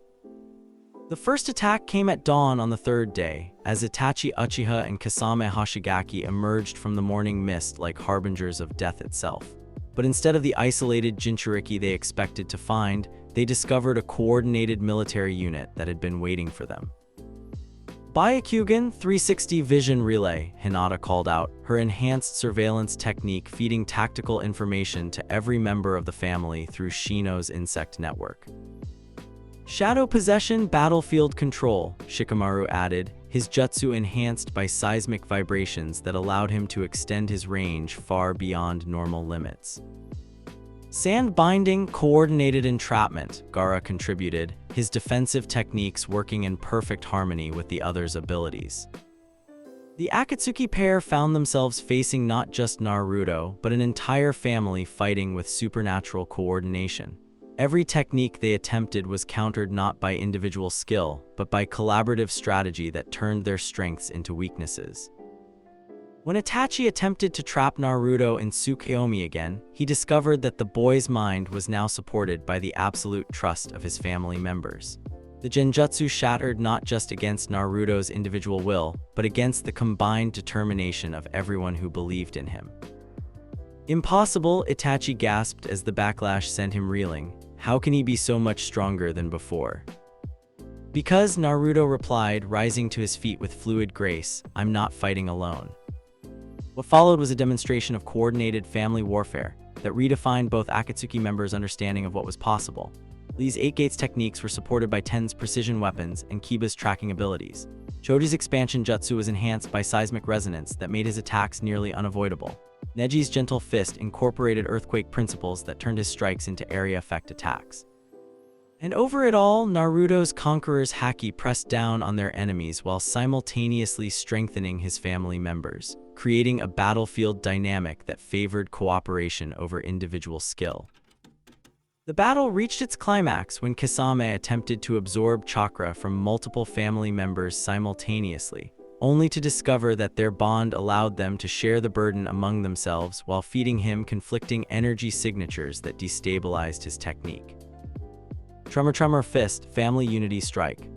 The first attack came at dawn on the 3rd day, as Itachi Uchiha and Kasame Hoshigaki emerged from the morning mist like harbingers of death itself. But instead of the isolated Jinchuriki they expected to find, they discovered a coordinated military unit that had been waiting for them. "Byakugan 360 Vision Relay," Hinata called out, her enhanced surveillance technique feeding tactical information to every member of the family through Shino's insect network. "Shadow Possession Battlefield Control," Shikamaru added, his jutsu enhanced by seismic vibrations that allowed him to extend his range far beyond normal limits. "Sand Binding Coordinated Entrapment," Gaara contributed, his defensive techniques working in perfect harmony with the others' abilities. The Akatsuki pair found themselves facing not just Naruto, but an entire family fighting with supernatural coordination. Every technique they attempted was countered not by individual skill, but by collaborative strategy that turned their strengths into weaknesses. When Itachi attempted to trap Naruto in Tsukuyomi again, he discovered that the boy's mind was now supported by the absolute trust of his family members. The genjutsu shattered not just against Naruto's individual will, but against the combined determination of everyone who believed in him. "Impossible," Itachi gasped as the backlash sent him reeling. "How can he be so much stronger than before?" "Because," Naruto replied, rising to his feet with fluid grace, "I'm not fighting alone." What followed was a demonstration of coordinated family warfare that redefined both Akatsuki members' understanding of what was possible. Lee's 8 Gates techniques were supported by Ten's precision weapons and Kiba's tracking abilities. Choji's expansion jutsu was enhanced by seismic resonance that made his attacks nearly unavoidable. Neji's gentle fist incorporated earthquake principles that turned his strikes into area effect attacks. And over it all, Naruto's conqueror's haki pressed down on their enemies while simultaneously strengthening his family members, creating a battlefield dynamic that favored cooperation over individual skill. The battle reached its climax when Kisame attempted to absorb chakra from multiple family members simultaneously, only to discover that their bond allowed them to share the burden among themselves while feeding him conflicting energy signatures that destabilized his technique. Tremor Tremor Fist, Family Unity Strike.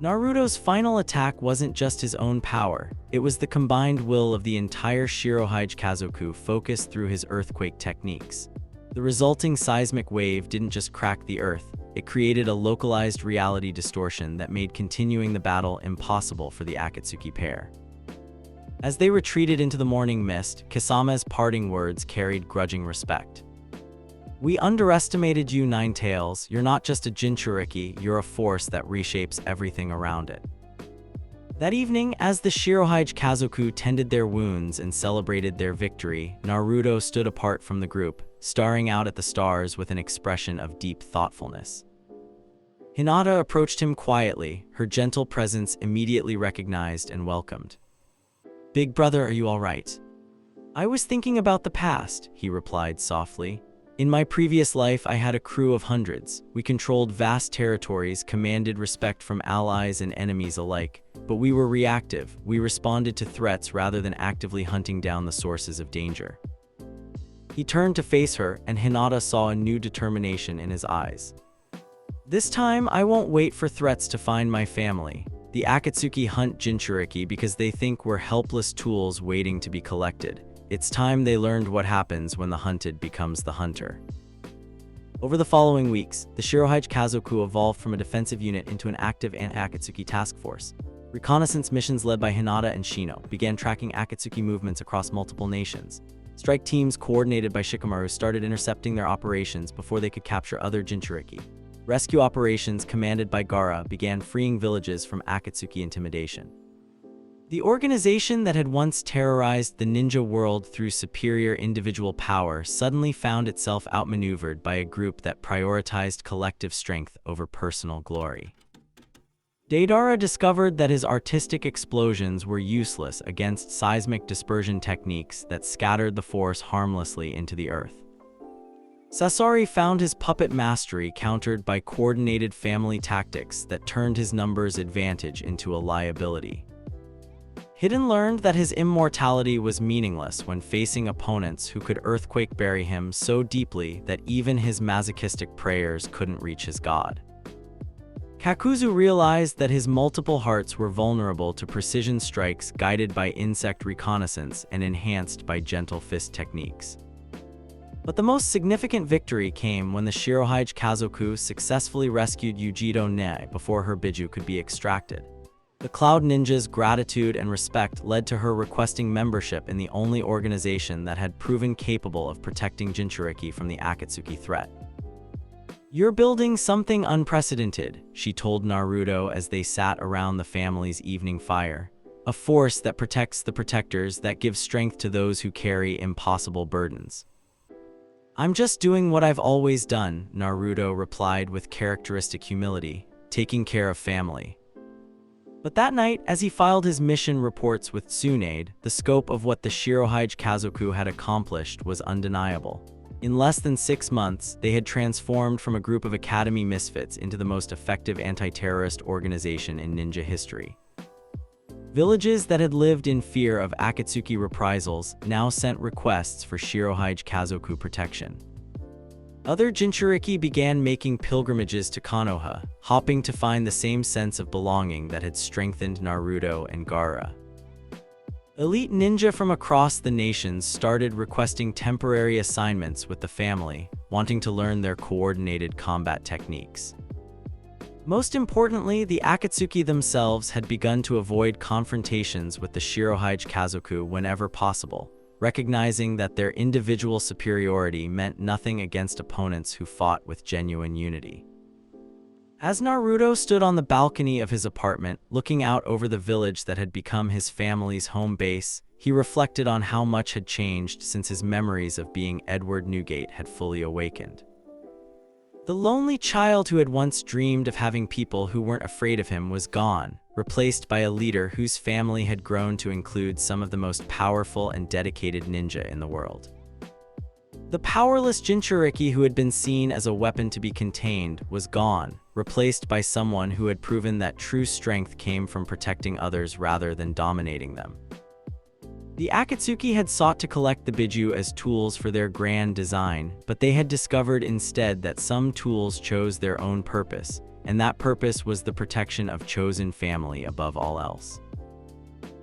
Naruto's final attack wasn't just his own power, it was the combined will of the entire shirohaji kazoku focused through his earthquake techniques. The resulting seismic wave didn't just crack the earth, it created a localized reality distortion that made continuing the battle impossible for the Akatsuki pair. As they retreated into the morning mist, Kisame's parting words carried grudging respect. "We underestimated you, Nine Tails. You're not just a Jinchuriki, you're a force that reshapes everything around it." That evening, as the shirohaji kazoku tended their wounds and celebrated their victory, Naruto stood apart from the group, staring out at the stars with an expression of deep thoughtfulness. Hinata approached him quietly, her gentle presence immediately recognized and welcomed. "Big brother, are you all right?" "I was thinking about the past," he replied softly. "In my previous life, I had a crew of hundreds. We controlled vast territories, commanded respect from allies and enemies alike. But we were reactive. We responded to threats rather than actively hunting down the sources of danger." He turned to face her, and Hinata saw a new determination in his eyes. "This time, I won't wait for threats to find my family. The Akatsuki hunt Jinchuriki because they think we're helpless tools waiting to be collected. It's time they learned what happens when the hunted becomes the hunter." Over the following weeks, the shirohaji kazoku evolved from a defensive unit into an active anti-Akatsuki task force. Reconnaissance missions led by Hinata and Shino began tracking Akatsuki movements across multiple nations. Strike teams coordinated by Shikamaru started intercepting their operations before they could capture other Jinchuriki. Rescue operations commanded by Gaara began freeing villages from Akatsuki intimidation. The organization that had once terrorized the ninja world through superior individual power suddenly found itself outmaneuvered by a group that prioritized collective strength over personal glory. Deidara discovered that his artistic explosions were useless against seismic dispersion techniques that scattered the force harmlessly into the earth. Sasori found his puppet mastery countered by coordinated family tactics that turned his numbers advantage into a liability. Hidden learned that his immortality was meaningless when facing opponents who could earthquake bury him so deeply that even his masochistic prayers couldn't reach his god. Kakuzu realized that his multiple hearts were vulnerable to precision strikes guided by insect reconnaissance and enhanced by gentle fist techniques. But the most significant victory came when the shirohaji kazoku successfully rescued Yujiro Ne before her Biju could be extracted. The Cloud Ninja's gratitude and respect led to her requesting membership in the only organization that had proven capable of protecting Jinchuriki from the Akatsuki threat. "You're building something unprecedented," she told Naruto as they sat around the family's evening fire. "A force that protects the protectors, that gives strength to those who carry impossible burdens." "I'm just doing what I've always done," Naruto replied with characteristic humility, "taking care of family." But that night, as he filed his mission reports with Tsunade, the scope of what the shirohaji kazoku had accomplished was undeniable. In less than 6 months, they had transformed from a group of academy misfits into the most effective anti-terrorist organization in ninja history. Villages that had lived in fear of Akatsuki reprisals now sent requests for shirohaji kazoku protection. Other Jinchuriki began making pilgrimages to Konoha, hoping to find the same sense of belonging that had strengthened Naruto and Gaara. Elite ninja from across the nations started requesting temporary assignments with the family, wanting to learn their coordinated combat techniques. Most importantly, the Akatsuki themselves had begun to avoid confrontations with the shirohaji kazoku whenever possible, recognizing that their individual superiority meant nothing against opponents who fought with genuine unity. As Naruto stood on the balcony of his apartment, looking out over the village that had become his family's home base, he reflected on how much had changed since his memories of being Edward Newgate had fully awakened. The lonely child who had once dreamed of having people who weren't afraid of him was gone, replaced by a leader whose family had grown to include some of the most powerful and dedicated ninja in the world. The powerless Jinchuriki who had been seen as a weapon to be contained was gone, replaced by someone who had proven that true strength came from protecting others rather than dominating them. The Akatsuki had sought to collect the Biju as tools for their grand design, but they had discovered instead that some tools chose their own purpose, and that purpose was the protection of chosen family above all else.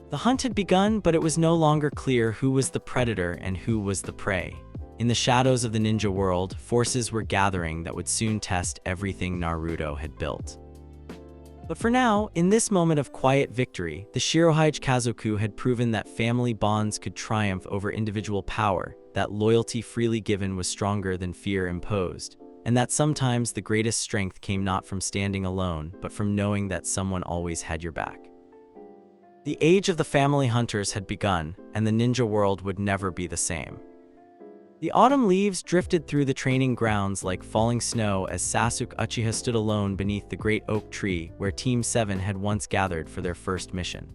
The hunt had begun, but it was no longer clear who was the predator and who was the prey. In the shadows of the ninja world, forces were gathering that would soon test everything Naruto had built. But for now, in this moment of quiet victory, the shirohaji kazoku had proven that family bonds could triumph over individual power, that loyalty freely given was stronger than fear imposed, and that sometimes the greatest strength came not from standing alone, but from knowing that someone always had your back. The age of the family hunters had begun, and the ninja world would never be the same. The autumn leaves drifted through the training grounds like falling snow as Sasuke Uchiha stood alone beneath the great oak tree where Team 7 had once gathered for their first mission.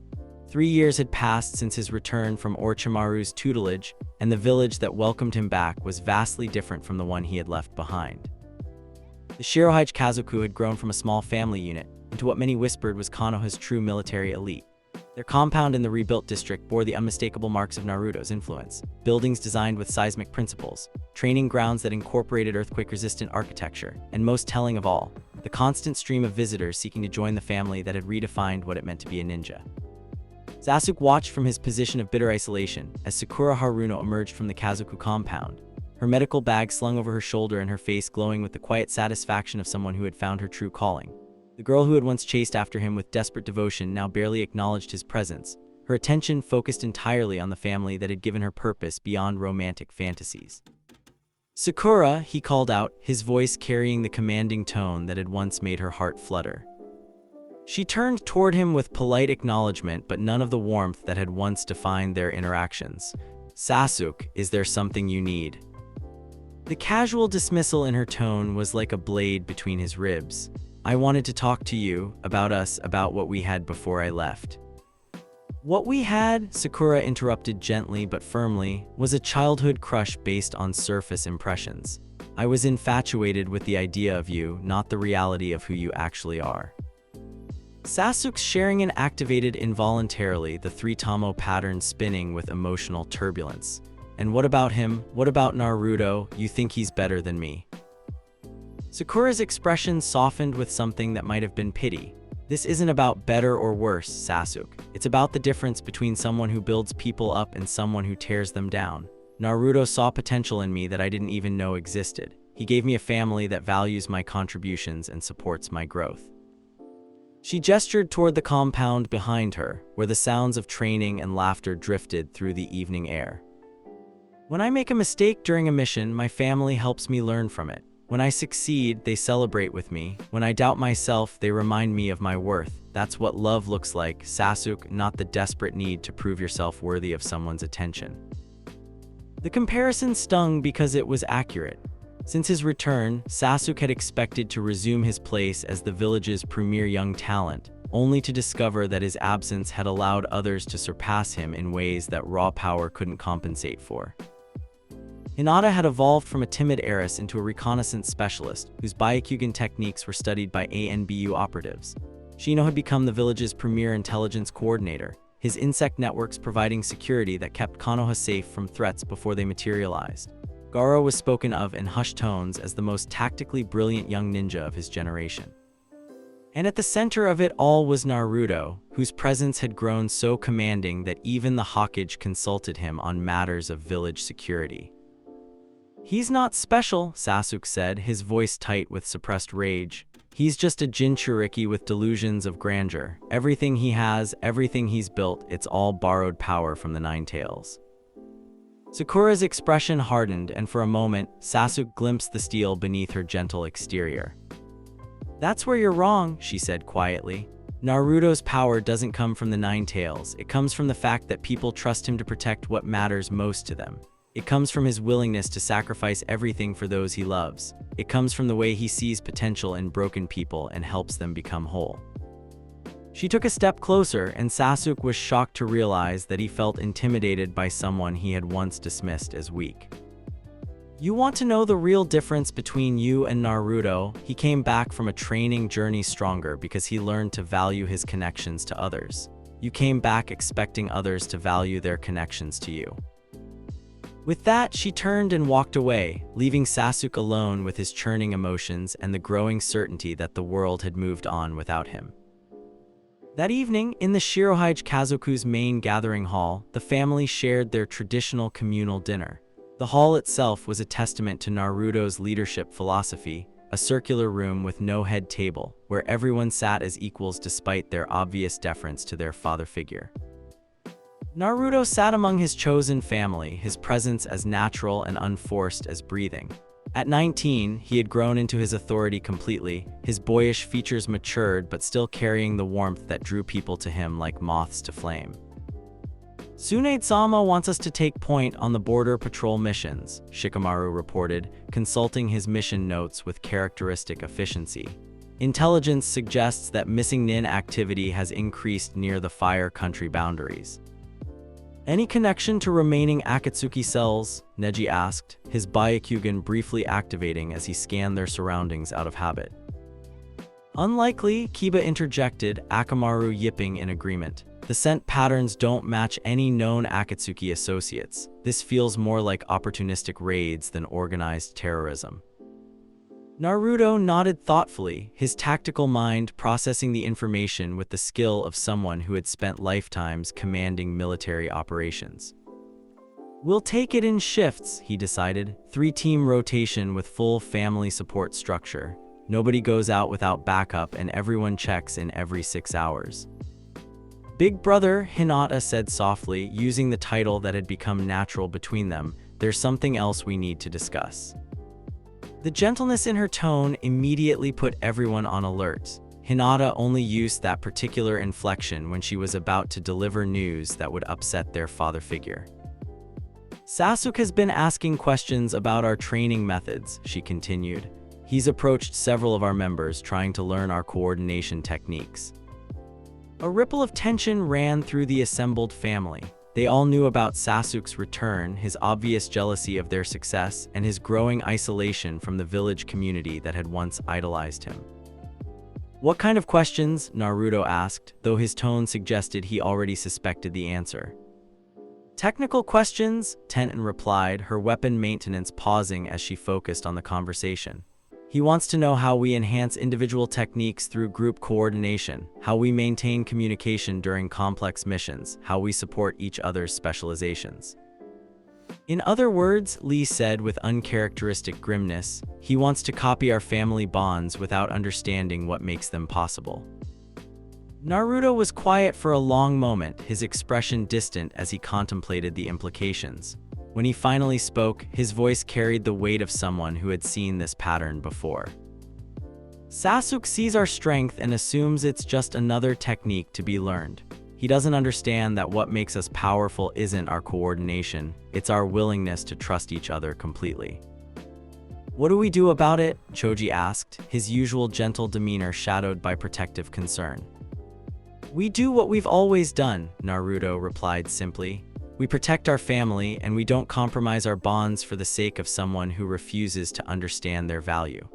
3 years had passed since his return from Orochimaru's tutelage, and the village that welcomed him back was vastly different from the one he had left behind. The shirohaji kazoku had grown from a small family unit into what many whispered was Konoha's true military elite. Their compound in the rebuilt district bore the unmistakable marks of Naruto's influence. Buildings designed with seismic principles, training grounds that incorporated earthquake-resistant architecture, and most telling of all, the constant stream of visitors seeking to join the family that had redefined what it meant to be a ninja. Sasuke watched from his position of bitter isolation as Sakura Haruno emerged from the Kazoku compound, her medical bag slung over her shoulder and her face glowing with the quiet satisfaction of someone who had found her true calling. The girl who had once chased after him with desperate devotion now barely acknowledged his presence, her attention focused entirely on the family that had given her purpose beyond romantic fantasies. "Sakura," he called out, his voice carrying the commanding tone that had once made her heart flutter. She turned toward him with polite acknowledgement, but none of the warmth that had once defined their interactions. "Sasuke, is there something you need?" The casual dismissal in her tone was like a blade between his ribs. "I wanted to talk to you, about us, about what we had before I left." "What we had," Sakura interrupted gently but firmly, "was a childhood crush based on surface impressions. I was infatuated with the idea of you, not the reality of who you actually are." Sasuke's Sharingan activated involuntarily, the three-tomo pattern spinning with emotional turbulence. "And what about him? What about Naruto? You think he's better than me?" Sakura's expression softened with something that might have been pity. "This isn't about better or worse, Sasuke. It's about the difference between someone who builds people up and someone who tears them down. Naruto saw potential in me that I didn't even know existed. He gave me a family that values my contributions and supports my growth." She gestured toward the compound behind her, where the sounds of training and laughter drifted through the evening air. "When I make a mistake during a mission, my family helps me learn from it. When I succeed, they celebrate with me. When I doubt myself, they remind me of my worth. That's what love looks like, Sasuke, not the desperate need to prove yourself worthy of someone's attention." The comparison stung because it was accurate. Since his return, Sasuke had expected to resume his place as the village's premier young talent, only to discover that his absence had allowed others to surpass him in ways that raw power couldn't compensate for. Hinata had evolved from a timid heiress into a reconnaissance specialist, whose Byakugan techniques were studied by ANBU operatives. Shino had become the village's premier intelligence coordinator, his insect networks providing security that kept Konoha safe from threats before they materialized. Garo was spoken of in hushed tones as the most tactically brilliant young ninja of his generation. And at the center of it all was Naruto, whose presence had grown so commanding that even the Hokage consulted him on matters of village security. "He's not special," Sasuke said, his voice tight with suppressed rage. "He's just a Jinchuriki with delusions of grandeur. Everything he has, everything he's built, it's all borrowed power from the Nine Tails." Sakura's expression hardened, and for a moment, Sasuke glimpsed the steel beneath her gentle exterior. "That's where you're wrong," she said quietly. "Naruto's power doesn't come from the Nine Tails. It comes from the fact that people trust him to protect what matters most to them. It comes from his willingness to sacrifice everything for those he loves. It comes from the way he sees potential in broken people and helps them become whole." She took a step closer, and Sasuke was shocked to realize that he felt intimidated by someone he had once dismissed as weak. "You want to know the real difference between you and Naruto? He came back from a training journey stronger because he learned to value his connections to others. You came back expecting others to value their connections to you." With that, she turned and walked away, leaving Sasuke alone with his churning emotions and the growing certainty that the world had moved on without him. That evening, in the Shirohige Kazoku's main gathering hall, the family shared their traditional communal dinner. The hall itself was a testament to Naruto's leadership philosophy, a circular room with no head table, where everyone sat as equals despite their obvious deference to their father figure. Naruto sat among his chosen family, his presence as natural and unforced as breathing. At 19, he had grown into his authority completely, his boyish features matured but still carrying the warmth that drew people to him like moths to flame. "Tsunade-sama wants us to take point on the border patrol missions," Shikamaru reported, consulting his mission notes with characteristic efficiency. "Intelligence suggests that missing nin activity has increased near the Fire Country boundaries." "Any connection to remaining Akatsuki cells?" Neji asked, his Byakugan briefly activating as he scanned their surroundings out of habit. "Unlikely," Kiba interjected, Akamaru yipping in agreement. "The scent patterns don't match any known Akatsuki associates. This feels more like opportunistic raids than organized terrorism." Naruto nodded thoughtfully, his tactical mind processing the information with the skill of someone who had spent lifetimes commanding military operations. "We'll take it in shifts," he decided. 3-team rotation with full family support structure. Nobody goes out without backup and everyone checks in every 6 hours. "Big brother," Hinata said softly, using the title that had become natural between them, "there's something else we need to discuss." The gentleness in her tone immediately put everyone on alert. Hinata only used that particular inflection when she was about to deliver news that would upset their father figure. "Sasuke has been asking questions about our training methods," she continued. "He's approached several of our members trying to learn our coordination techniques." A ripple of tension ran through the assembled family. They all knew about Sasuke's return, his obvious jealousy of their success, and his growing isolation from the village community that had once idolized him. "What kind of questions?" Naruto asked, though his tone suggested he already suspected the answer. "Technical questions," Tenten replied, her weapon maintenance pausing as she focused on the conversation. "He wants to know how we enhance individual techniques through group coordination, how we maintain communication during complex missions, how we support each other's specializations." "In other words," Lee said with uncharacteristic grimness, "he wants to copy our family bonds without understanding what makes them possible." Naruto was quiet for a long moment, his expression distant as he contemplated the implications. When he finally spoke, his voice carried the weight of someone who had seen this pattern before. "Sasuke sees our strength and assumes it's just another technique to be learned. He doesn't understand that what makes us powerful isn't our coordination, it's our willingness to trust each other completely." "What do we do about it?" Choji asked, his usual gentle demeanor shadowed by protective concern. "We do what we've always done," Naruto replied simply. "We protect our family, and we don't compromise our bonds for the sake of someone who refuses to understand their value."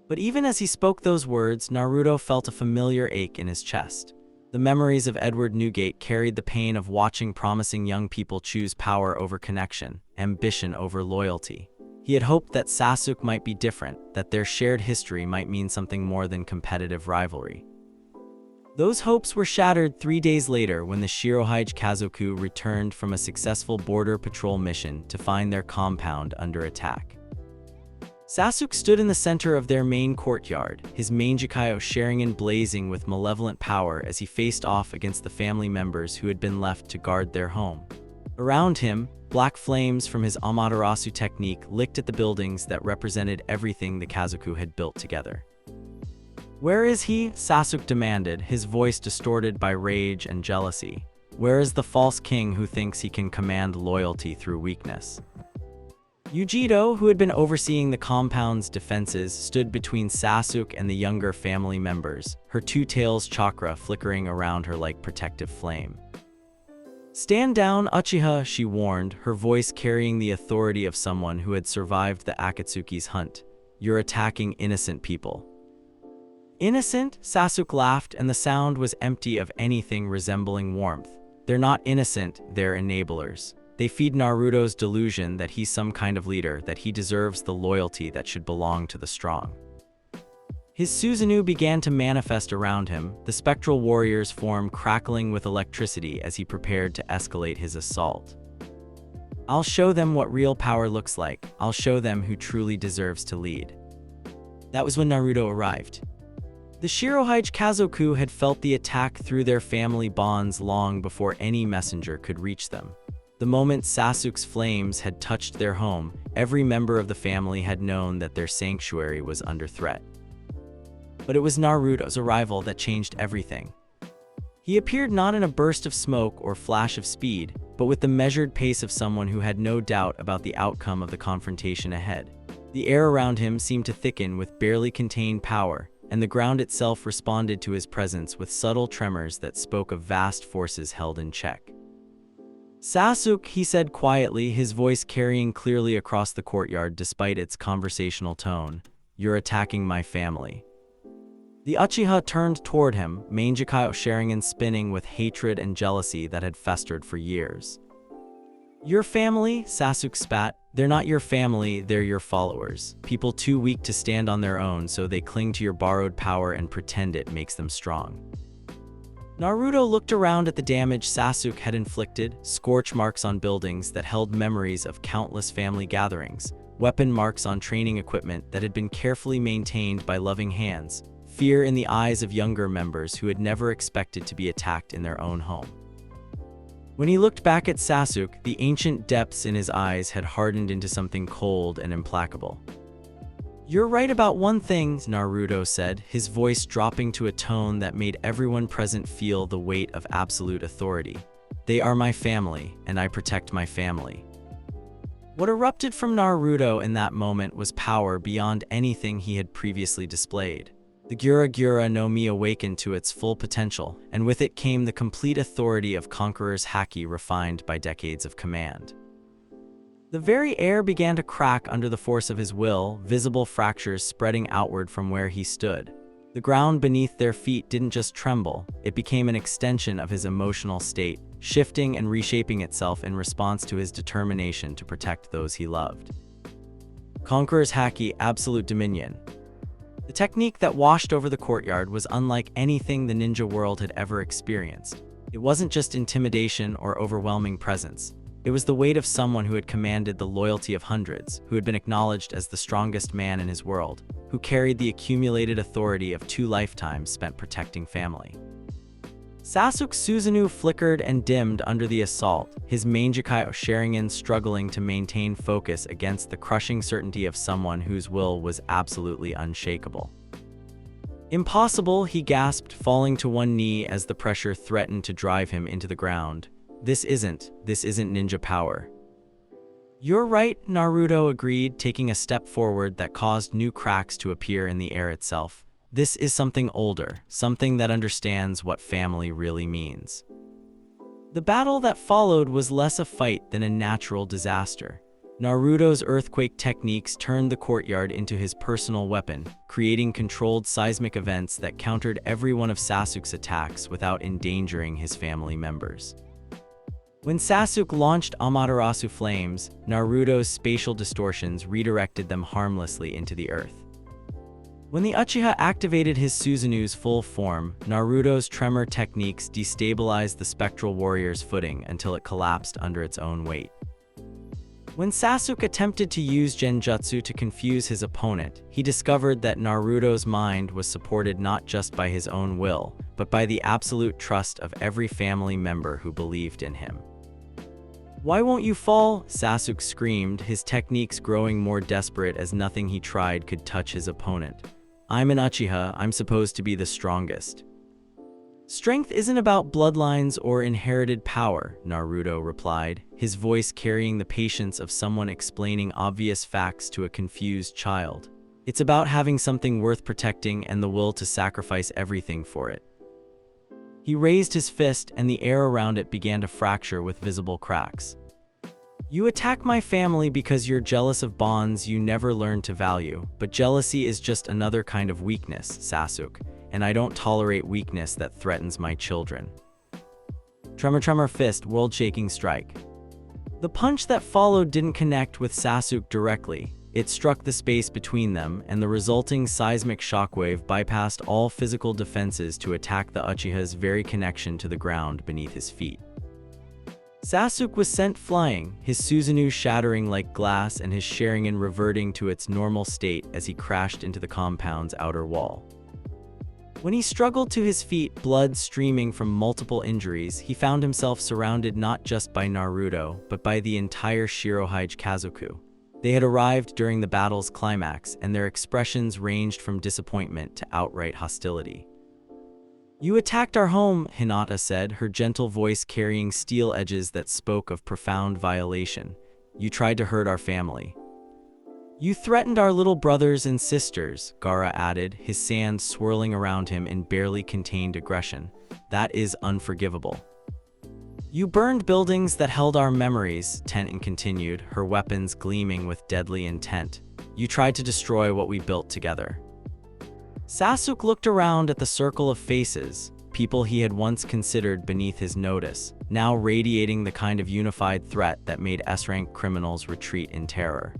But even as he spoke those words, Naruto felt a familiar ache in his chest. The memories of Edward Newgate carried the pain of watching promising young people choose power over connection, ambition over loyalty. He had hoped that Sasuke might be different, that their shared history might mean something more than competitive rivalry. Those hopes were shattered 3 days later when the Shirohige Kazoku returned from a successful border patrol mission to find their compound under attack. Sasuke stood in the center of their main courtyard, his Mangekyo sharing and blazing with malevolent power as he faced off against the family members who had been left to guard their home. Around him, black flames from his Amaterasu technique licked at the buildings that represented everything the Kazoku had built together. "Where is he?" Sasuke demanded, his voice distorted by rage and jealousy. "Where is the false king who thinks he can command loyalty through weakness?" Yujiro, who had been overseeing the compound's defenses, stood between Sasuke and the younger family members, her two tails chakra flickering around her like protective flame. "Stand down, Uchiha," she warned, her voice carrying the authority of someone who had survived the Akatsuki's hunt. "You're attacking innocent people." "Innocent?" Sasuke laughed, and the sound was empty of anything resembling warmth. "They're not innocent, they're enablers. They feed Naruto's delusion that he's some kind of leader, that he deserves the loyalty that should belong to the strong." His Susanoo began to manifest around him, the spectral warrior's form crackling with electricity as he prepared to escalate his assault. "I'll show them what real power looks like. I'll show them who truly deserves to lead." That was when Naruto arrived. The shirohaji kazoku had felt the attack through their family bonds long before any messenger could reach them. The moment Sasuke's flames had touched their home, every member of the family had known that their sanctuary was under threat. But it was Naruto's arrival that changed everything. He appeared not in a burst of smoke or flash of speed, but with the measured pace of someone who had no doubt about the outcome of the confrontation ahead. The air around him seemed to thicken with barely contained power, and the ground itself responded to his presence with subtle tremors that spoke of vast forces held in check. "Sasuke," he said quietly, his voice carrying clearly across the courtyard despite its conversational tone, "you're attacking my family." The Uchiha turned toward him, Mangekyou Sharingan spinning with hatred and jealousy that had festered for years. "Your family?" Sasuke spat. "They're not your family, they're your followers. People too weak to stand on their own, so they cling to your borrowed power and pretend it makes them strong." Naruto looked around at the damage Sasuke had inflicted, scorch marks on buildings that held memories of countless family gatherings, weapon marks on training equipment that had been carefully maintained by loving hands, fear in the eyes of younger members who had never expected to be attacked in their own home. When he looked back at Sasuke, the ancient depths in his eyes had hardened into something cold and implacable. "You're right about one thing," Naruto said, his voice dropping to a tone that made everyone present feel the weight of absolute authority. "They are my family, and I protect my family." What erupted from Naruto in that moment was power beyond anything he had previously displayed. The Gura no Mi awakened to its full potential, and with it came the complete authority of Conqueror's haki refined by decades of command. The very air began to crack under the force of his will, visible fractures spreading outward from where he stood. The ground beneath their feet didn't just tremble, it became an extension of his emotional state, shifting and reshaping itself in response to his determination to protect those he loved. Conqueror's haki, absolute dominion. The technique that washed over the courtyard was unlike anything the ninja world had ever experienced. It wasn't just intimidation or overwhelming presence. It was the weight of someone who had commanded the loyalty of hundreds, who had been acknowledged as the strongest man in his world, who carried the accumulated authority of 2 lifetimes spent protecting family. Sasuke's Susanoo flickered and dimmed under the assault, his Mangekyou Sharingan struggling to maintain focus against the crushing certainty of someone whose will was absolutely unshakable. "Impossible," he gasped, falling to one knee as the pressure threatened to drive him into the ground. This isn't ninja power." "You're right," Naruto agreed, taking a step forward that caused new cracks to appear in the air itself. "This is something older, something that understands what family really means." The battle that followed was less a fight than a natural disaster. Naruto's earthquake techniques turned the courtyard into his personal weapon, creating controlled seismic events that countered every one of Sasuke's attacks without endangering his family members. When Sasuke launched Amaterasu flames, Naruto's spatial distortions redirected them harmlessly into the earth. When the Uchiha activated his Susanoo's full form, Naruto's tremor techniques destabilized the spectral warrior's footing until it collapsed under its own weight. When Sasuke attempted to use Genjutsu to confuse his opponent, he discovered that Naruto's mind was supported not just by his own will, but by the absolute trust of every family member who believed in him. "Why won't you fall?" Sasuke screamed, his techniques growing more desperate as nothing he tried could touch his opponent. I'm an Uchiha, I'm supposed to be the strongest. Strength isn't about bloodlines or inherited power, Naruto replied, his voice carrying the patience of someone explaining obvious facts to a confused child. It's about having something worth protecting and the will to sacrifice everything for it. He raised his fist and the air around it began to fracture with visible cracks. You attack my family because you're jealous of bonds you never learned to value, but jealousy is just another kind of weakness, Sasuke, and I don't tolerate weakness that threatens my children. Tremor fist, world-shaking strike. The punch that followed didn't connect with Sasuke directly. It struck the space between them, and the resulting seismic shockwave bypassed all physical defenses to attack the Uchiha's very connection to the ground beneath his feet. Sasuke was sent flying, his Susanoo shattering like glass and his Sharingan reverting to its normal state as he crashed into the compound's outer wall. When he struggled to his feet, blood streaming from multiple injuries, he found himself surrounded not just by Naruto, but by the entire shirohaji kazoku. They had arrived during the battle's climax, and their expressions ranged from disappointment to outright hostility. You attacked our home, Hinata said, her gentle voice carrying steel edges that spoke of profound violation. You tried to hurt our family. You threatened our little brothers and sisters, Gaara added, his sand swirling around him in barely contained aggression. That is unforgivable. You burned buildings that held our memories, Tenten continued, her weapons gleaming with deadly intent. You tried to destroy what we built together. Sasuke looked around at the circle of faces, people he had once considered beneath his notice, now radiating the kind of unified threat that made S-rank criminals retreat in terror.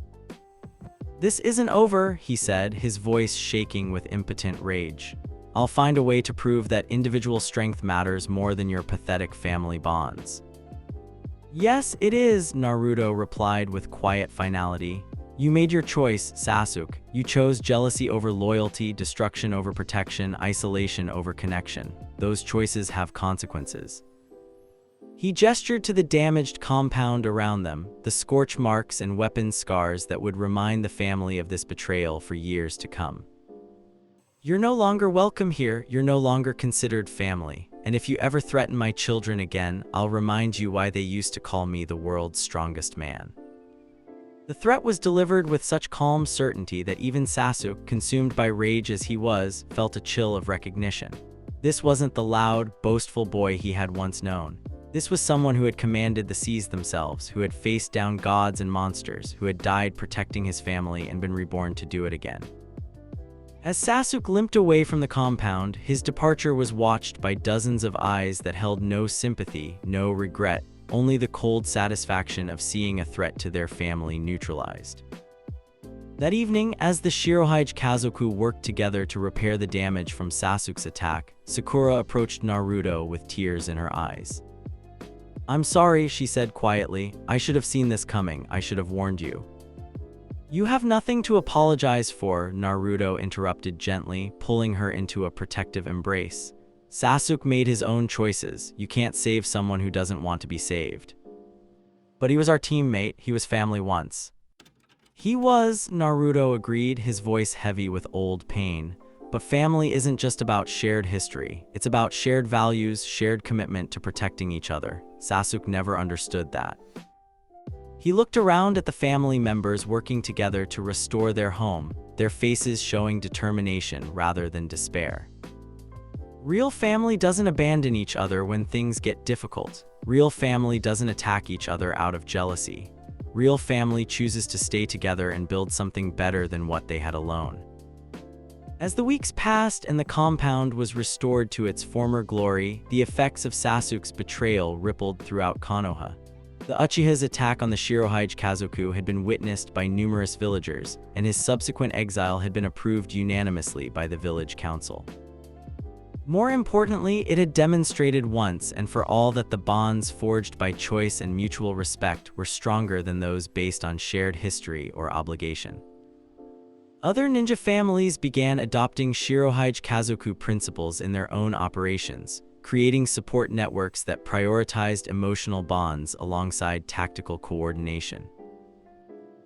This isn't over, he said, his voice shaking with impotent rage. I'll find a way to prove that individual strength matters more than your pathetic family bonds. Yes, it is, Naruto replied with quiet finality. You made your choice, Sasuke. You chose jealousy over loyalty, destruction over protection, isolation over connection. Those choices have consequences. He gestured to the damaged compound around them, the scorch marks and weapon scars that would remind the family of this betrayal for years to come. You're no longer welcome here, you're no longer considered family, and if you ever threaten my children again, I'll remind you why they used to call me the world's strongest man. The threat was delivered with such calm certainty that even Sasuke, consumed by rage as he was, felt a chill of recognition. This wasn't the loud, boastful boy he had once known. This was someone who had commanded the seas themselves, who had faced down gods and monsters, who had died protecting his family and been reborn to do it again. As Sasuke limped away from the compound, his departure was watched by dozens of eyes that held no sympathy, no regret, only the cold satisfaction of seeing a threat to their family neutralized. That evening, as the shirohaji kazoku worked together to repair the damage from Sasuke's attack, Sakura approached Naruto with tears in her eyes. I'm sorry, she said quietly. I should have seen this coming. I should have warned you. You have nothing to apologize for, Naruto interrupted gently, pulling her into a protective embrace. Sasuke made his own choices. You can't save someone who doesn't want to be saved. But he was our teammate. He was family once. He was, Naruto agreed, his voice heavy with old pain. But family isn't just about shared history. It's about shared values, shared commitment to protecting each other. Sasuke never understood that. He looked around at the family members working together to restore their home, their faces showing determination rather than despair. Real family doesn't abandon each other when things get difficult. Real family doesn't attack each other out of jealousy. Real family chooses to stay together and build something better than what they had alone. As the weeks passed and the compound was restored to its former glory, the effects of Sasuke's betrayal rippled throughout Konoha. The Uchiha's attack on the shirohaji kazoku had been witnessed by numerous villagers, and his subsequent exile had been approved unanimously by the village council. More importantly, it had demonstrated once and for all that the bonds forged by choice and mutual respect were stronger than those based on shared history or obligation. Other ninja families began adopting shirohaji kazoku principles in their own operations, creating support networks that prioritized emotional bonds alongside tactical coordination.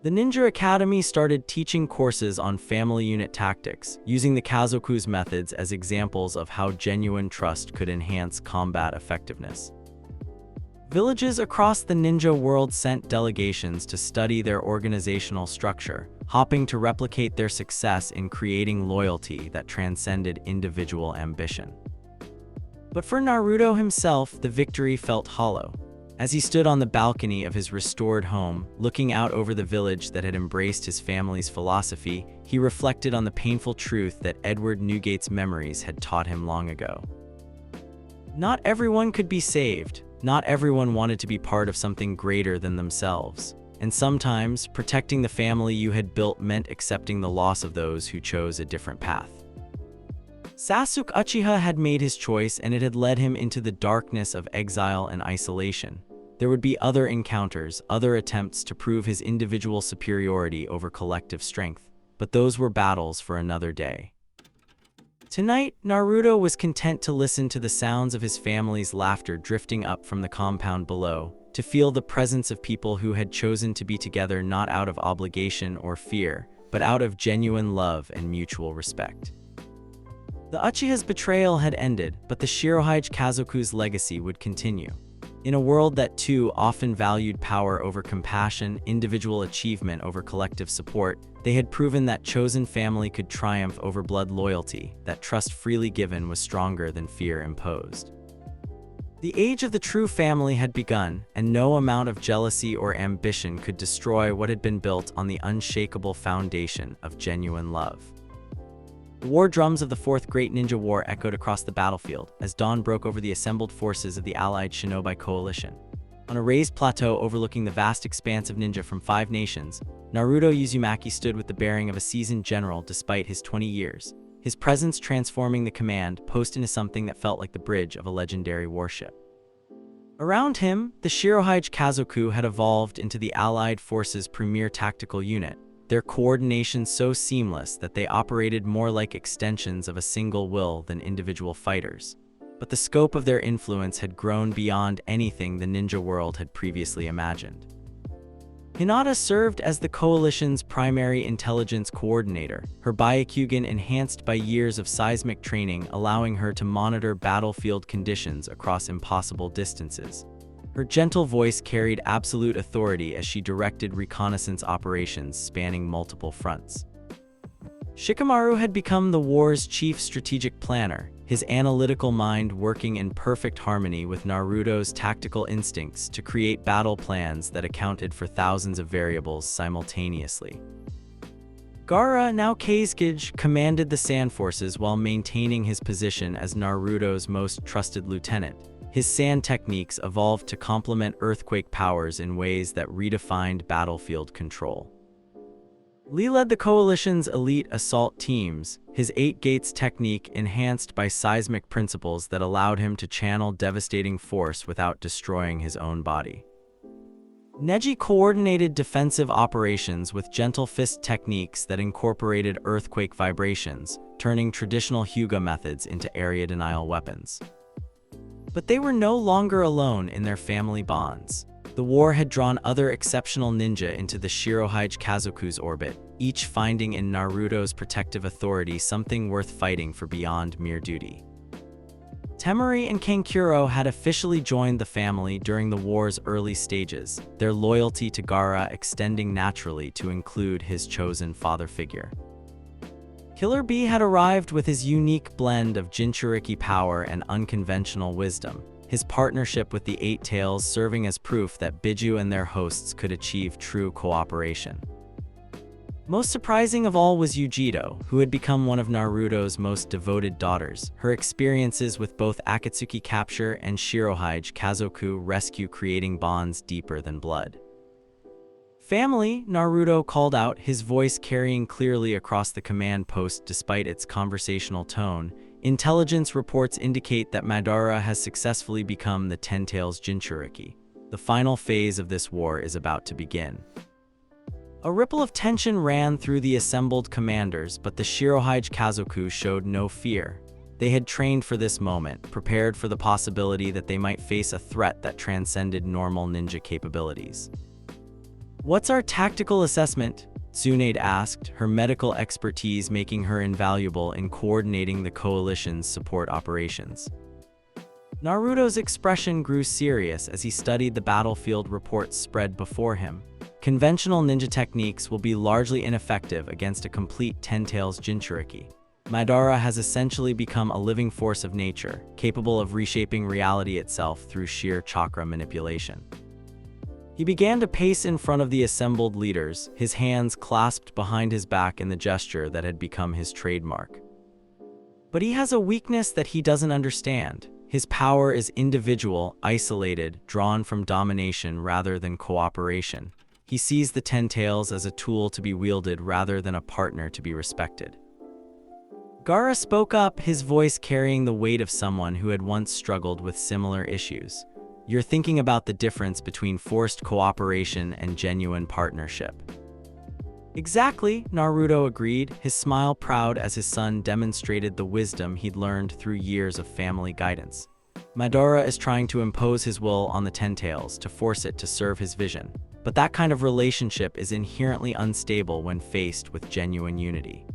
The Ninja Academy started teaching courses on family unit tactics, using the kazoku's methods as examples of how genuine trust could enhance combat effectiveness. Villages across the ninja world sent delegations to study their organizational structure, hoping to replicate their success in creating loyalty that transcended individual ambition. But for Naruto himself, the victory felt hollow. As he stood on the balcony of his restored home, looking out over the village that had embraced his family's philosophy, he reflected on the painful truth that Edward Newgate's memories had taught him long ago. Not everyone could be saved. Not everyone wanted to be part of something greater than themselves. And sometimes, protecting the family you had built meant accepting the loss of those who chose a different path. Sasuke Uchiha had made his choice, and it had led him into the darkness of exile and isolation. There would be other encounters, other attempts to prove his individual superiority over collective strength, but those were battles for another day. Tonight, Naruto was content to listen to the sounds of his family's laughter drifting up from the compound below, to feel the presence of people who had chosen to be together not out of obligation or fear, but out of genuine love and mutual respect. The Uchiha's betrayal had ended, but the shirohaji Kazoku's legacy would continue. In a world that too often valued power over compassion, individual achievement over collective support, they had proven that chosen family could triumph over blood loyalty, that trust freely given was stronger than fear imposed. The age of the true family had begun, and no amount of jealousy or ambition could destroy what had been built on the unshakable foundation of genuine love. The war drums of the Fourth Great Ninja War echoed across the battlefield as dawn broke over the assembled forces of the allied shinobi coalition. On a raised plateau overlooking the vast expanse of ninja from 5 nations, Naruto Uzumaki stood with the bearing of a seasoned general despite his 20 years, his presence transforming the command post into something that felt like the bridge of a legendary warship. Around him, the shirohaji Kazoku had evolved into the allied forces' premier tactical unit, their coordination so seamless that they operated more like extensions of a single will than individual fighters. But the scope of their influence had grown beyond anything the ninja world had previously imagined. Hinata served as the coalition's primary intelligence coordinator, her Byakugan enhanced by years of seismic training, allowing her to monitor battlefield conditions across impossible distances. Her gentle voice carried absolute authority as she directed reconnaissance operations spanning multiple fronts. Shikamaru had become the war's chief strategic planner, his analytical mind working in perfect harmony with Naruto's tactical instincts to create battle plans that accounted for thousands of variables simultaneously. Gaara, now Kazekage, commanded the sand forces while maintaining his position as Naruto's most trusted lieutenant. His sand techniques evolved to complement earthquake powers in ways that redefined battlefield control. Lee led the coalition's elite assault teams, his 8 gates technique enhanced by seismic principles that allowed him to channel devastating force without destroying his own body. Neji coordinated defensive operations with gentle fist techniques that incorporated earthquake vibrations, turning traditional Hyuga methods into area denial weapons. But they were no longer alone in their family bonds. The war had drawn other exceptional ninja into the shirohaji Kazoku's orbit, each finding in Naruto's protective authority something worth fighting for beyond mere duty. Temari and Kankuro had officially joined the family during the war's early stages, their loyalty to Gaara extending naturally to include his chosen father figure. Killer Bee had arrived with his unique blend of Jinchuriki power and unconventional wisdom, his partnership with the Eight Tails serving as proof that Biju and their hosts could achieve true cooperation. Most surprising of all was Yujiro, who had become one of Naruto's most devoted daughters, her experiences with both Akatsuki capture and shirohaji Kazoku rescue creating bonds deeper than blood. Family, Naruto called out, his voice carrying clearly across the command post despite its conversational tone. Intelligence reports indicate that Madara has successfully become the Ten Tails Jinchuriki. The final phase of this war is about to begin. A ripple of tension ran through the assembled commanders, but the shirohaji Kazoku showed no fear. They had trained for this moment, prepared for the possibility that they might face a threat that transcended normal ninja capabilities. What's our tactical assessment? Tsunade asked, her medical expertise making her invaluable in coordinating the coalition's support operations. Naruto's expression grew serious as he studied the battlefield reports spread before him. Conventional ninja techniques will be largely ineffective against a complete Ten-Tails Jinchuriki. Madara has essentially become a living force of nature, capable of reshaping reality itself through sheer chakra manipulation. He began to pace in front of the assembled leaders, his hands clasped behind his back in the gesture that had become his trademark. But he has a weakness that he doesn't understand. His power is individual, isolated, drawn from domination rather than cooperation. He sees the Ten-Tails as a tool to be wielded rather than a partner to be respected. Gaara spoke up, his voice carrying the weight of someone who had once struggled with similar issues. You're thinking about the difference between forced cooperation and genuine partnership. Exactly, Naruto agreed, his smile proud as his son demonstrated the wisdom he'd learned through years of family guidance. Madara is trying to impose his will on the Ten-Tails to force it to serve his vision, but that kind of relationship is inherently unstable when faced with genuine unity.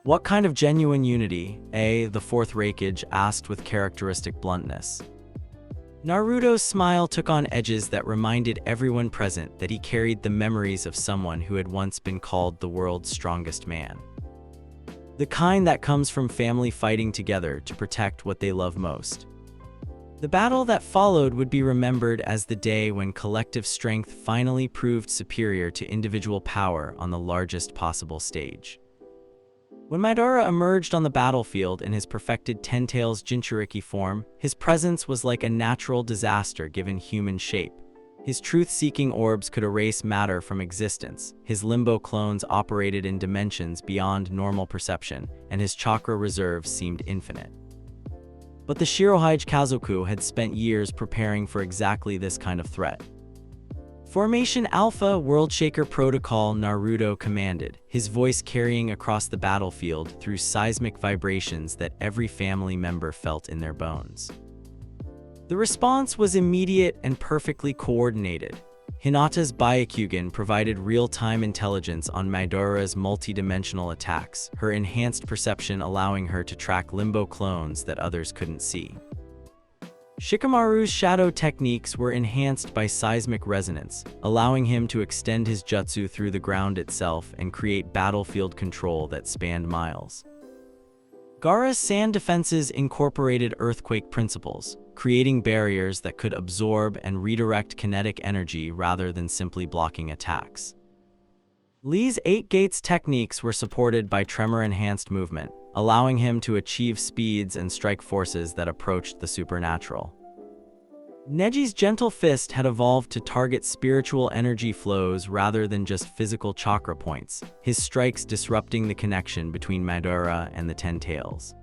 What kind of genuine unity? The fourth Raikage asked with characteristic bluntness. Naruto's smile took on edges that reminded everyone present that he carried the memories of someone who had once been called the world's strongest man. The kind that comes from family fighting together to protect what they love most. The battle that followed would be remembered as the day when collective strength finally proved superior to individual power on the largest possible stage. When Madara emerged on the battlefield in his perfected Ten-Tails Jinchuriki form, his presence was like a natural disaster given human shape. His truth-seeking orbs could erase matter from existence, his limbo clones operated in dimensions beyond normal perception, and his chakra reserves seemed infinite. But the shirohaji Kazoku had spent years preparing for exactly this kind of threat. Formation Alpha, World Shaker Protocol, Naruto commanded, his voice carrying across the battlefield through seismic vibrations that every family member felt in their bones. The response was immediate and perfectly coordinated. Hinata's Byakugan provided real-time intelligence on Madara's multi-dimensional attacks, her enhanced perception allowing her to track limbo clones that others couldn't see. Shikamaru's shadow techniques were enhanced by seismic resonance, allowing him to extend his jutsu through the ground itself and create battlefield control that spanned miles. Gaara's sand defenses incorporated earthquake principles, creating barriers that could absorb and redirect kinetic energy rather than simply blocking attacks. Lee's 8 gates techniques were supported by tremor-enhanced movement, allowing him to achieve speeds and strike forces that approached the supernatural. Neji's gentle fist had evolved to target spiritual energy flows rather than just physical chakra points, his strikes disrupting the connection between Madara and the Ten-Tails.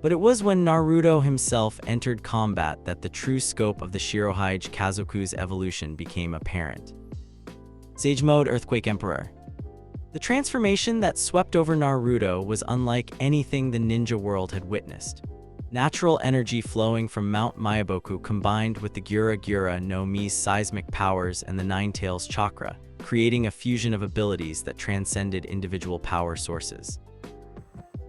But it was when Naruto himself entered combat that the true scope of the shirohaji Kazoku's evolution became apparent. Sage Mode Earthquake Emperor. The transformation that swept over Naruto was unlike anything the ninja world had witnessed. Natural energy flowing from Mount Myaboku combined with the Gura no Mi's seismic powers and the Nine-Tails chakra, creating a fusion of abilities that transcended individual power sources.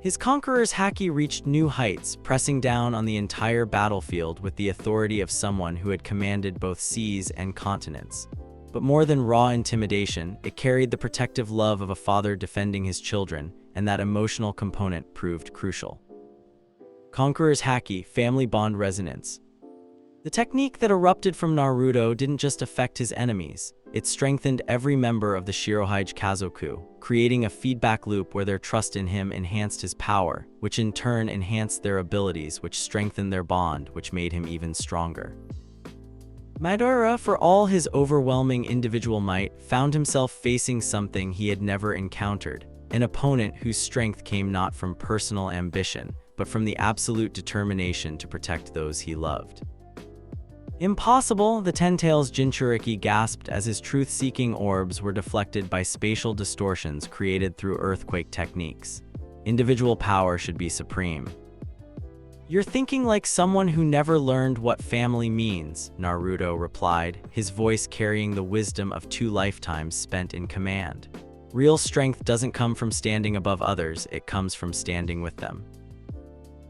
His conqueror's haki reached new heights, pressing down on the entire battlefield with the authority of someone who had commanded both seas and continents. But more than raw intimidation, it carried the protective love of a father defending his children, and that emotional component proved crucial. Conqueror's Haki, Family Bond Resonance. The technique that erupted from Naruto didn't just affect his enemies, it strengthened every member of the shirohaji Kazoku, creating a feedback loop where their trust in him enhanced his power, which in turn enhanced their abilities, which strengthened their bond, which made him even stronger. Madara, for all his overwhelming individual might, found himself facing something he had never encountered, an opponent whose strength came not from personal ambition, but from the absolute determination to protect those he loved. Impossible, the Ten-Tails Jinchuriki gasped as his truth-seeking orbs were deflected by spatial distortions created through earthquake techniques. Individual power should be supreme. "You're thinking like someone who never learned what family means," Naruto replied, his voice carrying the wisdom of 2 lifetimes spent in command. "Real strength doesn't come from standing above others, it comes from standing with them."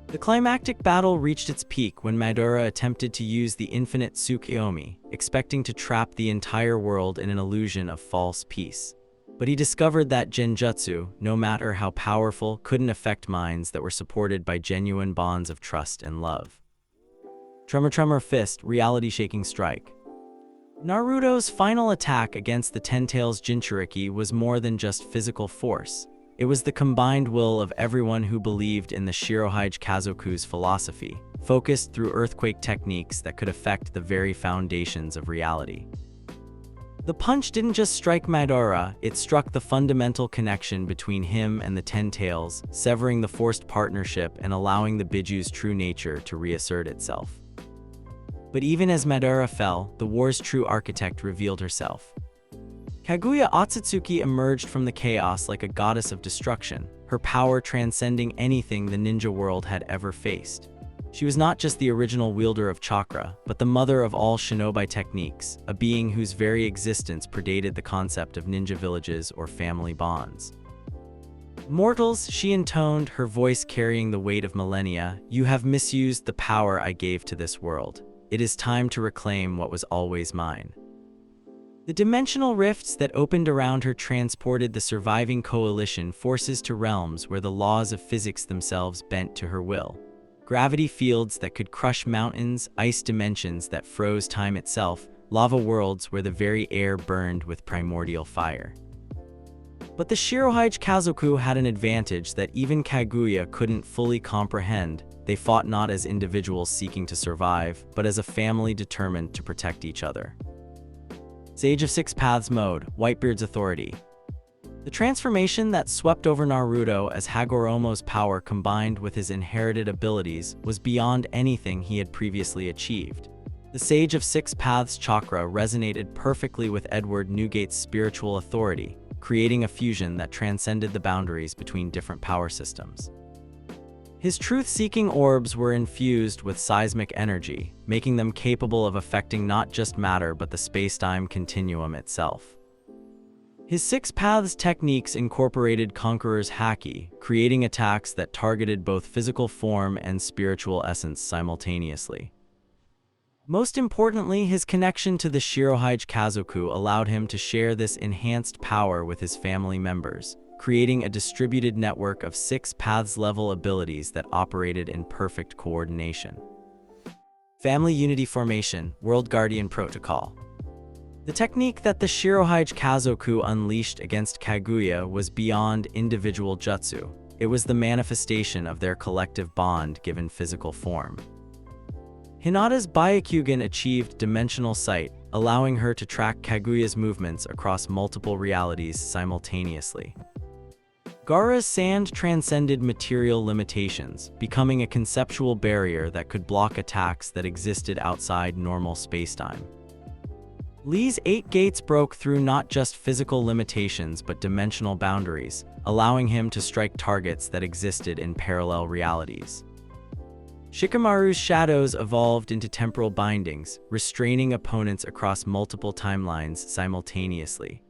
The climactic battle reached its peak when Madara attempted to use the infinite Tsukuyomi, expecting to trap the entire world in an illusion of false peace. But he discovered that genjutsu, no matter how powerful, couldn't affect minds that were supported by genuine bonds of trust and love. Tremor Fist, reality-shaking strike. Naruto's final attack against the Ten Tails Jinchuriki was more than just physical force. It was the combined will of everyone who believed in the shirohaji kazoku's philosophy, focused through earthquake techniques that could affect the very foundations of reality. The punch didn't just strike Madara, it struck the fundamental connection between him and the Ten Tails, severing the forced partnership and allowing the Biju's true nature to reassert itself. But even as Madara fell, the war's true architect revealed herself. Kaguya Otsutsuki emerged from the chaos like a goddess of destruction, her power transcending anything the ninja world had ever faced. She was not just the original wielder of chakra, but the mother of all shinobi techniques, a being whose very existence predated the concept of ninja villages or family bonds. "Mortals," she intoned, her voice carrying the weight of millennia, "you have misused the power I gave to this world. It is time to reclaim what was always mine." The dimensional rifts that opened around her transported the surviving coalition forces to realms where the laws of physics themselves bent to her will. Gravity fields that could crush mountains, ice dimensions that froze time itself, lava worlds where the very air burned with primordial fire. But the shirohaji kazoku had an advantage that even Kaguya couldn't fully comprehend. They fought not as individuals seeking to survive, but as a family determined to protect each other. Sage of Six Paths Mode, Whitebeard's authority. The transformation that swept over Naruto as Hagoromo's power combined with his inherited abilities was beyond anything he had previously achieved. The Sage of Six Paths chakra resonated perfectly with Edward Newgate's spiritual authority, creating a fusion that transcended the boundaries between different power systems. His truth-seeking orbs were infused with seismic energy, making them capable of affecting not just matter but the space-time continuum itself. His Six Paths techniques incorporated Conqueror's haki, creating attacks that targeted both physical form and spiritual essence simultaneously. Most importantly, his connection to the shirohaji kazoku allowed him to share this enhanced power with his family members, creating a distributed network of 6 paths-level abilities that operated in perfect coordination. Family Unity Formation, World Guardian Protocol. The technique that the shirohaji kazoku unleashed against Kaguya was beyond individual jutsu. It was the manifestation of their collective bond given physical form. Hinata's Byakugan achieved dimensional sight, allowing her to track Kaguya's movements across multiple realities simultaneously. Gaara's sand transcended material limitations, becoming a conceptual barrier that could block attacks that existed outside normal spacetime. Lee's 8 gates broke through not just physical limitations but dimensional boundaries, allowing him to strike targets that existed in parallel realities. Shikamaru's shadows evolved into temporal bindings, restraining opponents across multiple timelines simultaneously.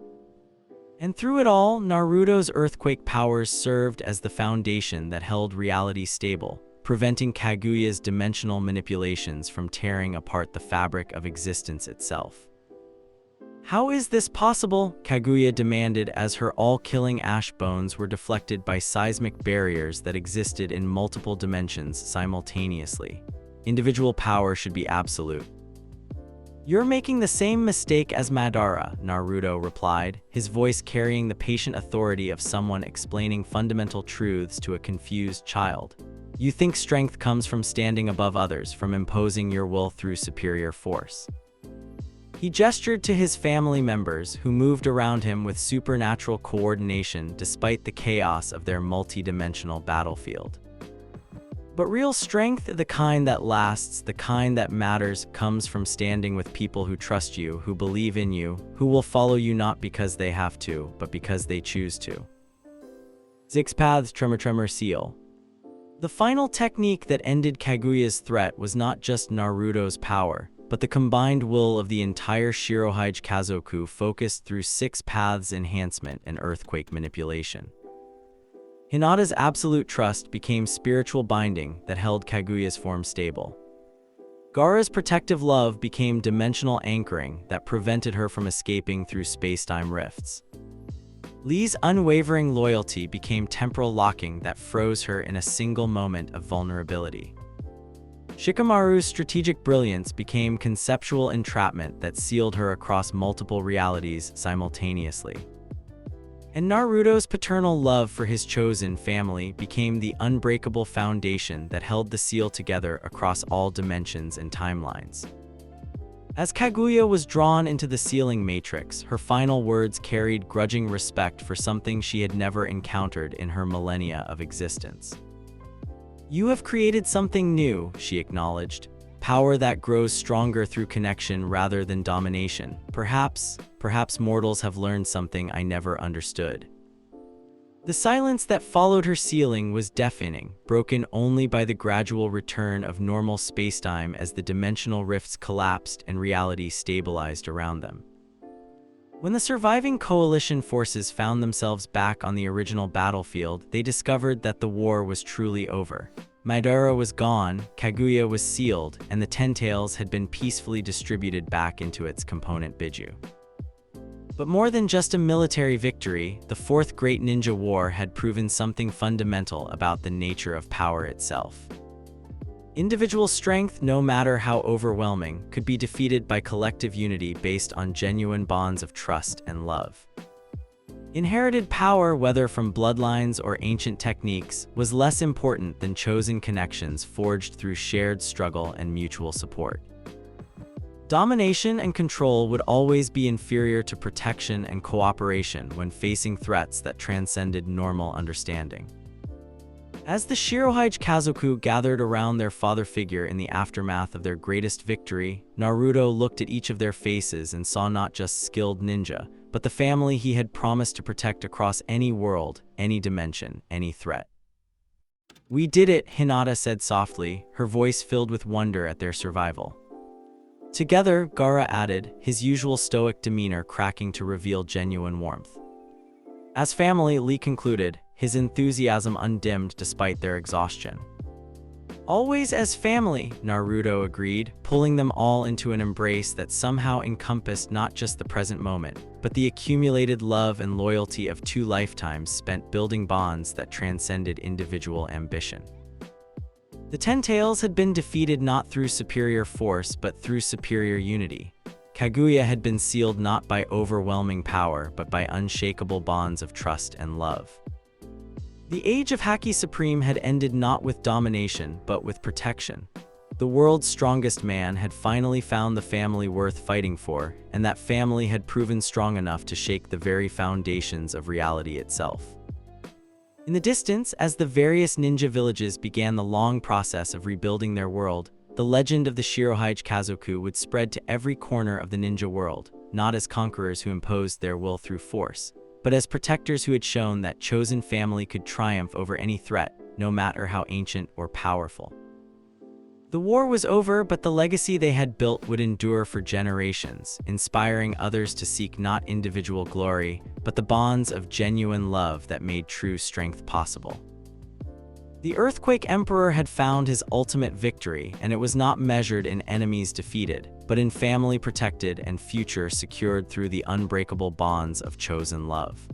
And through it all, Naruto's earthquake powers served as the foundation that held reality stable, preventing Kaguya's dimensional manipulations from tearing apart the fabric of existence itself. "How is this possible?" Kaguya demanded as her all-killing ash bones were deflected by seismic barriers that existed in multiple dimensions simultaneously. Individual power should be absolute. "You're making the same mistake as Madara," Naruto replied, his voice carrying the patient authority of someone explaining fundamental truths to a confused child. "You think strength comes from standing above others, from imposing your will through superior force." He gestured to his family members, who moved around him with supernatural coordination despite the chaos of their multi-dimensional battlefield. "But real strength, the kind that lasts, the kind that matters, comes from standing with people who trust you, who believe in you, who will follow you not because they have to, but because they choose to." Six Paths Tremor Seal. The final technique that ended Kaguya's threat was not just Naruto's power, but the combined will of the entire shirohaji kazoku focused through 6 paths enhancement and earthquake manipulation. Hinata's absolute trust became spiritual binding that held Kaguya's form stable. Gaara's protective love became dimensional anchoring that prevented her from escaping through space-time rifts. Lee's unwavering loyalty became temporal locking that froze her in a single moment of vulnerability. Shikamaru's strategic brilliance became conceptual entrapment that sealed her across multiple realities simultaneously. And Naruto's paternal love for his chosen family became the unbreakable foundation that held the seal together across all dimensions and timelines. As Kaguya was drawn into the sealing matrix, her final words carried grudging respect for something she had never encountered in her millennia of existence. "You have created something new," she acknowledged. "Power that grows stronger through connection rather than domination. Perhaps mortals have learned something I never understood." The silence that followed her sealing was deafening, broken only by the gradual return of normal spacetime as the dimensional rifts collapsed and reality stabilized around them. When the surviving coalition forces found themselves back on the original battlefield, they discovered that the war was truly over. Madara was gone, Kaguya was sealed, and the Ten Tails had been peacefully distributed back into its component Biju. But more than just a military victory, the Fourth Great Ninja War had proven something fundamental about the nature of power itself. Individual strength, no matter how overwhelming, could be defeated by collective unity based on genuine bonds of trust and love. Inherited power, whether from bloodlines or ancient techniques, was less important than chosen connections forged through shared struggle and mutual support. Domination and control would always be inferior to protection and cooperation when facing threats that transcended normal understanding. As the shirohaji kazoku gathered around their father figure in the aftermath of their greatest victory, Naruto looked at each of their faces and saw not just skilled ninja, but the family he had promised to protect across any world, any dimension, any threat. "We did it," Hinata said softly, her voice filled with wonder at their survival. "Together," Gaara added, his usual stoic demeanor cracking to reveal genuine warmth. "As family," Lee concluded, his enthusiasm undimmed despite their exhaustion. "Always as family," Naruto agreed, pulling them all into an embrace that somehow encompassed not just the present moment, but the accumulated love and loyalty of 2 lifetimes spent building bonds that transcended individual ambition. The Ten Tails had been defeated not through superior force, but through superior unity. Kaguya had been sealed not by overwhelming power, but by unshakable bonds of trust and love. The age of Haki Supreme had ended not with domination, but with protection. The world's strongest man had finally found the family worth fighting for, and that family had proven strong enough to shake the very foundations of reality itself. In the distance, as the various ninja villages began the long process of rebuilding their world, the legend of the shirohaji kazoku would spread to every corner of the ninja world, not as conquerors who imposed their will through force, but as protectors who had shown that chosen family could triumph over any threat, no matter how ancient or powerful. The war was over, but the legacy they had built would endure for generations, inspiring others to seek not individual glory, but the bonds of genuine love that made true strength possible. The Earthquake Emperor had found his ultimate victory, and it was not measured in enemies defeated, but in family protected and future secured through the unbreakable bonds of chosen love.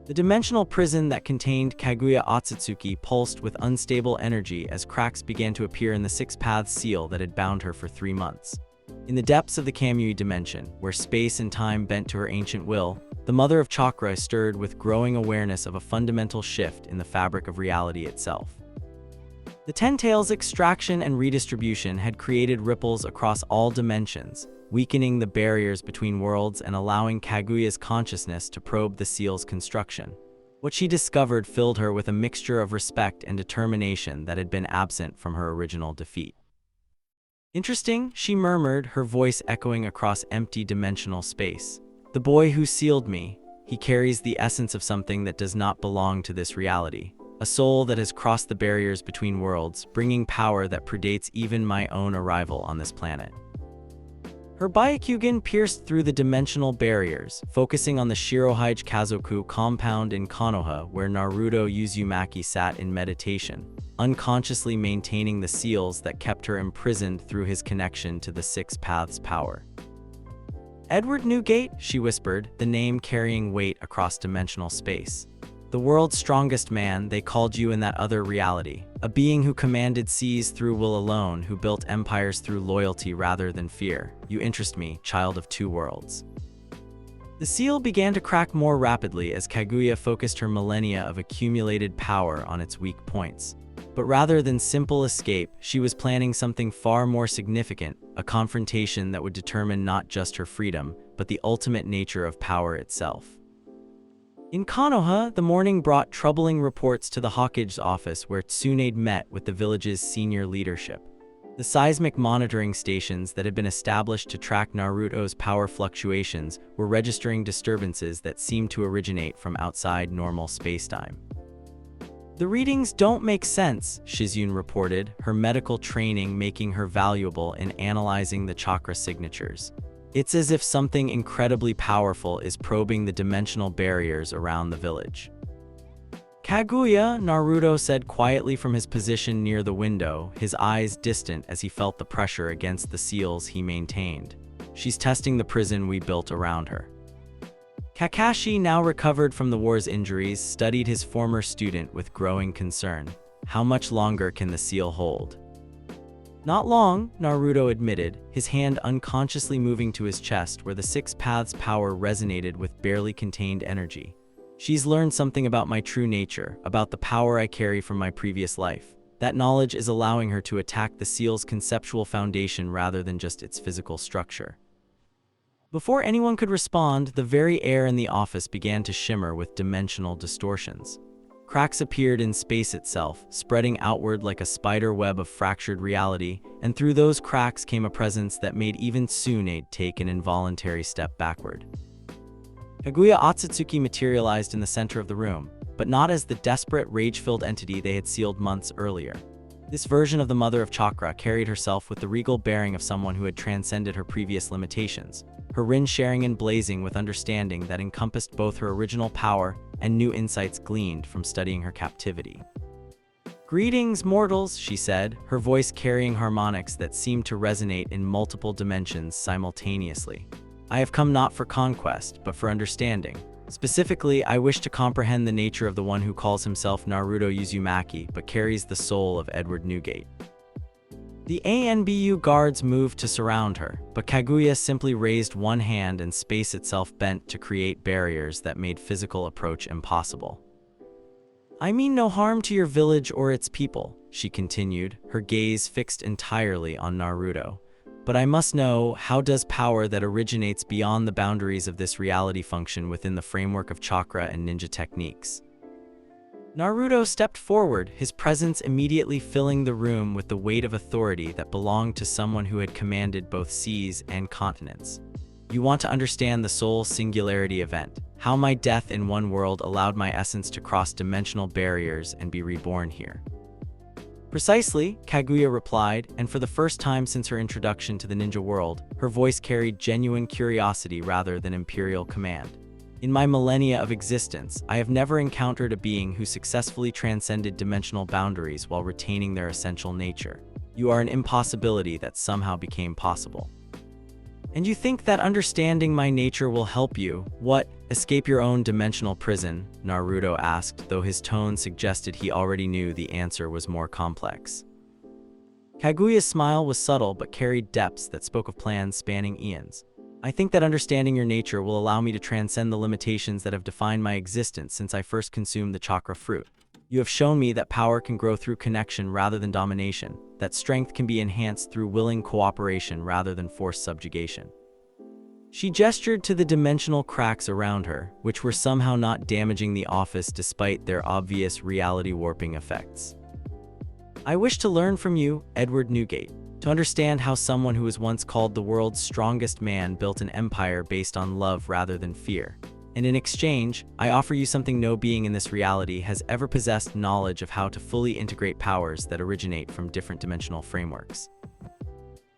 The dimensional prison that contained Kaguya Otsutsuki pulsed with unstable energy as cracks began to appear in the 6-path seal that had bound her for 3 months. In the depths of the Kamui dimension, where space and time bent to her ancient will, the Mother of Chakra stirred with growing awareness of a fundamental shift in the fabric of reality itself. The Ten Tails' extraction and redistribution had created ripples across all dimensions, weakening the barriers between worlds and allowing Kaguya's consciousness to probe the seal's construction. What she discovered filled her with a mixture of respect and determination that had been absent from her original defeat. "Interesting," she murmured, her voice echoing across empty dimensional space. "The boy who sealed me, he carries the essence of something that does not belong to this reality. a soul that has crossed the barriers between worlds, bringing power that predates even my own arrival on this planet. Her Byakugan pierced through the dimensional barriers, focusing on the shirohaji kazoku compound in Konoha where Naruto Uzumaki sat in meditation, unconsciously maintaining the seals that kept her imprisoned through his connection to the Six Paths power. Edward Newgate, she whispered, the name carrying weight across dimensional space. The world's strongest man, they called you in that other reality. A being who commanded seas through will alone, who built empires through loyalty rather than fear. You interest me, child of two worlds. The seal began to crack more rapidly as Kaguya focused her millennia of accumulated power on its weak points. But rather than simple escape, she was planning something far more significant, a confrontation that would determine not just her freedom, but the ultimate nature of power itself. In Konoha, the morning brought troubling reports to the Hokage's office where Tsunade met with the village's senior leadership. The seismic monitoring stations that had been established to track Naruto's power fluctuations were registering disturbances that seemed to originate from outside normal spacetime. The readings don't make sense, Shizune reported, her medical training making her valuable in analyzing the chakra signatures. It's as if something incredibly powerful is probing the dimensional barriers around the village. Kaguya, Naruto said quietly from his position near the window, his eyes distant as he felt the pressure against the seals he maintained. She's testing the prison we built around her. Kakashi, now recovered from the war's injuries, studied his former student with growing concern. How much longer can the seal hold? Not long, Naruto admitted, his hand unconsciously moving to his chest where the Six Paths power resonated with barely contained energy. She's learned something about my true nature, about the power I carry from my previous life. That knowledge is allowing her to attack the seal's conceptual foundation rather than just its physical structure. Before anyone could respond, the very air in the office began to shimmer with dimensional distortions. Cracks appeared in space itself, spreading outward like a spider web of fractured reality, and through those cracks came a presence that made even Tsunade take an involuntary step backward. Kaguya Otsutsuki materialized in the center of the room, but not as the desperate, rage-filled entity they had sealed months earlier. This version of the Mother of Chakra carried herself with the regal bearing of someone who had transcended her previous limitations, her rin sharing and blazing with understanding that encompassed both her original power and new insights gleaned from studying her captivity. Greetings, mortals, she said, her voice carrying harmonics that seemed to resonate in multiple dimensions simultaneously. I have come not for conquest, but for understanding. Specifically, I wish to comprehend the nature of the one who calls himself Naruto Uzumaki, but carries the soul of Edward Newgate. The ANBU guards moved to surround her, but Kaguya simply raised one hand and space itself bent to create barriers that made physical approach impossible. I mean no harm to your village or its people, she continued, her gaze fixed entirely on Naruto. But I must know, how does power that originates beyond the boundaries of this reality function within the framework of chakra and ninja techniques? Naruto stepped forward, his presence immediately filling the room with the weight of authority that belonged to someone who had commanded both seas and continents. You want to understand the soul singularity event, how my death in one world allowed my essence to cross dimensional barriers and be reborn here. Precisely, Kaguya replied, and for the first time since her introduction to the ninja world, her voice carried genuine curiosity rather than imperial command. In my millennia of existence, I have never encountered a being who successfully transcended dimensional boundaries while retaining their essential nature. You are an impossibility that somehow became possible. And you think that understanding my nature will help you, escape your own dimensional prison? Naruto asked, though his tone suggested he already knew the answer was more complex. Kaguya's smile was subtle but carried depths that spoke of plans spanning eons. I think that understanding your nature will allow me to transcend the limitations that have defined my existence since I first consumed the chakra fruit. You have shown me that power can grow through connection rather than domination, that strength can be enhanced through willing cooperation rather than forced subjugation. She gestured to the dimensional cracks around her, which were somehow not damaging the office despite their obvious reality warping effects. I wish to learn from you, Edward Newgate, to understand how someone who was once called the world's strongest man built an empire based on love rather than fear. and in exchange, I offer you something no being in this reality has ever possessed: knowledge of how to fully integrate powers that originate from different dimensional frameworks.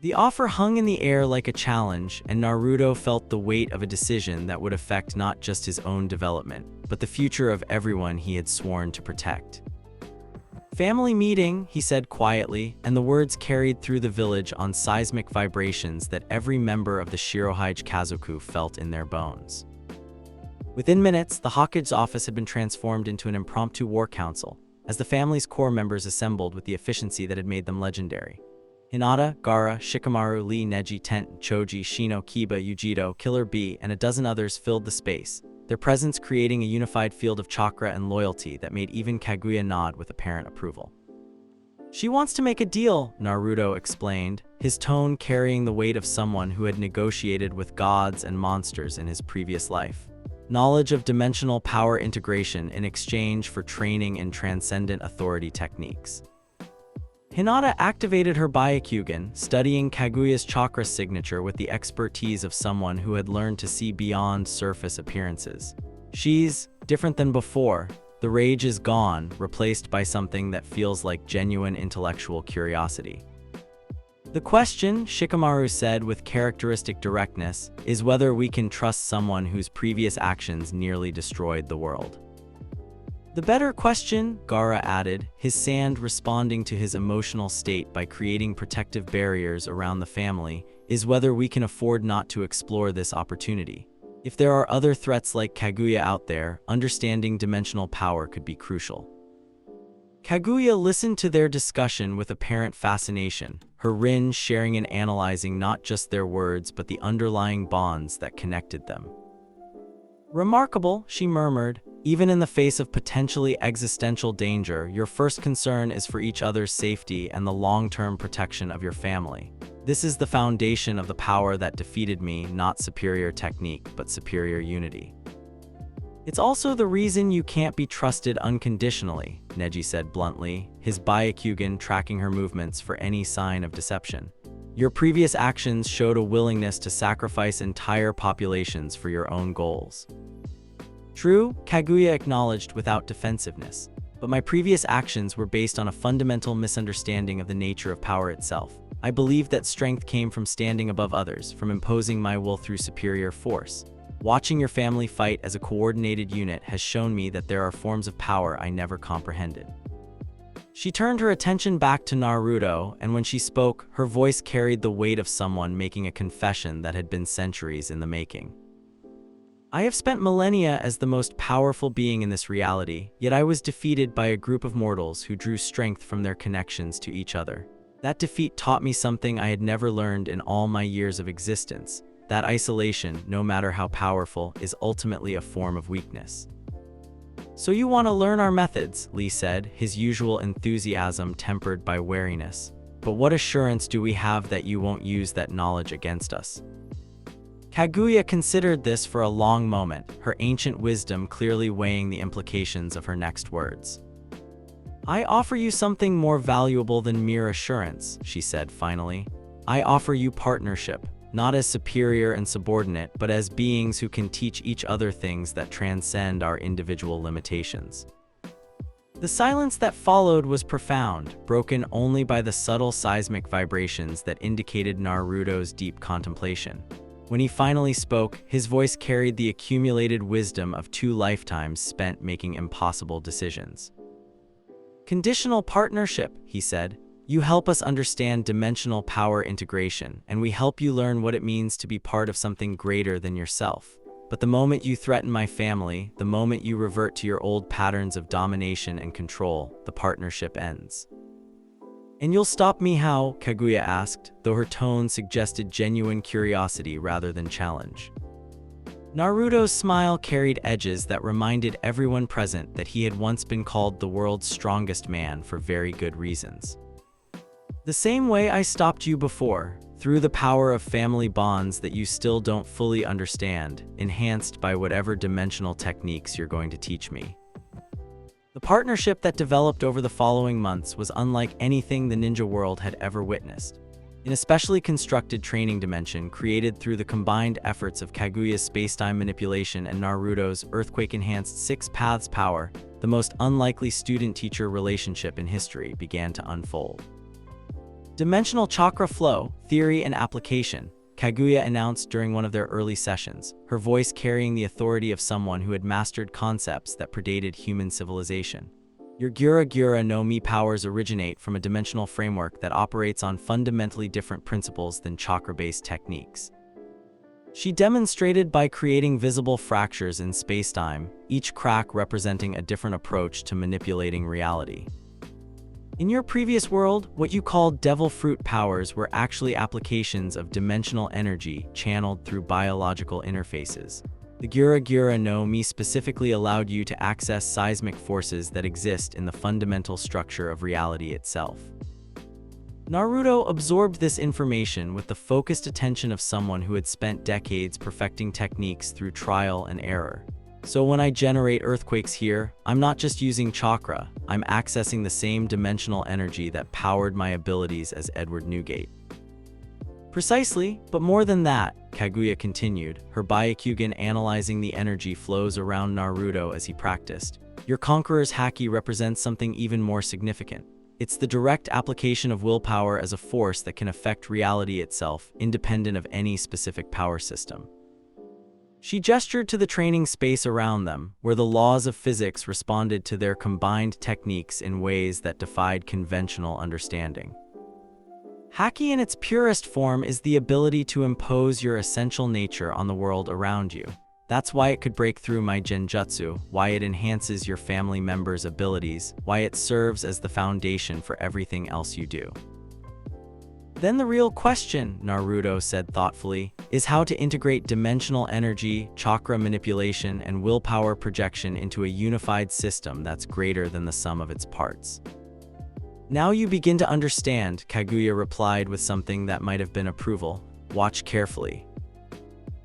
The offer hung in the air like a challenge, and Naruto felt the weight of a decision that would affect not just his own development, but the future of everyone he had sworn to protect. "Family meeting," he said quietly, and the words carried through the village on seismic vibrations that every member of the shirohaji kazoku felt in their bones. Within minutes, the Hokage's office had been transformed into an impromptu war council, as the family's core members assembled with the efficiency that had made them legendary. Hinata, Gaara, Shikamaru, Lee, Neji, Tent, Choji, Shino, Kiba, Yujito, Killer Bee, and a dozen others filled the space, their presence creating a unified field of chakra and loyalty that made even Kaguya nod with apparent approval. "She wants to make a deal," Naruto explained, his tone carrying the weight of someone who had negotiated with gods and monsters in his previous life. Knowledge of dimensional power integration in exchange for training in transcendent authority techniques. Hinata activated her Byakugan, studying Kaguya's chakra signature with the expertise of someone who had learned to see beyond surface appearances. "She's different than before. The rage is gone, replaced by something that feels like genuine intellectual curiosity." "The question," Shikamaru said with characteristic directness, "is whether we can trust someone whose previous actions nearly destroyed the world." "The better question," Gaara added, his sand responding to his emotional state by creating protective barriers around the family, "is whether we can afford not to explore this opportunity. If there are other threats like Kaguya out there, understanding dimensional power could be crucial." Kaguya listened to their discussion with apparent fascination, her Rin sharing and analyzing not just their words but the underlying bonds that connected them. "Remarkable," she murmured. "Even in the face of potentially existential danger, your first concern is for each other's safety and the long-term protection of your family. This is the foundation of the power that defeated me, not superior technique, but superior unity." "It's also the reason you can't be trusted unconditionally," Neji said bluntly, his Byakugan tracking her movements for any sign of deception. "Your previous actions showed a willingness to sacrifice entire populations for your own goals." "True," Kaguya acknowledged without defensiveness, "but my previous actions were based on a fundamental misunderstanding of the nature of power itself. I believed that strength came from standing above others, from imposing my will through superior force. Watching your family fight as a coordinated unit has shown me that there are forms of power I never comprehended." She turned her attention back to Naruto, and when she spoke, her voice carried the weight of someone making a confession that had been centuries in the making. "I have spent millennia as the most powerful being in this reality, yet I was defeated by a group of mortals who drew strength from their connections to each other. That defeat taught me something I had never learned in all my years of existence. That isolation, no matter how powerful, is ultimately a form of weakness." "So you want to learn our methods," Lee said, his usual enthusiasm tempered by wariness. "But what assurance do we have that you won't use that knowledge against us?" Kaguya considered this for a long moment, her ancient wisdom clearly weighing the implications of her next words. "I offer you something more valuable than mere assurance," she said finally. "I offer you partnership. Not as superior and subordinate, but as beings who can teach each other things that transcend our individual limitations." The silence that followed was profound, broken only by the subtle seismic vibrations that indicated Naruto's deep contemplation. When he finally spoke, his voice carried the accumulated wisdom of 2 lifetimes spent making impossible decisions. "Conditional partnership," he said. "You help us understand dimensional power integration, and we help you learn what it means to be part of something greater than yourself. But the moment you threaten my family, the moment you revert to your old patterns of domination and control, the partnership ends." "And you'll stop me how?" Kaguya asked, though her tone suggested genuine curiosity rather than challenge. Naruto's smile carried edges that reminded everyone present that he had once been called the world's strongest man for very good reasons. "The same way I stopped you before, through the power of family bonds that you still don't fully understand, enhanced by whatever dimensional techniques you're going to teach me." The partnership that developed over the following months was unlike anything the ninja world had ever witnessed. in a specially constructed training dimension created through the combined efforts of Kaguya's spacetime manipulation and Naruto's earthquake-enhanced six paths power, the most unlikely student-teacher relationship in history began to unfold. Dimensional chakra flow, theory and application, Kaguya announced during one of their early sessions, her voice carrying the authority of someone who had mastered concepts that predated human civilization. Your Gura no Mi powers originate from a dimensional framework that operates on fundamentally different principles than chakra-based techniques. She demonstrated by creating visible fractures in spacetime, each crack representing a different approach to manipulating reality. In your previous world, what you called devil fruit powers were actually applications of dimensional energy channeled through biological interfaces. The Gura no Mi specifically allowed you to access seismic forces that exist in the fundamental structure of reality itself. Naruto absorbed this information with the focused attention of someone who had spent decades perfecting techniques through trial and error. So when I generate earthquakes here, I'm not just using chakra, I'm accessing the same dimensional energy that powered my abilities as Edward Newgate. Precisely, but more than that, Kaguya continued, her Byakugan analyzing the energy flows around Naruto as he practiced. Your Conqueror's Haki represents something even more significant. It's the direct application of willpower as a force that can affect reality itself, independent of any specific power system. She gestured to the training space around them, where the laws of physics responded to their combined techniques in ways that defied conventional understanding. Haki in its purest form is the ability to impose your essential nature on the world around you. That's why it could break through my genjutsu, why it enhances your family members' abilities, why it serves as the foundation for everything else you do. Then the real question, Naruto said thoughtfully, is how to integrate dimensional energy, chakra manipulation, and willpower projection into a unified system that's greater than the sum of its parts. Now you begin to understand, Kaguya replied with something that might have been approval. Watch carefully.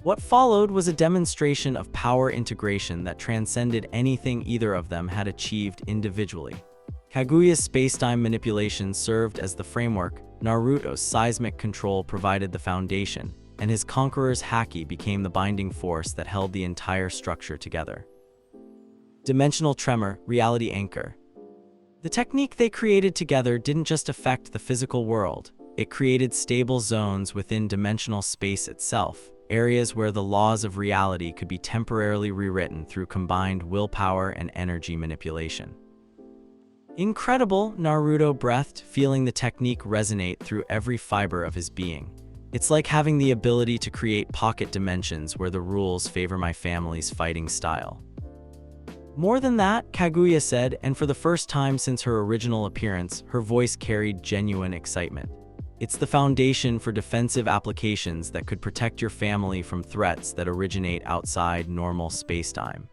What followed was a demonstration of power integration that transcended anything either of them had achieved individually. Kaguya's spacetime manipulation served as the framework, Naruto's seismic control provided the foundation, and his Conqueror's Haki became the binding force that held the entire structure together. Dimensional tremor, reality anchor. The technique they created together didn't just affect the physical world, it created stable zones within dimensional space itself, areas where the laws of reality could be temporarily rewritten through combined willpower and energy manipulation. Incredible, Naruto breathed, feeling the technique resonate through every fiber of his being. It's like having the ability to create pocket dimensions where the rules favor my family's fighting style. More than that, Kaguya said, and for the first time since her original appearance, her voice carried genuine excitement. It's the foundation for defensive applications that could protect your family from threats that originate outside normal spacetime.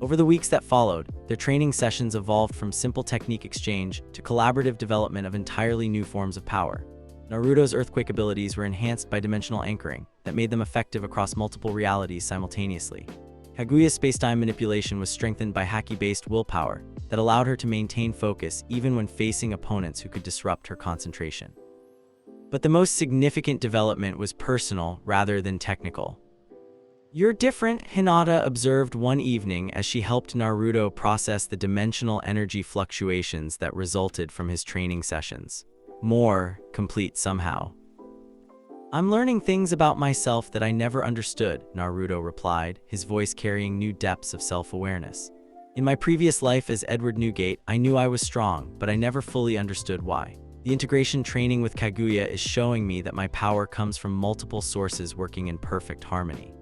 Over the weeks that followed, their training sessions evolved from simple technique exchange to collaborative development of entirely new forms of power. Naruto's earthquake abilities were enhanced by dimensional anchoring that made them effective across multiple realities simultaneously. Kaguya's spacetime manipulation was strengthened by haki-based willpower that allowed her to maintain focus even when facing opponents who could disrupt her concentration. But the most significant development was personal rather than technical. "You're different," Hinata observed one evening as she helped Naruto process the dimensional energy fluctuations that resulted from his training sessions. More complete somehow. "I'm learning things about myself that I never understood," Naruto replied, his voice carrying new depths of self-awareness. "In my previous life as Edward Newgate, I knew I was strong, but I never fully understood why. The integration training with Kaguya is showing me that my power comes from multiple sources working in perfect harmony."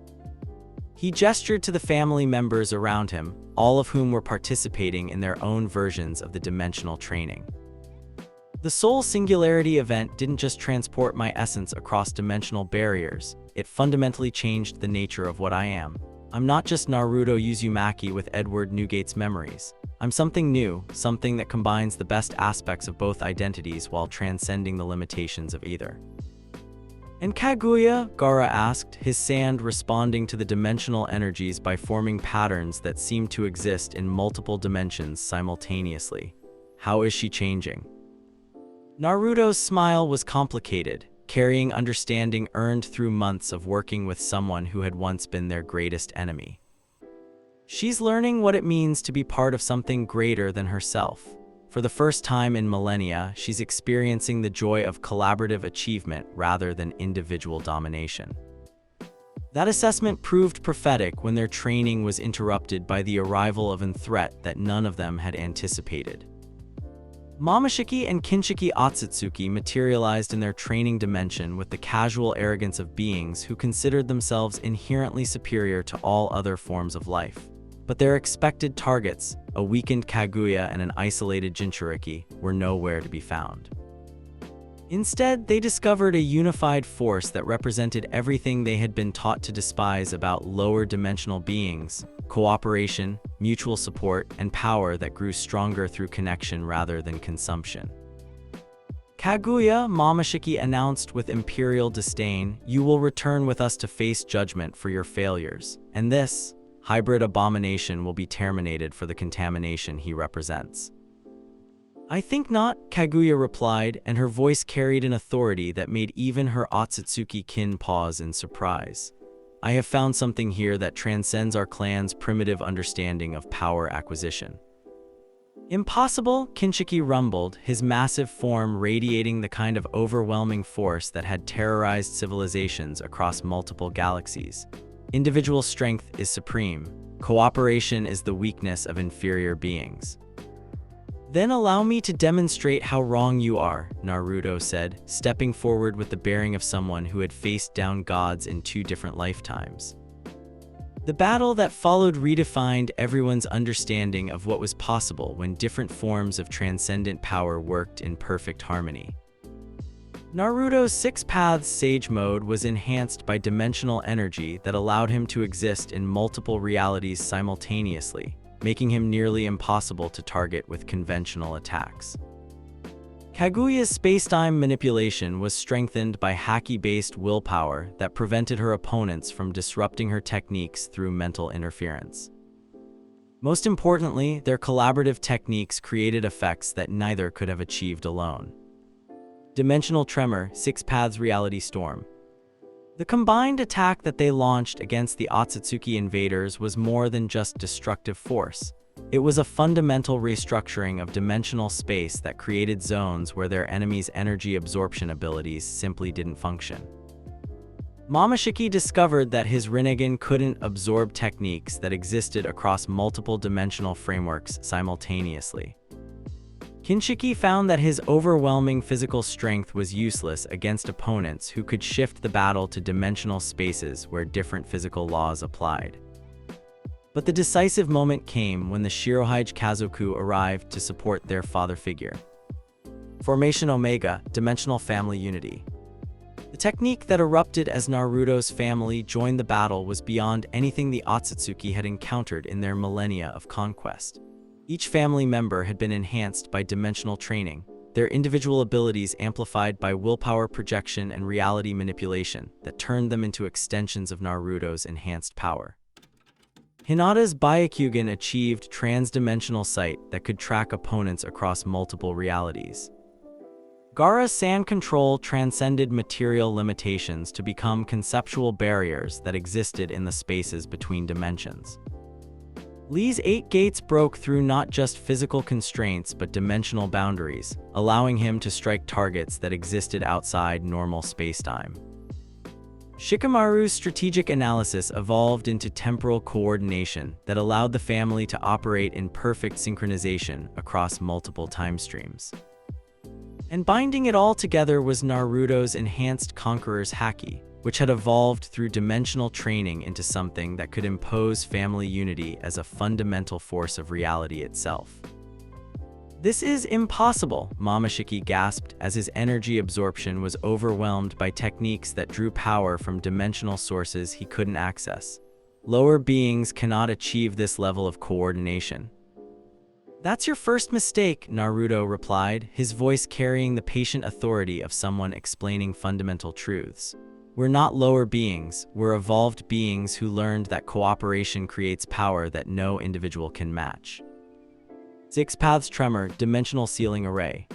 He gestured to the family members around him, all of whom were participating in their own versions of the dimensional training. The Soul Singularity event didn't just transport my essence across dimensional barriers, it fundamentally changed the nature of what I am. I'm not just Naruto Uzumaki with Edward Newgate's memories. I'm something new, something that combines the best aspects of both identities while transcending the limitations of either. "And Kaguya?" Gaara asked, his sand responding to the dimensional energies by forming patterns that seemed to exist in multiple dimensions simultaneously. "How is she changing?" Naruto's smile was complicated, carrying understanding earned through months of working with someone who had once been their greatest enemy. She's learning what it means to be part of something greater than herself. For the first time in millennia, she's experiencing the joy of collaborative achievement rather than individual domination. That assessment proved prophetic when their training was interrupted by the arrival of a threat that none of them had anticipated. Momoshiki and Kinshiki Otsutsuki materialized in their training dimension with the casual arrogance of beings who considered themselves inherently superior to all other forms of life. But their expected targets, a weakened Kaguya and an isolated Jinchuriki, were nowhere to be found. Instead, they discovered a unified force that represented everything they had been taught to despise about lower-dimensional beings: cooperation, mutual support, and power that grew stronger through connection rather than consumption. Kaguya, Momoshiki announced with imperial disdain, "You will return with us to face judgment for your failures, and this hybrid abomination will be terminated for the contamination he represents." "I think not," Kaguya replied, and her voice carried an authority that made even her Otsutsuki kin pause in surprise. "I have found something here that transcends our clan's primitive understanding of power acquisition." "Impossible," Kinshiki rumbled, his massive form radiating the kind of overwhelming force that had terrorized civilizations across multiple galaxies. "Individual strength is supreme. Cooperation is the weakness of inferior beings." "Then allow me to demonstrate how wrong you are," Naruto said, stepping forward with the bearing of someone who had faced down gods in 2 different lifetimes. The battle that followed redefined everyone's understanding of what was possible when different forms of transcendent power worked in perfect harmony. Naruto's 6 Paths Sage mode was enhanced by dimensional energy that allowed him to exist in multiple realities simultaneously, making him nearly impossible to target with conventional attacks. Kaguya's space-time manipulation was strengthened by haki-based willpower that prevented her opponents from disrupting her techniques through mental interference. Most importantly, their collaborative techniques created effects that neither could have achieved alone. Dimensional Tremor, 6 Paths Reality Storm. The combined attack that they launched against the Otsutsuki invaders was more than just destructive force. It was a fundamental restructuring of dimensional space that created zones where their enemies' energy absorption abilities simply didn't function. Momoshiki discovered that his Rinnegan couldn't absorb techniques that existed across multiple dimensional frameworks simultaneously. Kinshiki found that his overwhelming physical strength was useless against opponents who could shift the battle to dimensional spaces where different physical laws applied. But the decisive moment came when the shirohaji kazoku arrived to support their father figure. Formation Omega, Dimensional Family Unity. The technique that erupted as Naruto's family joined the battle was beyond anything the Otsutsuki had encountered in their millennia of conquest. Each family member had been enhanced by dimensional training, their individual abilities amplified by willpower projection and reality manipulation that turned them into extensions of Naruto's enhanced power. Hinata's Byakugan achieved trans-dimensional sight that could track opponents across multiple realities. Gaara's sand control transcended material limitations to become conceptual barriers that existed in the spaces between dimensions. Lee's 8 gates broke through not just physical constraints but dimensional boundaries, allowing him to strike targets that existed outside normal spacetime. Shikamaru's strategic analysis evolved into temporal coordination that allowed the family to operate in perfect synchronization across multiple time streams. And binding it all together was Naruto's enhanced Conqueror's Haki, which had evolved through dimensional training into something that could impose family unity as a fundamental force of reality itself. "This is impossible," Momoshiki gasped as his energy absorption was overwhelmed by techniques that drew power from dimensional sources he couldn't access. "Lower beings cannot achieve this level of coordination." "That's your first mistake," Naruto replied, his voice carrying the patient authority of someone explaining fundamental truths. "We're not lower beings, we're evolved beings who learned that cooperation creates power that no individual can match." 6 Paths Tremor, Dimensional Sealing Array.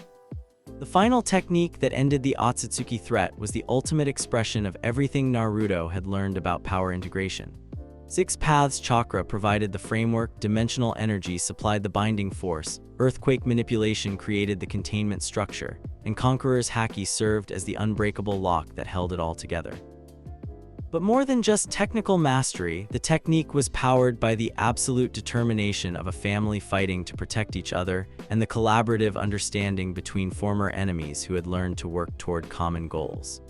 The final technique that ended the otsutsuki threat was the ultimate expression of everything Naruto had learned about power integration. Six Paths Chakra provided the framework, dimensional energy supplied the binding force, earthquake manipulation created the containment structure, and Conqueror's Haki served as the unbreakable lock that held it all together. But more than just technical mastery, the technique was powered by the absolute determination of a family fighting to protect each other and the collaborative understanding between former enemies who had learned to work toward common goals.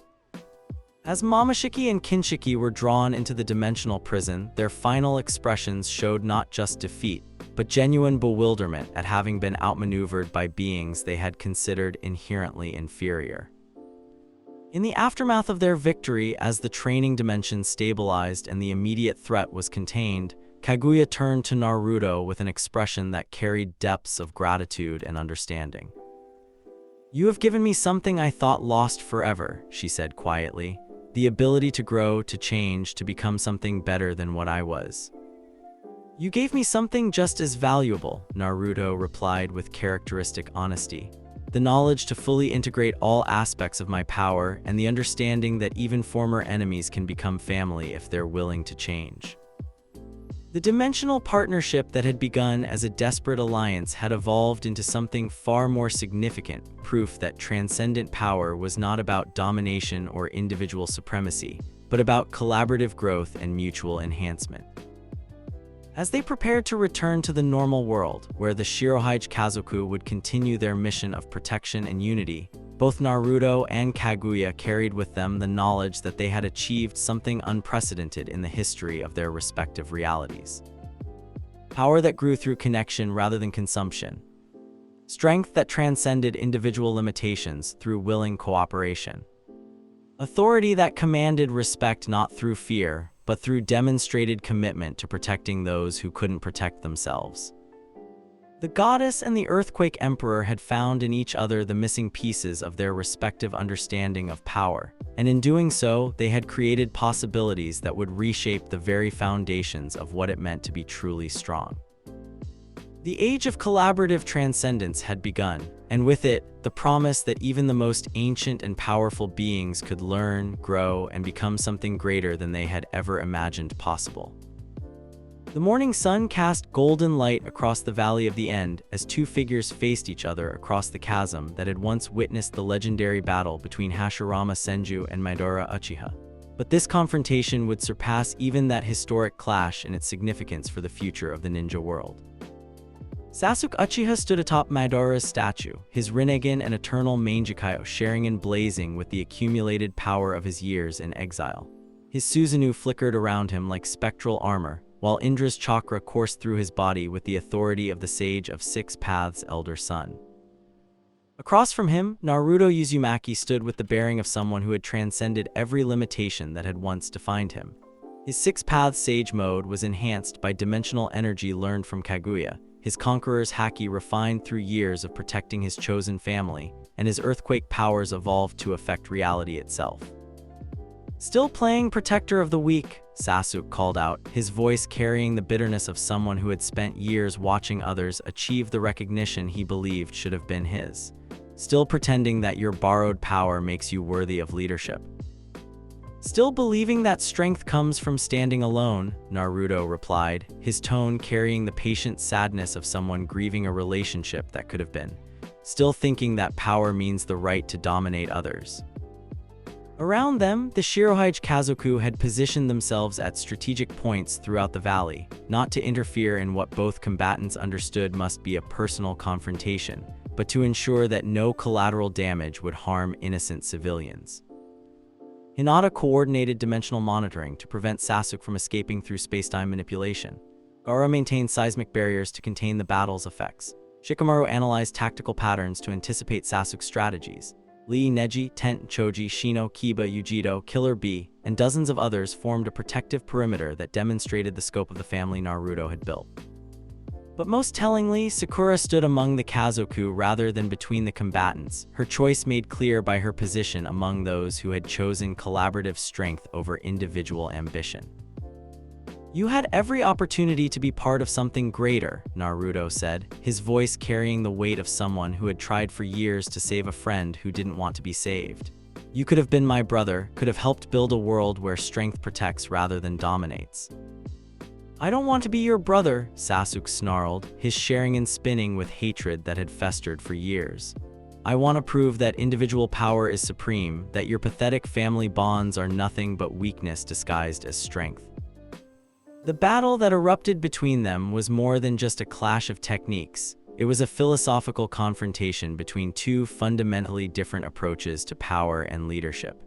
As Momoshiki and Kinshiki were drawn into the dimensional prison, their final expressions showed not just defeat, but genuine bewilderment at having been outmaneuvered by beings they had considered inherently inferior. In the aftermath of their victory, as the training dimension stabilized and the immediate threat was contained, Kaguya turned to Naruto with an expression that carried depths of gratitude and understanding. "You have given me something I thought lost forever," she said quietly. "The ability to grow, to change, to become something better than what I was." "You gave me something just as valuable," Naruto replied with characteristic honesty. "The knowledge to fully integrate all aspects of my power and the understanding that even former enemies can become family if they're willing to change." The dimensional partnership that had begun as a desperate alliance had evolved into something far more significant, proof that transcendent power was not about domination or individual supremacy, but about collaborative growth and mutual enhancement. As they prepared to return to the normal world, where the shirohaji kazoku would continue their mission of protection and unity, both Naruto and Kaguya carried with them the knowledge that they had achieved something unprecedented in the history of their respective realities. Power that grew through connection rather than consumption. Strength that transcended individual limitations through willing cooperation. Authority that commanded respect not through fear, but through demonstrated commitment to protecting those who couldn't protect themselves. The goddess and the earthquake emperor had found in each other the missing pieces of their respective understanding of power, and in doing so, they had created possibilities that would reshape the very foundations of what it meant to be truly strong. The age of collaborative transcendence had begun, and with it, the promise that even the most ancient and powerful beings could learn, grow, and become something greater than they had ever imagined possible. The morning sun cast golden light across the Valley of the End as two figures faced each other across the chasm that had once witnessed the legendary battle between Hashirama Senju and Madara Uchiha. But this confrontation would surpass even that historic clash in its significance for the future of the ninja world. Sasuke Uchiha stood atop Madara's statue, his Rinnegan and eternal Mangekyou sharing and blazing with the accumulated power of his years in exile. His Susanoo flickered around him like spectral armor, while Indra's chakra coursed through his body with the authority of the Sage of Six Paths' elder son. Across from him, Naruto Uzumaki stood with the bearing of someone who had transcended every limitation that had once defined him. His Six Paths Sage mode was enhanced by dimensional energy learned from Kaguya, his Conqueror's Haki refined through years of protecting his chosen family, and his earthquake powers evolved to affect reality itself. "Still playing Protector of the Weak," Sasuke called out, his voice carrying the bitterness of someone who had spent years watching others achieve the recognition he believed should have been his. "Still pretending that your borrowed power makes you worthy of leadership. Still believing that strength comes from standing alone," Naruto replied, his tone carrying the patient sadness of someone grieving a relationship that could have been. "Still thinking that power means the right to dominate others." Around them, the shirohaji kazoku had positioned themselves at strategic points throughout the valley, not to interfere in what both combatants understood must be a personal confrontation, but to ensure that no collateral damage would harm innocent civilians. Hinata coordinated dimensional monitoring to prevent Sasuke from escaping through space-time manipulation. Gaara maintained seismic barriers to contain the battle's effects. Shikamaru analyzed tactical patterns to anticipate Sasuke's strategies. Lee, Neji, Tent, Choji, Shino, Kiba, Yujiro, Killer Bee, and dozens of others formed a protective perimeter that demonstrated the scope of the family Naruto had built. But most tellingly, Sakura stood among the Kazoku rather than between the combatants, her choice made clear by her position among those who had chosen collaborative strength over individual ambition. "You had every opportunity to be part of something greater," Naruto said, his voice carrying the weight of someone who had tried for years to save a friend who didn't want to be saved. "You could have been my brother, could have helped build a world where strength protects rather than dominates." "I don't want to be your brother," Sasuke snarled, his Sharingan spinning with hatred that had festered for years. "I want to prove that individual power is supreme, that your pathetic family bonds are nothing but weakness disguised as strength." The battle that erupted between them was more than just a clash of techniques. It was a philosophical confrontation between two fundamentally different approaches to power and leadership.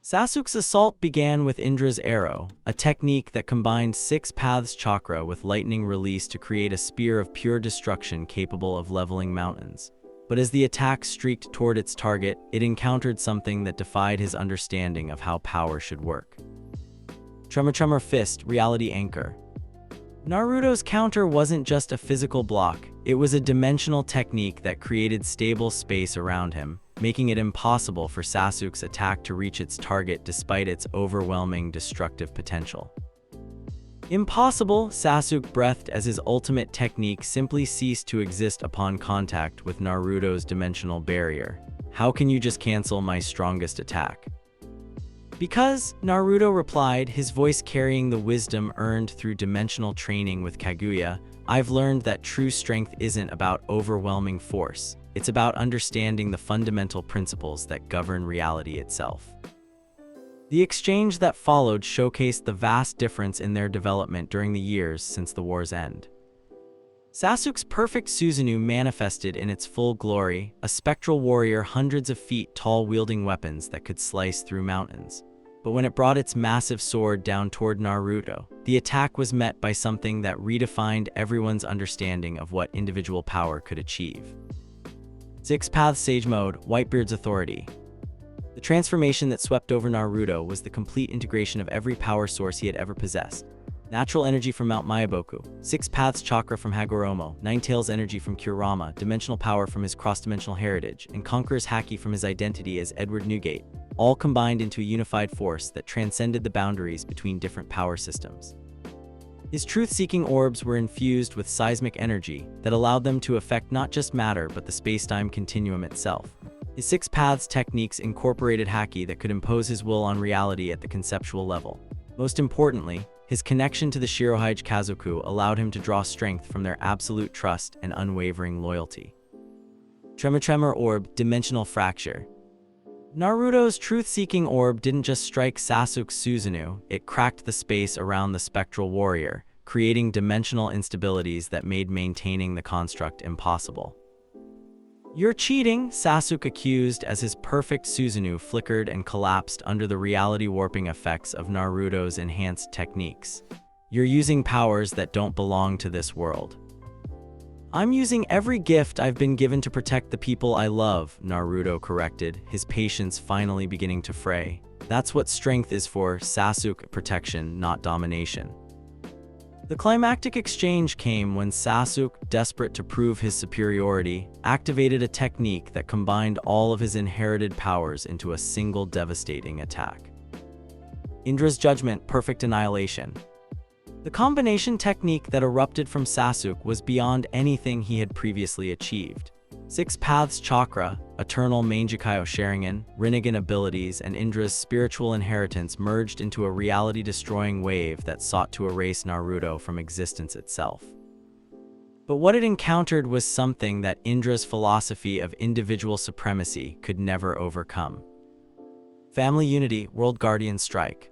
Sasuke's assault began with Indra's arrow, a technique that combined 6 paths chakra with lightning release to create a spear of pure destruction capable of leveling mountains. But as the attack streaked toward its target, it encountered something that defied his understanding of how power should work. Tremor Fist, Reality Anchor. Naruto's counter wasn't just a physical block, it was a dimensional technique that created stable space around him, making it impossible for Sasuke's attack to reach its target despite its overwhelming destructive potential. Impossible, Sasuke breathed as his ultimate technique simply ceased to exist upon contact with Naruto's dimensional barrier. "How can you just cancel my strongest attack?" "Because," Naruto replied, his voice carrying the wisdom earned through dimensional training with Kaguya, "I've learned that true strength isn't about overwhelming force. It's about understanding the fundamental principles that govern reality itself." The exchange that followed showcased the vast difference in their development during the years since the war's end. Sasuke's perfect Susanoo manifested in its full glory, a spectral warrior hundreds of feet tall wielding weapons that could slice through mountains. But when it brought its massive sword down toward Naruto, the attack was met by something that redefined everyone's understanding of what individual power could achieve. 6 Paths Sage Mode, Whitebeard's Authority. The transformation that swept over Naruto was the complete integration of every power source he had ever possessed. Natural energy from Mount Myaboku, 6 Paths Chakra from Hagoromo, Ninetales energy from Kurama, dimensional power from his cross-dimensional heritage, and Conqueror's Haki from his identity as Edward Newgate, all combined into a unified force that transcended the boundaries between different power systems. His truth-seeking orbs were infused with seismic energy that allowed them to affect not just matter but the space-time continuum itself. His 6 Paths techniques incorporated Haki that could impose his will on reality at the conceptual level. Most importantly, his connection to the shirohaji kazoku allowed him to draw strength from their absolute trust and unwavering loyalty. Tremor Orb, Dimensional Fracture. Naruto's truth-seeking orb didn't just strike Sasuke's Susanoo, it cracked the space around the spectral warrior, creating dimensional instabilities that made maintaining the construct impossible. "You're cheating," Sasuke accused as his perfect Susanoo flickered and collapsed under the reality-warping effects of Naruto's enhanced techniques. "You're using powers that don't belong to this world." "I'm using every gift I've been given to protect the people I love," Naruto corrected, his patience finally beginning to fray. "That's what strength is for, Sasuke, protection, not domination." The climactic exchange came when Sasuke, desperate to prove his superiority, activated a technique that combined all of his inherited powers into a single devastating attack. Indra's Judgment, Perfect Annihilation. The combination technique that erupted from Sasuke was beyond anything he had previously achieved. 6 Paths Chakra, Eternal Mangekyou Sharingan, Rinnegan abilities, and Indra's spiritual inheritance merged into a reality-destroying wave that sought to erase Naruto from existence itself. But what it encountered was something that Indra's philosophy of individual supremacy could never overcome. Family Unity, World Guardian Strike.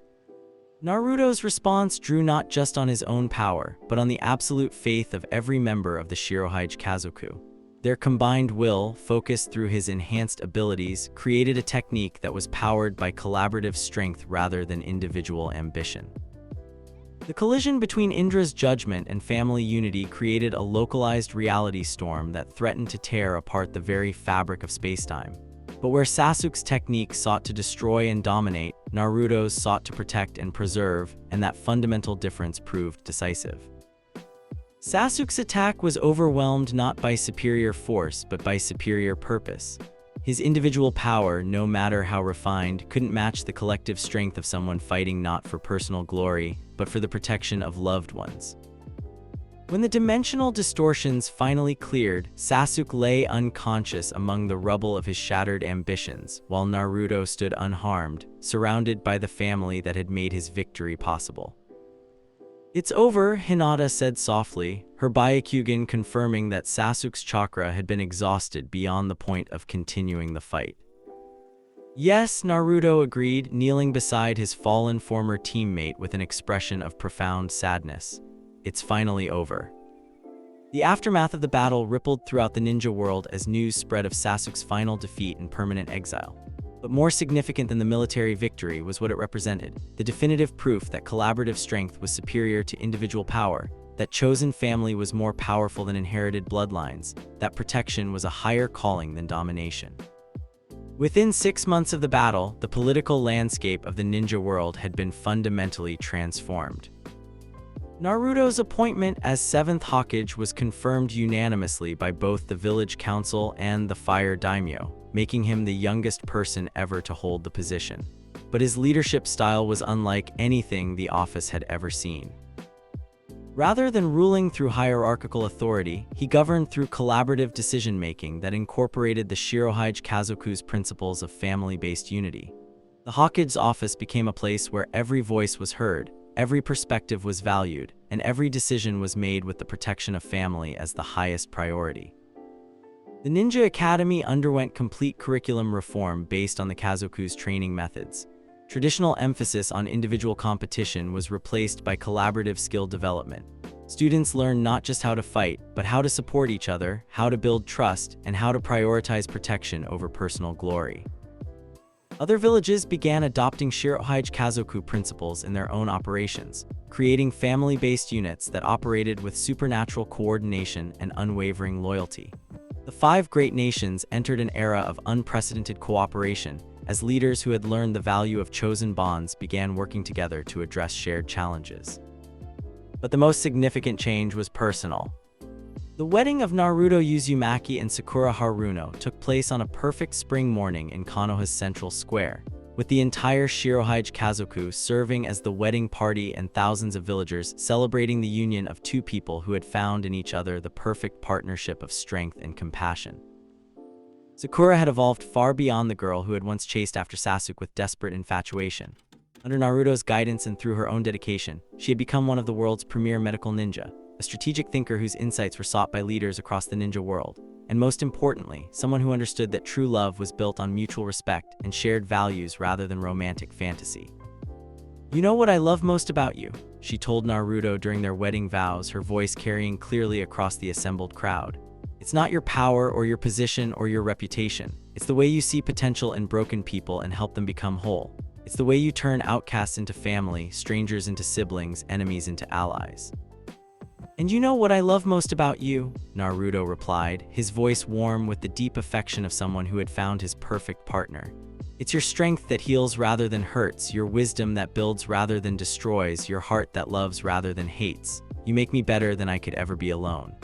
Naruto's response drew not just on his own power, but on the absolute faith of every member of the shirohaji kazoku. Their combined will, focused through his enhanced abilities, created a technique that was powered by collaborative strength rather than individual ambition. The collision between Indra's judgment and family unity created a localized reality storm that threatened to tear apart the very fabric of spacetime. But where Sasuke's technique sought to destroy and dominate, Naruto's sought to protect and preserve, and that fundamental difference proved decisive. Sasuke's attack was overwhelmed not by superior force but by superior purpose. His individual power, no matter how refined, couldn't match the collective strength of someone fighting not for personal glory, but for the protection of loved ones. When the dimensional distortions finally cleared, Sasuke lay unconscious among the rubble of his shattered ambitions, while Naruto stood unharmed, surrounded by the family that had made his victory possible. "It's over," Hinata said softly, her Byakugan confirming that Sasuke's chakra had been exhausted beyond the point of continuing the fight. "Yes," Naruto agreed, kneeling beside his fallen former teammate with an expression of profound sadness. "It's finally over." The aftermath of the battle rippled throughout the ninja world as news spread of Sasuke's final defeat and permanent exile. But more significant than the military victory was what it represented, the definitive proof that collaborative strength was superior to individual power, that chosen family was more powerful than inherited bloodlines, that protection was a higher calling than domination. Within 6 months of the battle, the political landscape of the ninja world had been fundamentally transformed. Naruto's appointment as 7th Hokage was confirmed unanimously by both the village council and the Fire Daimyo, making him the youngest person ever to hold the position. But his leadership style was unlike anything the office had ever seen. Rather than ruling through hierarchical authority, he governed through collaborative decision-making that incorporated the shirohaji kazoku's principles of family-based unity. The Hokage's office became a place where every voice was heard, every perspective was valued, and every decision was made with the protection of family as the highest priority. The Ninja Academy underwent complete curriculum reform based on the Kazoku's training methods. Traditional emphasis on individual competition was replaced by collaborative skill development. Students learned not just how to fight, but how to support each other, how to build trust, and how to prioritize protection over personal glory. Other villages began adopting shirohaji kazoku principles in their own operations, creating family-based units that operated with supernatural coordination and unwavering loyalty. The 5 great nations entered an era of unprecedented cooperation, as leaders who had learned the value of chosen bonds began working together to address shared challenges. But the most significant change was personal. The wedding of Naruto Uzumaki and Sakura Haruno took place on a perfect spring morning in Konoha's central square, with the entire shirohaji kazoku serving as the wedding party and thousands of villagers celebrating the union of 2 people who had found in each other the perfect partnership of strength and compassion. Sakura had evolved far beyond the girl who had once chased after Sasuke with desperate infatuation. Under Naruto's guidance and through her own dedication, she had become one of the world's premier medical ninja, a strategic thinker whose insights were sought by leaders across the ninja world, and most importantly, someone who understood that true love was built on mutual respect and shared values rather than romantic fantasy. "You know what I love most about you?" she told Naruto during their wedding vows, her voice carrying clearly across the assembled crowd. "It's not your power or your position or your reputation. It's the way you see potential in broken people and help them become whole. It's the way you turn outcasts into family, strangers into siblings, enemies into allies." "And you know what I love most about you?" Naruto replied, his voice warm with the deep affection of someone who had found his perfect partner. "It's your strength that heals rather than hurts, your wisdom that builds rather than destroys, your heart that loves rather than hates. You make me better than I could ever be alone."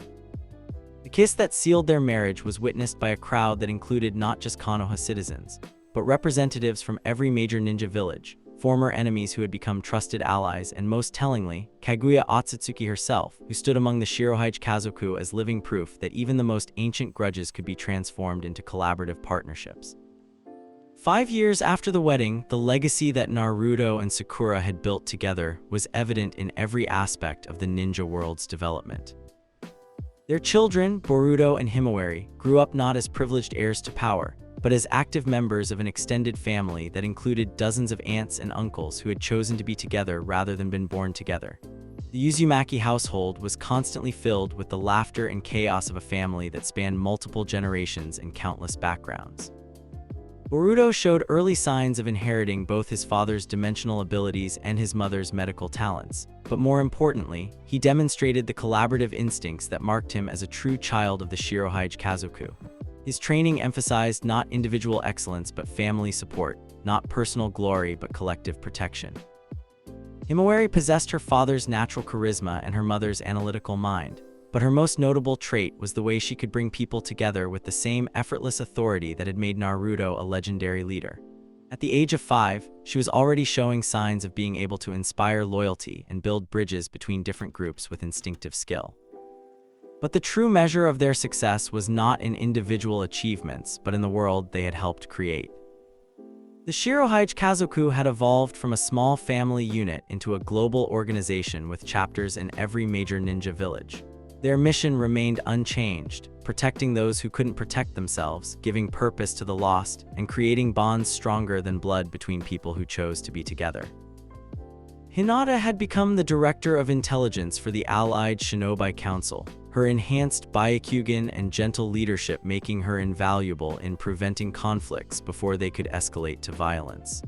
The kiss that sealed their marriage was witnessed by a crowd that included not just Konoha citizens, but representatives from every major ninja village, former enemies who had become trusted allies, and most tellingly, Kaguya Otsutsuki herself, who stood among the shirohaji kazoku as living proof that even the most ancient grudges could be transformed into collaborative partnerships. 5 years after the wedding, the legacy that Naruto and Sakura had built together was evident in every aspect of the ninja world's development. Their children, Boruto and Himawari, grew up not as privileged heirs to power, but as active members of an extended family that included dozens of aunts and uncles who had chosen to be together rather than been born together. The Uzumaki household was constantly filled with the laughter and chaos of a family that spanned multiple generations and countless backgrounds. Boruto showed early signs of inheriting both his father's dimensional abilities and his mother's medical talents, but more importantly, he demonstrated the collaborative instincts that marked him as a true child of the shirohaji kazoku. His training emphasized not individual excellence but family support, not personal glory but collective protection. Himawari possessed her father's natural charisma and her mother's analytical mind. but her most notable trait was the way she could bring people together with the same effortless authority that had made Naruto a legendary leader. At the age of 5, she was already showing signs of being able to inspire loyalty and build bridges between different groups with instinctive skill. But the true measure of their success was not in individual achievements, but in the world they had helped create. The shirohaji kazoku had evolved from a small family unit into a global organization with chapters in every major ninja village. Their mission remained unchanged, protecting those who couldn't protect themselves, giving purpose to the lost, and creating bonds stronger than blood between people who chose to be together. Hinata had become the director of intelligence for the Allied Shinobi Council, her enhanced Byakugan and gentle leadership making her invaluable in preventing conflicts before they could escalate to violence.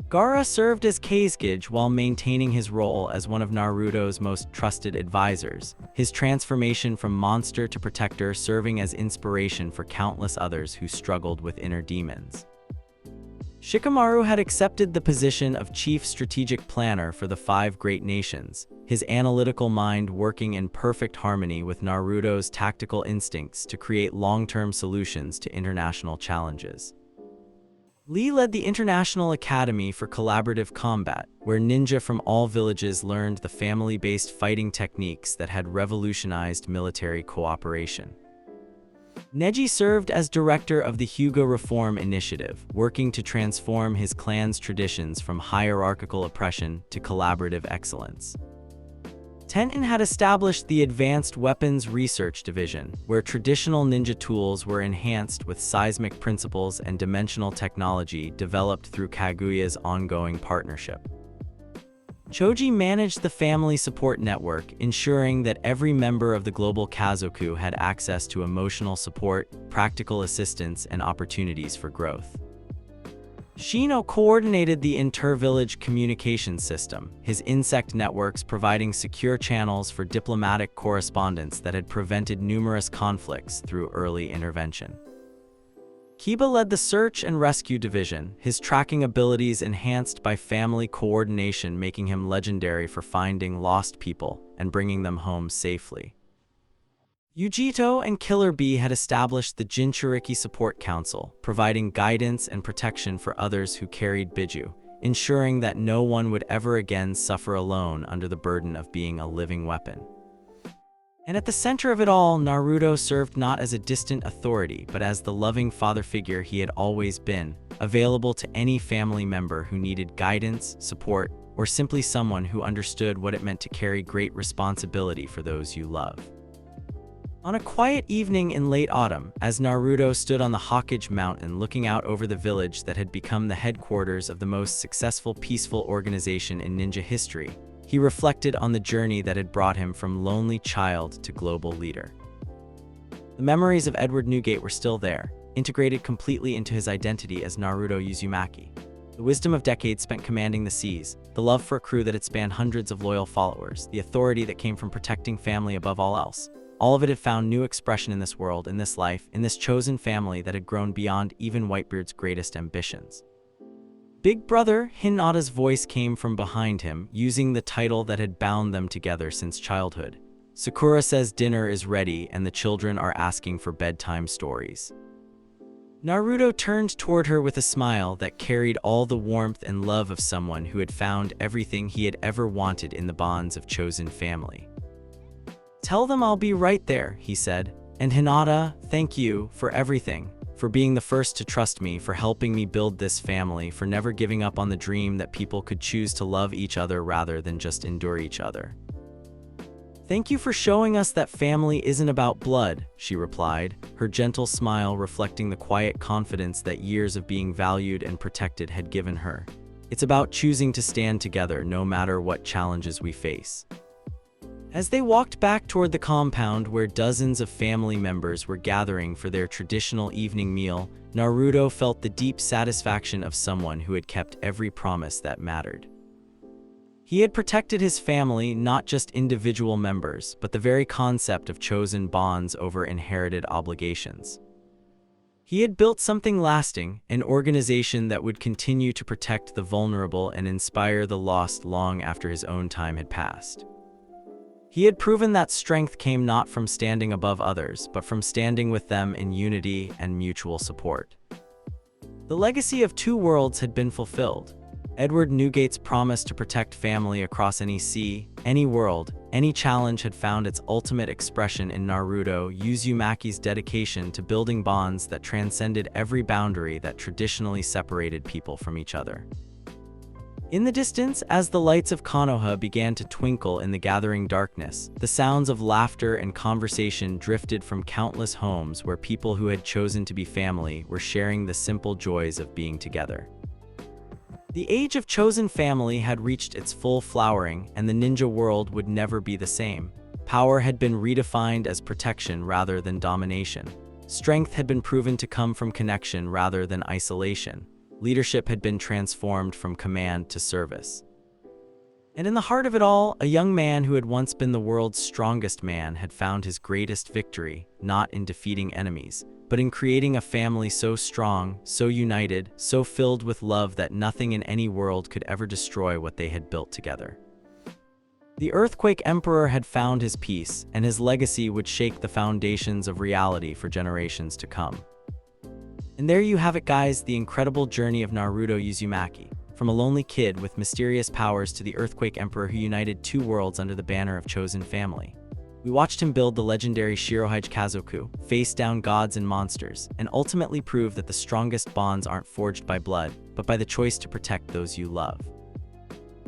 Gaara served as Kazekage while maintaining his role as one of Naruto's most trusted advisors, his transformation from monster to protector serving as inspiration for countless others who struggled with inner demons. Shikamaru had accepted the position of chief strategic planner for the 5 great nations, his analytical mind working in perfect harmony with Naruto's tactical instincts to create long-term solutions to international challenges. Lee led the International Academy for Collaborative Combat, where ninja from all villages learned the family-based fighting techniques that had revolutionized military cooperation. Neji served as director of the Hyuga Reform Initiative, working to transform his clan's traditions from hierarchical oppression to collaborative excellence. Tenten had established the Advanced Weapons Research Division, where traditional ninja tools were enhanced with seismic principles and dimensional technology developed through Kaguya's ongoing partnership. Choji managed the family support network, ensuring that every member of the global Kazoku had access to emotional support, practical assistance, and opportunities for growth. Shino coordinated the inter-village communication system, his insect networks providing secure channels for diplomatic correspondence that had prevented numerous conflicts through early intervention. Kiba led the Search and Rescue Division, his tracking abilities enhanced by family coordination making him legendary for finding lost people and bringing them home safely. Yujito and Killer Bee had established the Jinchuriki Support Council, providing guidance and protection for others who carried Biju, ensuring that no one would ever again suffer alone under the burden of being a living weapon. And at the center of it all, Naruto served not as a distant authority, but as the loving father figure he had always been, available to any family member who needed guidance, support, or simply someone who understood what it meant to carry great responsibility for those you love. On a quiet evening in late autumn, as Naruto stood on the Hokage mountain looking out over the village that had become the headquarters of the most successful peaceful organization in ninja history, he reflected on the journey that had brought him from lonely child to global leader. The memories of Edward Newgate were still there, integrated completely into his identity as Naruto Uzumaki. The wisdom of decades spent commanding the seas, the love for a crew that had spanned hundreds of loyal followers, the authority that came from protecting family above all else. All of it had found new expression in this world, in this life, in this chosen family that had grown beyond even Whitebeard's greatest ambitions. Big Brother, Hinata's voice came from behind him, using the title that had bound them together since childhood. Sakura says dinner is ready and the children are asking for bedtime stories. Naruto turned toward her with a smile that carried all the warmth and love of someone who had found everything he had ever wanted in the bonds of chosen family. "Tell them I'll be right there," he said. "And Hinata, thank you for everything. For being the first to trust me, for helping me build this family, for never giving up on the dream that people could choose to love each other rather than just endure each other." "Thank you for showing us that family isn't about blood," she replied, her gentle smile reflecting the quiet confidence that years of being valued and protected had given her. "It's about choosing to stand together no matter what challenges we face." As they walked back toward the compound where dozens of family members were gathering for their traditional evening meal, Naruto felt the deep satisfaction of someone who had kept every promise that mattered. He had protected his family, not just individual members, but the very concept of chosen bonds over inherited obligations. He had built something lasting, an organization that would continue to protect the vulnerable and inspire the lost long after his own time had passed. He had proven that strength came not from standing above others, but from standing with them in unity and mutual support. The legacy of two worlds had been fulfilled. Edward Newgate's promise to protect family across any sea, any world, any challenge had found its ultimate expression in Naruto Uzumaki's dedication to building bonds that transcended every boundary that traditionally separated people from each other. In the distance, as the lights of Konoha began to twinkle in the gathering darkness, the sounds of laughter and conversation drifted from countless homes where people who had chosen to be family were sharing the simple joys of being together. The age of chosen family had reached its full flowering, and the ninja world would never be the same. Power had been redefined as protection rather than domination. Strength had been proven to come from connection rather than isolation. Leadership had been transformed from command to service. And in the heart of it all, a young man who had once been the world's strongest man had found his greatest victory, not in defeating enemies, but in creating a family so strong, so united, so filled with love that nothing in any world could ever destroy what they had built together. The Earthquake Emperor had found his peace, and his legacy would shake the foundations of reality for generations to come. And there you have it, guys, the incredible journey of Naruto Uzumaki. From a lonely kid with mysterious powers to the Earthquake Emperor who united two worlds under the banner of chosen family. We watched him build the legendary shirohaji kazoku, face down gods and monsters, and ultimately prove that the strongest bonds aren't forged by blood, but by the choice to protect those you love.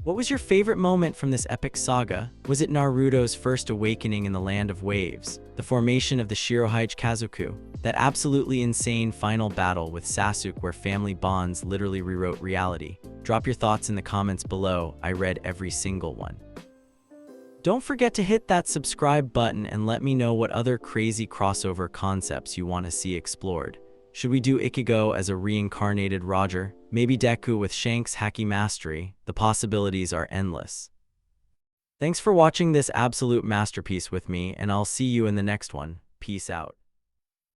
What was your favorite moment from this epic saga? Was it Naruto's first awakening in the Land of Waves, the formation of the shirohaji kazoku, that absolutely insane final battle with Sasuke where family bonds literally rewrote reality? Drop your thoughts in the comments below. I read every single one. Don't forget to hit that subscribe button and let me know what other crazy crossover concepts you want to see explored. Should we do Ichigo as a reincarnated Roger? Maybe Deku with Shanks' Haki Mastery? The possibilities are endless. Thanks for watching this absolute masterpiece with me, and I'll see you in the next one. Peace out.